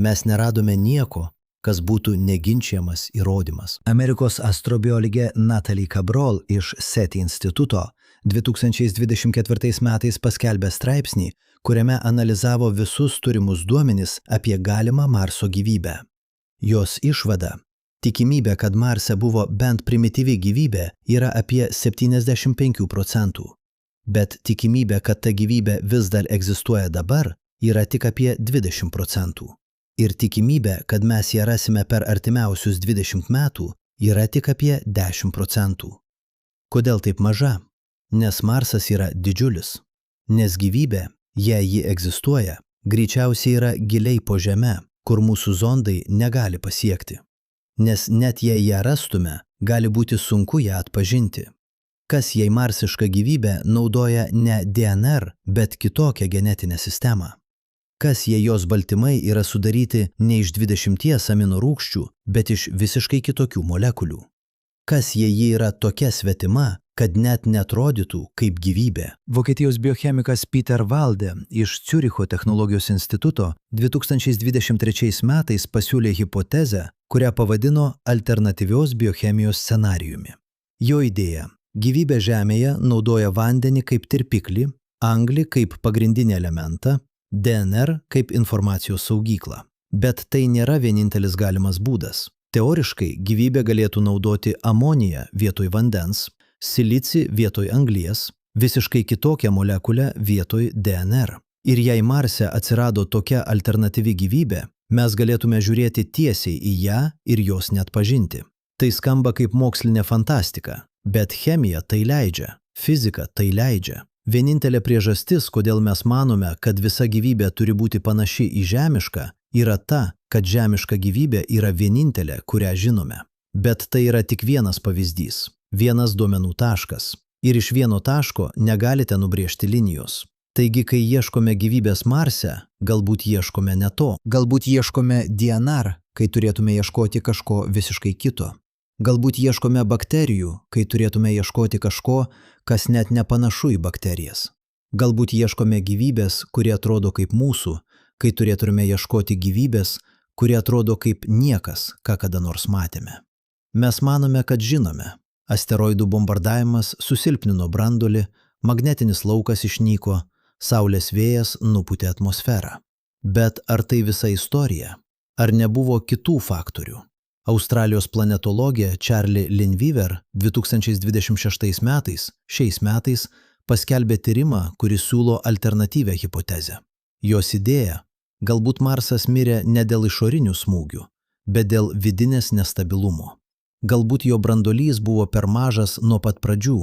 Speaker 2: Mes neradome nieko, kas būtų neginčiamas įrodymas. Amerikos astrobiologė Natalie Cabrol iš SETI instituto 2024 metais paskelbė straipsnį, kuriame analizavo visus turimus duomenis apie galimą Marso gyvybę. Jos išvada – tikimybė, kad Marse buvo bent primityvi gyvybė, yra apie 75%. Bet tikimybė, kad ta gyvybė vis dar egzistuoja dabar, yra tik apie 20%. Ir tikimybė, kad mes ją rasime per artimiausius 20 metų, yra tik apie 10%. Kodėl taip maža? Nes Marsas yra didžiulis. Nes gyvybė, jei ji egzistuoja, greičiausiai yra giliai po žeme, kur mūsų zondai negali pasiekti. Nes net jei ją rastume, gali būti sunku ją atpažinti. Kas jei marsiška gyvybė naudoja ne DNR, bet kitokią genetinę sistemą? Kas jei jos baltymai yra sudaryti ne iš 20 amino rūgščių, bet iš visiškai kitokių molekulių? Kas jei ji yra tokia svetima, kad net neatrodytų kaip gyvybė? Vokietijos biochemikas Peter Walde iš Ciuricho technologijos instituto 2023 metais pasiūlė hipotezę, kurią pavadino alternatyvios biochemijos scenarijumi. Jo idėja – gyvybė Žemėje naudoja vandenį kaip tirpiklį, anglį kaip pagrindinį elementą, DNR kaip informacijos saugyklą. Bet tai nėra vienintelis galimas būdas. Teoriškai gyvybė galėtų naudoti amoniją vietoj vandens, silicį vietoj anglies, visiškai kitokią molekulę vietoj DNR. Ir jei Marse atsirado tokia alternatyvi gyvybė, mes galėtume žiūrėti tiesiai į ją ir jos neatpažinti. Tai skamba kaip mokslinė fantastika, bet chemija tai leidžia, fizika tai leidžia. Vienintelė priežastis, kodėl mes manome, kad visa gyvybė turi būti panaši į žemišką, yra ta, kad žemiška gyvybė yra vienintelė, kurią žinome. Bet tai yra tik vienas pavyzdys, vienas duomenų taškas. Ir iš vieno taško negalite nubrėžti linijos. Taigi, kai ieškome gyvybės Marse, galbūt ieškome ne to. Galbūt ieškome DNR, kai turėtume ieškoti kažko visiškai kito. Galbūt ieškome bakterijų, kai turėtume ieškoti kažko, kas net nepanašu į bakterijas. Galbūt ieškome gyvybės, kurie atrodo kaip mūsų, kai turėtume ieškoti gyvybės, kurie atrodo kaip niekas, ką kada nors matėme. Mes manome, kad žinome. Asteroidų bombardavimas susilpnino branduolį, magnetinis laukas išnyko, Saulės vėjas nupūtė atmosferą. Bet ar tai visa istorija? Ar nebuvo kitų faktorių? Australijos planetologė Charlie Linviver 2026 šiais metais paskelbė tyrimą, kuris siūlo alternatyvią hipotezę. Jos idėja – galbūt Marsas mirė ne dėl išorinių smūgių, bet dėl vidinės nestabilumo. Galbūt jo branduolys buvo per mažas nuo pat pradžių,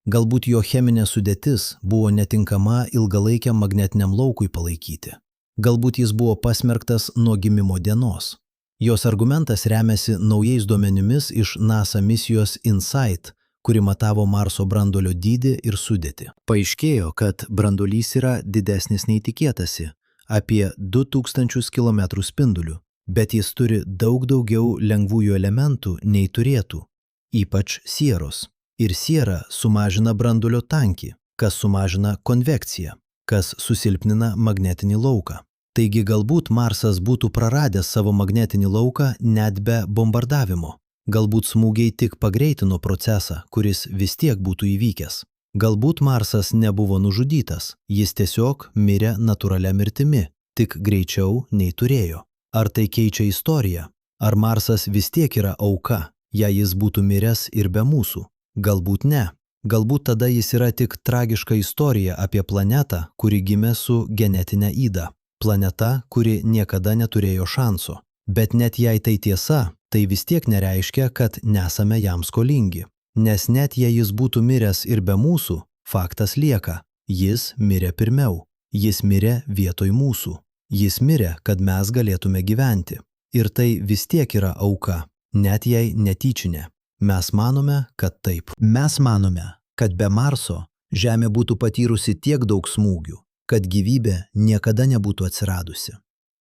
Speaker 2: galbūt jo cheminė sudėtis buvo netinkama ilgalaikiam magnetiniam laukui palaikyti, galbūt jis buvo pasmerktas nuo gimimo dienos. Jos argumentas remiasi naujais duomenimis iš NASA misijos InSight, kuri matavo Marso branduolio dydį ir sudėtį. Paaiškėjo, kad branduolys yra didesnis nei tikėtasi, apie 2000 km spindulių, bet jis turi daug daugiau lengvųjų elementų nei turėtų, ypač sieros. Ir siera sumažina branduolio tankį,
Speaker 1: kas sumažina konvekciją, kas susilpnina magnetinį lauką. Taigi galbūt Marsas būtų praradęs savo magnetinį lauką net be bombardavimo. Galbūt smūgiai tik pagreitino procesą, kuris vis tiek būtų įvykęs. Galbūt Marsas nebuvo nužudytas, jis tiesiog mirė natūralia mirtimi, tik greičiau nei turėjo. Ar tai keičia istoriją? Ar Marsas vis tiek yra auka, jei jis būtų miręs ir be mūsų? Galbūt ne. Galbūt tada jis yra tik tragiška istorija apie planetą, kuri gimė su genetinė yda. Planeta, kuri niekada neturėjo šanso. Bet net jei tai tiesa, tai vis tiek nereiškia, kad nesame jam skolingi. Nes net jei jis būtų miręs ir be mūsų, faktas lieka. Jis mirė pirmiau. Jis mirė vietoj mūsų. Jis mirė, kad mes galėtume gyventi. Ir tai vis tiek yra auka, net jei netyčinė. Mes manome, kad taip. Mes manome, kad be Marso Žemė būtų patyrusi tiek daug smūgių, kad gyvybė niekada nebūtų atsiradusi.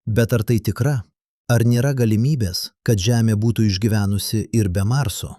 Speaker 1: Bet ar tai tikra? Ar nėra galimybės, kad Žemė būtų išgyvenusi ir be Marso?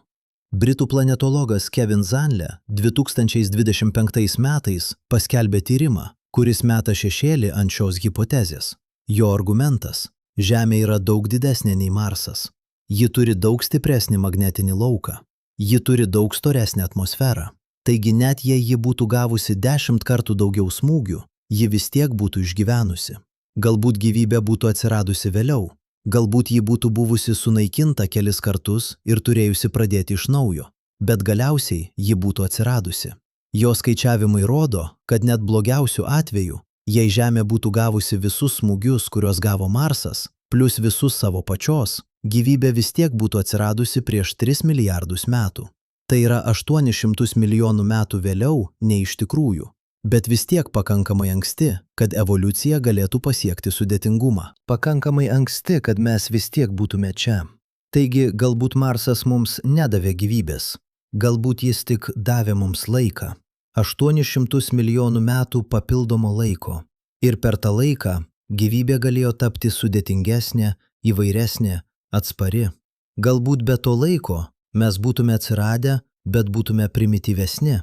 Speaker 1: Britų planetologas Kevin Zanle 2025 metais paskelbė tyrimą, kuris meta šešėlį ant šios hipotezės. Jo argumentas – Žemė yra daug didesnė nei Marsas. Ji turi daug stipresnį magnetinį lauką. Ji turi daug storesnę atmosferą. Taigi net jei ji būtų gavusi 10 kartų daugiau smūgių, ji vis tiek būtų išgyvenusi. Galbūt gyvybė būtų atsiradusi vėliau. Galbūt ji būtų buvusi sunaikinta kelis kartus ir turėjusi pradėti iš naujo. Bet galiausiai ji būtų atsiradusi. Jo skaičiavimai rodo, kad net blogiausių atveju, jei Žemė būtų gavusi visus smūgius, kuriuos gavo Marsas, plus visus savo pačios, gyvybė vis tiek būtų atsiradusi prieš 3 milijardus metų. Tai yra 800 milijonų metų vėliau nei iš tikrųjų, bet vis tiek pakankamai anksti, kad evoliucija galėtų pasiekti sudėtingumą. Pakankamai anksti, kad mes vis tiek būtume čia. Taigi, galbūt Marsas mums nedavė gyvybės. Galbūt jis tik davė mums laiką. 800 milijonų metų papildomo laiko. Ir per tą laiką gyvybė galėjo tapti sudėtingesnė, įvairesnė, atspari. Galbūt be to laiko mes būtume atsiradę, bet būtume primityvesni.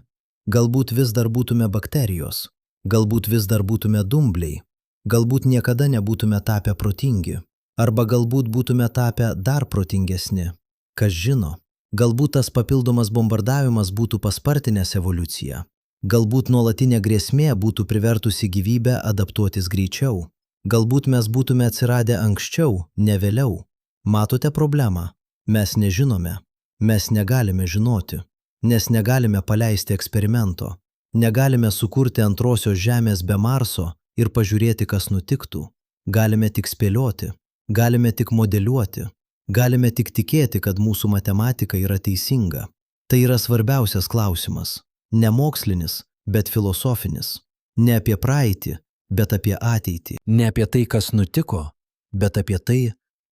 Speaker 1: Galbūt vis dar būtume bakterijos. Galbūt vis dar būtume dumbliai. Galbūt niekada nebūtume tapę protingi. Arba galbūt būtume tapę dar protingesni. Kas žino? Galbūt tas papildomas bombardavimas būtų paspartinęs evoliuciją. Galbūt nuolatinė grėsmė būtų privertusi gyvybę adaptuotis greičiau. Galbūt mes būtume atsiradę anksčiau, ne vėliau. Matote problemą? Mes nežinome. Mes negalime žinoti, nes negalime paleisti eksperimento. Negalime sukurti antrosios Žemės be Marso ir pažiūrėti, kas nutiktų. Galime tik spėlioti. Galime tik modeliuoti. Galime tik tikėti, kad mūsų matematika yra teisinga. Tai yra svarbiausias klausimas. Ne mokslinis, bet filosofinis. Ne apie praeitį, bet apie ateitį. Ne apie tai, kas nutiko, bet apie tai,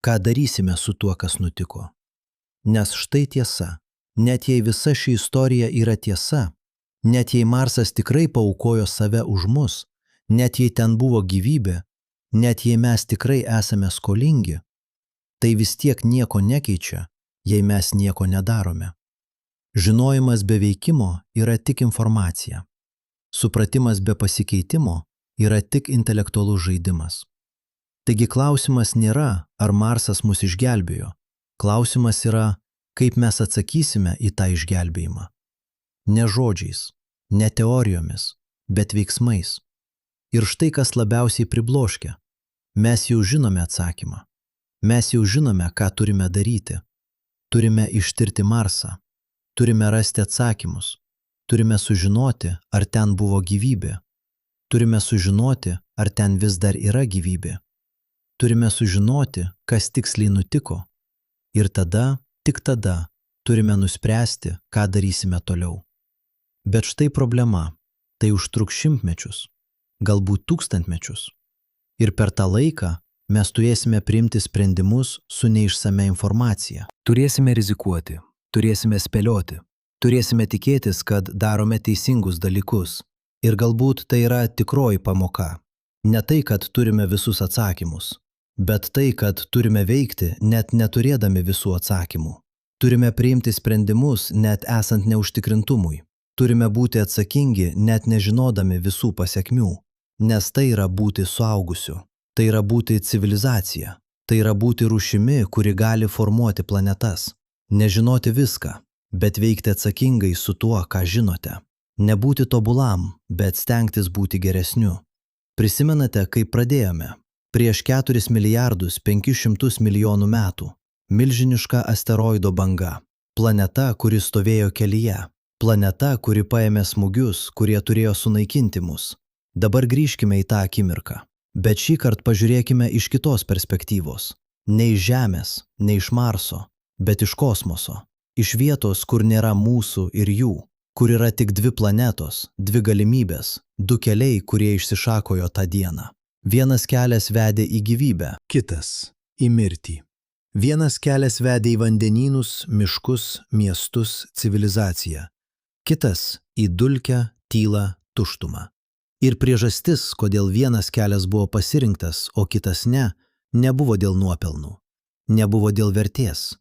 Speaker 1: ką darysime su tuo, kas nutiko. Nes štai tiesa. Net jei visa ši istorija yra tiesa, net jei Marsas tikrai paaukojo save už mus, net jei ten buvo gyvybė, net jei mes tikrai esame skolingi, tai vis tiek nieko nekeičia, jei mes nieko nedarome. Žinojimas be veikimo yra tik informacija. Supratimas be pasikeitimo yra tik intelektualus žaidimas. Taigi klausimas nėra, ar Marsas mus išgelbėjo. Klausimas yra, kaip mes atsakysime į tą išgelbėjimą. Ne žodžiais, ne teorijomis, bet veiksmais. Ir štai kas labiausiai pribloškia. Mes jau žinome atsakymą. Mes jau žinome, ką turime daryti. Turime ištirti Marsą. Turime rasti atsakymus. Turime sužinoti, ar ten buvo gyvybė. Turime sužinoti, ar ten vis dar yra gyvybė. Turime sužinoti, kas tiksliai nutiko. Ir tada, tik tada, turime nuspręsti, ką darysime toliau. Bet štai problema. Tai užtruks šimtmečius, galbūt tūkstantmečius. Ir per tą laiką mes turėsime priimti sprendimus su neišsame informacija. Turėsime rizikuoti, turėsime spėlioti, turėsime tikėtis, kad darome teisingus dalykus. Ir galbūt tai yra tikroji pamoka. Ne tai, kad turime visus atsakymus, bet tai, kad turime veikti, net neturėdami visų atsakymų. Turime priimti sprendimus, net esant neužtikrintumui. turime būti atsakingi net nežinodami visų pasekmių, nes tai yra būti suaugusiu, tai yra būti civilizacija, tai yra būti rūšimi, kuri gali formuoti planetas, nežinoti viską, bet veikti atsakingai su tuo, ką žinote, nebūti tobulam, bet stengtis būti geresniu. Prisimenate, kaip pradėjome? Prieš 4 milijardus 500 milijonų metų. Milžiniška asteroido banga. Planeta, kuri stovėjo kelyje. Planeta, kuri paėmė smūgius, kurie turėjo sunaikinti mus. Dabar grįžkime į tą akimirką. Bet šį kartą pažiūrėkime iš kitos perspektyvos. Ne iš Žemės, ne iš Marso, bet iš kosmoso. Iš vietos, kur nėra mūsų ir jų. Kur yra tik 2 planetos, 2 galimybės, 2 keliai, kurie išsišakojo tą dieną. Vienas kelias vedė į gyvybę,
Speaker 2: Kitas – į mirtį. Vienas kelias vedė į vandenynus, miškus, miestus, civilizaciją. Kitas – į dulkę, tylą, tuštumą. Ir priežastis, kodėl vienas kelias buvo pasirinktas, o kitas ne, nebuvo dėl nuopelnų, nebuvo dėl vertės,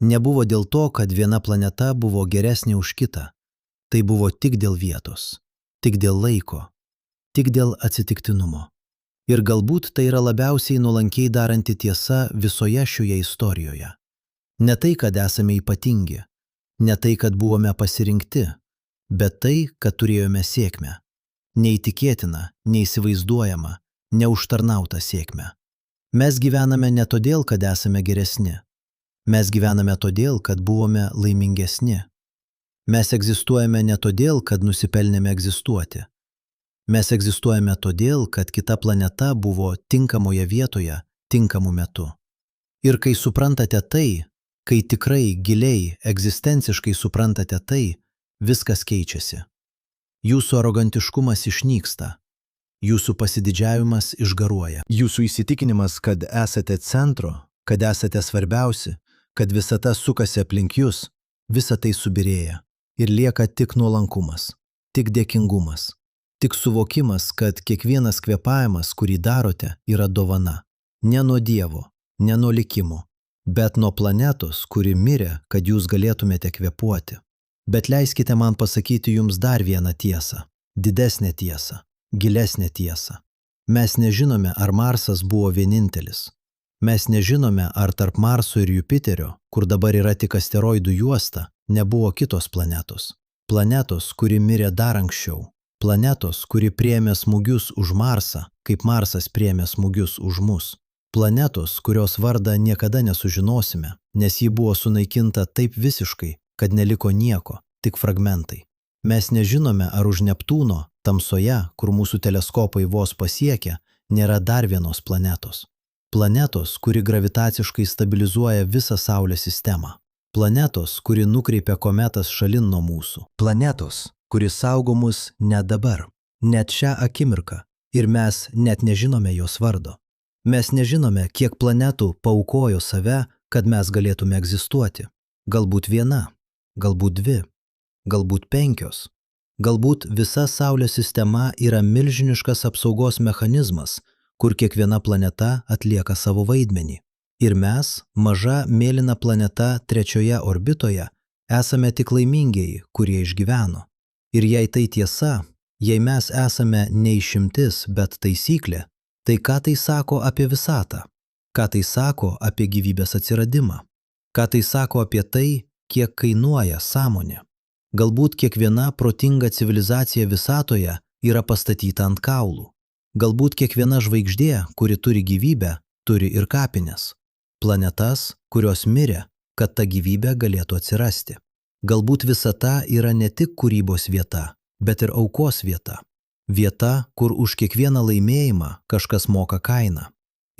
Speaker 2: nebuvo dėl to, kad viena planeta buvo geresnė už kitą. Tai buvo tik dėl vietos, tik dėl laiko, tik dėl atsitiktinumo. Ir galbūt tai yra labiausiai nuolankiai daranti tiesa visoje šioje istorijoje. Ne tai, kad esame ypatingi, ne tai, kad buvome pasirinkti, bet tai, kad turėjome sėkmę. Neįtikėtiną, neįsivaizduojamą, neužtarnautą sėkmę. Mes gyvename ne todėl, kad esame geresni. Mes gyvename todėl, kad buvome laimingesni. Mes egzistuojame ne todėl, kad nusipelnėme egzistuoti. Mes egzistuojame todėl, kad kita planeta buvo tinkamoje vietoje, tinkamu metu. Ir kai suprantate tai, kai tikrai, giliai, egzistenciškai suprantate tai, viskas keičiasi. Jūsų arogantiškumas išnyksta, jūsų pasididžiavimas išgaruoja. Jūsų įsitikinimas, kad esate centro, kad esate svarbiausi, kad visata sukasi aplink jūs, visa tai subirėja. Ir lieka tik nuolankumas, tik dėkingumas, tik suvokimas, kad kiekvienas kvėpavimas, kurį darote, yra dovana. Ne nuo Dievo, ne nuo likimo, bet nuo planetos, kuri mirė, kad jūs galėtumėte kvėpuoti. Bet leiskite man pasakyti jums dar vieną tiesą, didesnę tiesą, gilesnę tiesą. Mes nežinome, ar Marsas buvo vienintelis. Mes nežinome, ar tarp Marso ir Jupiterio, kur dabar yra tik asteroidų juosta, nebuvo kitos planetos. Planetos, kuri mirė dar anksčiau. Planetos, kuri priėmė smūgius už Marsą, kaip Marsas priėmė smūgius už mus. Planetos, kurios vardą niekada nesužinosime, nes ji buvo sunaikinta taip visiškai, kad neliko nieko, tik fragmentai. Mes nežinome, ar už Neptūno, tamsoje, kur mūsų teleskopai vos pasiekia, nėra dar vienos planetos. Planetos, kuri gravitaciškai stabilizuoja visą Saulės sistemą. Planetos, kuri nukreipia kometas šalin nuo mūsų. Planetos, kuri saugo mus net dabar, net šią akimirką, ir mes net nežinome jos vardo. Mes nežinome, kiek planetų paaukojo save, kad mes galėtume egzistuoti. Galbūt viena, galbūt 2, galbūt 5. Galbūt visa Saulės sistema yra milžiniškas apsaugos mechanizmas, kur kiekviena planeta atlieka savo vaidmenį. Ir mes, maža mėlyna planeta 3 orbitoje, esame tik laimingieji, kurie išgyveno. Ir jei tai tiesa, jei mes esame ne išimtis, bet taisyklė, tai ką tai sako apie visatą? Ką tai sako apie gyvybės atsiradimą? Ką tai sako apie tai, kiek kainuoja sąmonė? Galbūt kiekviena protinga civilizacija visatoje yra pastatyta ant kaulų. Galbūt kiekviena žvaigždė, kuri turi gyvybę, turi ir kapines. Planetas, kurios mirė, kad ta gyvybė galėtų atsirasti. Galbūt visata yra ne tik kūrybos vieta, bet ir aukos vieta. Vieta, kur už kiekvieną laimėjimą kažkas moka kainą.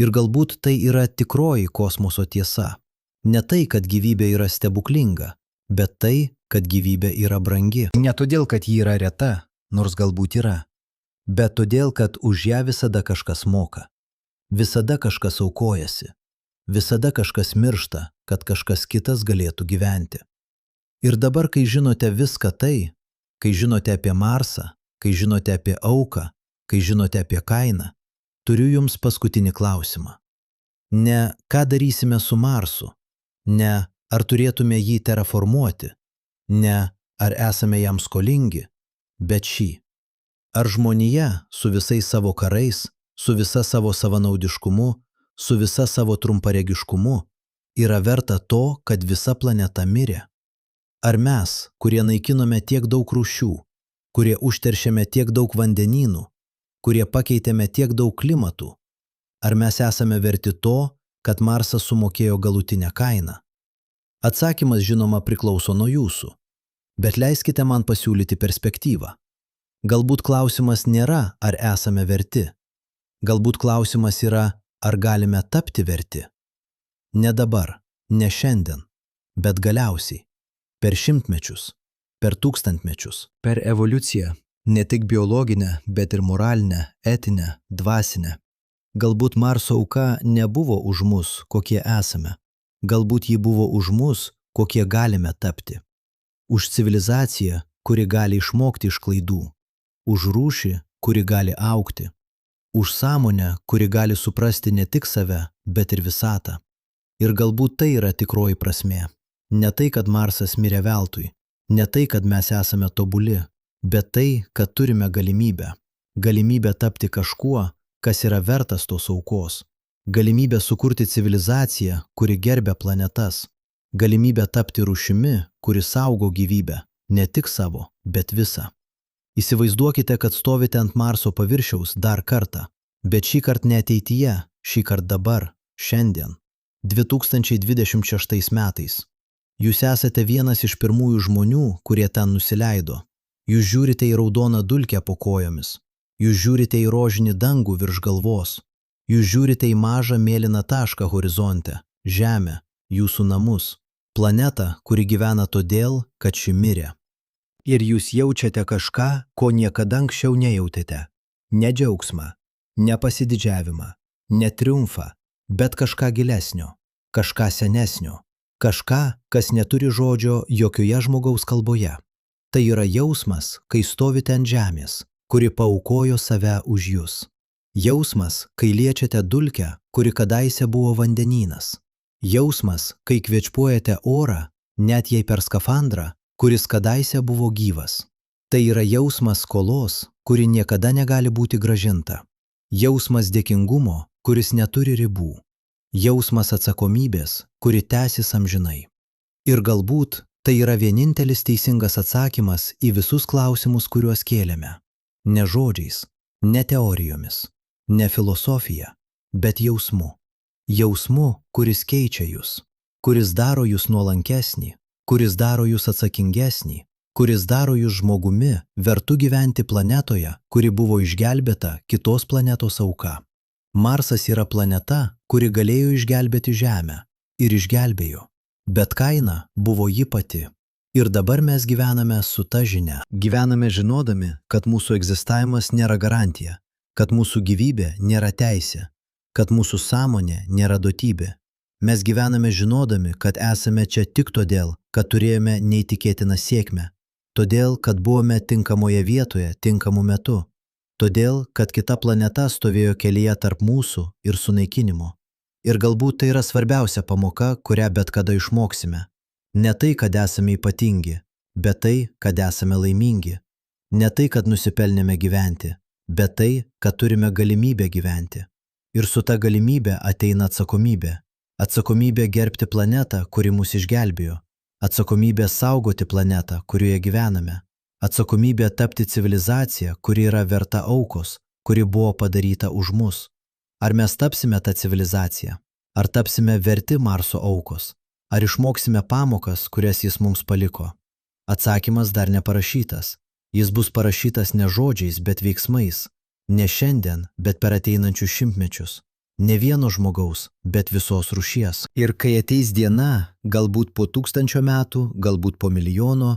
Speaker 2: Ir galbūt tai yra tikroji kosmoso tiesa. Ne tai, kad gyvybė yra stebuklinga, bet tai, kad gyvybė yra brangi. Ne todėl, kad ji yra reta, nors galbūt yra, bet todėl, kad už ją visada kažkas moka. Visada kažkas aukojasi. Visada kažkas miršta, kad kažkas kitas galėtų gyventi. Ir dabar, kai žinote viską tai, kai žinote apie Marsą, kai žinote apie auką, kai žinote apie kainą, turiu jums paskutinį klausimą. Ne ką darysime su Marsu, ne ar turėtume jį terraformuoti, ne
Speaker 1: ar esame jam skolingi, bet šį. Ar žmonija su visais savo karais, su visa savo savanaudiškumu, su visa savo trumparegiškumu yra verta to, kad visa planeta mirė? Ar mes, kurie naikinome tiek daug rūšių, kurie užteršėme tiek daug vandenynų, kurie pakeitėme tiek daug klimatų, ar mes esame verti to, kad Marsas sumokėjo galutinę kainą? Atsakymas žinoma priklauso nuo jūsų, bet leiskite man pasiūlyti perspektyvą. Galbūt klausimas nėra, ar esame verti. Galbūt klausimas yra, ar galime tapti verti. Ne dabar, ne šiandien, bet galiausiai, per šimtmečius, per tūkstantmečius. Per evoliuciją, ne tik biologinę, bet ir moralinę, etinę, dvasinę. Galbūt Marso auka nebuvo už mus, kokie esame. Galbūt ji buvo už mus, kokie galime tapti. Už civilizaciją, kuri gali išmokti iš klaidų. Už rūšį, kuri gali augti. Už sąmonę, kuri gali suprasti ne tik save, bet ir visatą. Ir galbūt tai yra tikroji prasmė. Ne tai, kad Marsas mirė veltui, ne tai, kad mes esame tobuli, bet tai, kad turime galimybę. Galimybę tapti kažkuo, kas yra vertas tos aukos. Galimybę sukurti civilizaciją, kuri gerbia planetas. Galimybę tapti rūšimi, kuri saugo gyvybę, ne tik savo, bet visą. Įsivaizduokite, kad stovite ant Marso paviršiaus dar kartą, bet šį kartą ne ateityje, šį kartą dabar, šiandien, 2026 metais. Jūs esate vienas iš pirmųjų žmonių, kurie ten nusileido. Jūs žiūrite į raudoną dulkę po kojomis. Jūs žiūrite į rožinį dangų virš galvos. Jūs žiūrite į mažą mėlyną tašką horizonte, Žemę, jūsų namus, planetą, kuri gyvena todėl, kad ši mirė. Ir jūs jaučiate kažką, ko niekada anksčiau nejautėte. Ne džiaugsmą, ne pasididžiavimą, ne triumfą, bet kažką gilesnio, kažką senesnio, kažką, kas neturi žodžio jokioje žmogaus kalboje. Tai yra jausmas, kai stovite ant žemės, kuri paaukojo save už jūs. Jausmas, kai liečiate dulkę, kuri kadaise buvo vandenynas. Jausmas, kai kvėpuojate orą, net jei per skafandrą, kuris kadaise buvo gyvas. Tai yra jausmas skolos, kuri niekada negali būti gražinta. Jausmas dėkingumo, kuris neturi ribų. Jausmas atsakomybės, kuri tęsis amžinai. Ir galbūt tai yra vienintelis teisingas atsakymas į visus klausimus, kuriuos kėlėme. Ne žodžiais, ne teorijomis, ne filosofija, bet jausmu. Jausmu, kuris keičia jūs, kuris daro jūs nuolankesnį, kuris daro jūs atsakingesnį, kuris daro jūs žmogumi, vertu gyventi planetoje, kuri buvo išgelbėta kitos planetos auka. Marsas yra planeta, kuri galėjo išgelbėti Žemę ir išgelbėjo, bet kaina buvo ji pati. Ir dabar mes gyvename su ta žinia. Gyvename žinodami, kad mūsų egzistavimas nėra garantija, kad mūsų gyvybė nėra teisė, kad mūsų sąmonė nėra duotybė. Mes gyvename žinodami, kad esame čia tik todėl, kad turėjome neįtikėtiną sėkmę, todėl, kad buvome tinkamoje vietoje, tinkamu metu, todėl, kad kita planeta stovėjo kelyje tarp mūsų ir sunaikinimo. Ir galbūt tai yra svarbiausia pamoka, kurią bet kada išmoksime. Ne tai, kad esame ypatingi, bet tai, kad esame laimingi. Ne tai, kad nusipelnėme gyventi, bet tai, kad turime galimybę gyventi. Ir su ta galimybė ateina atsakomybė. Atsakomybė gerbti planetą, kuri mus išgelbėjo. Atsakomybė saugoti planetą, kurioje gyvename. Atsakomybė tapti civilizacija, kuri yra verta aukos, kuri buvo padaryta už mus. Ar mes tapsime tą civilizaciją? Ar tapsime verti Marso aukos? Ar išmoksime pamokas, kurias jis mums paliko? Atsakymas dar neparašytas. Jis bus parašytas ne žodžiais, bet veiksmais. Ne šiandien, bet per ateinančius šimtmečius. Ne vieno žmogaus, bet visos rūšies. Ir kai ateis diena, galbūt po 1000 metų, galbūt po milijono,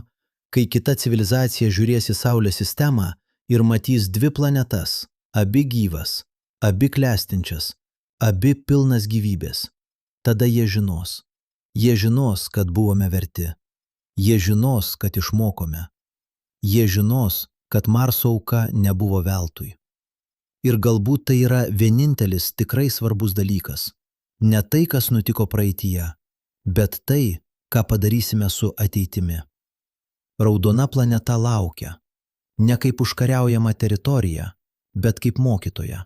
Speaker 1: kai kita civilizacija žiūrės į Saulės sistemą ir matys 2 planetas, abi gyvas, abi klestinčias, abi pilnas gyvybės, tada jie žinos. Jie žinos, kad buvome verti. Jie žinos, kad išmokome. Jie žinos, kad Marso auka nebuvo veltui. Ir galbūt tai yra vienintelis tikrai svarbus dalykas. Ne tai, kas nutiko praeityje, bet tai, ką padarysime su ateitimi. Raudona planeta laukia. Ne kaip užkariaujama teritorija, bet kaip mokytoja.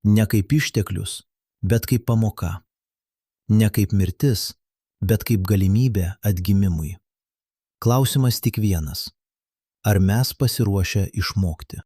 Speaker 1: Ne kaip išteklius, bet kaip pamoka. Ne kaip mirtis, bet kaip galimybė atgimimui. Klausimas tik vienas. Ar mes pasiruošę išmokti?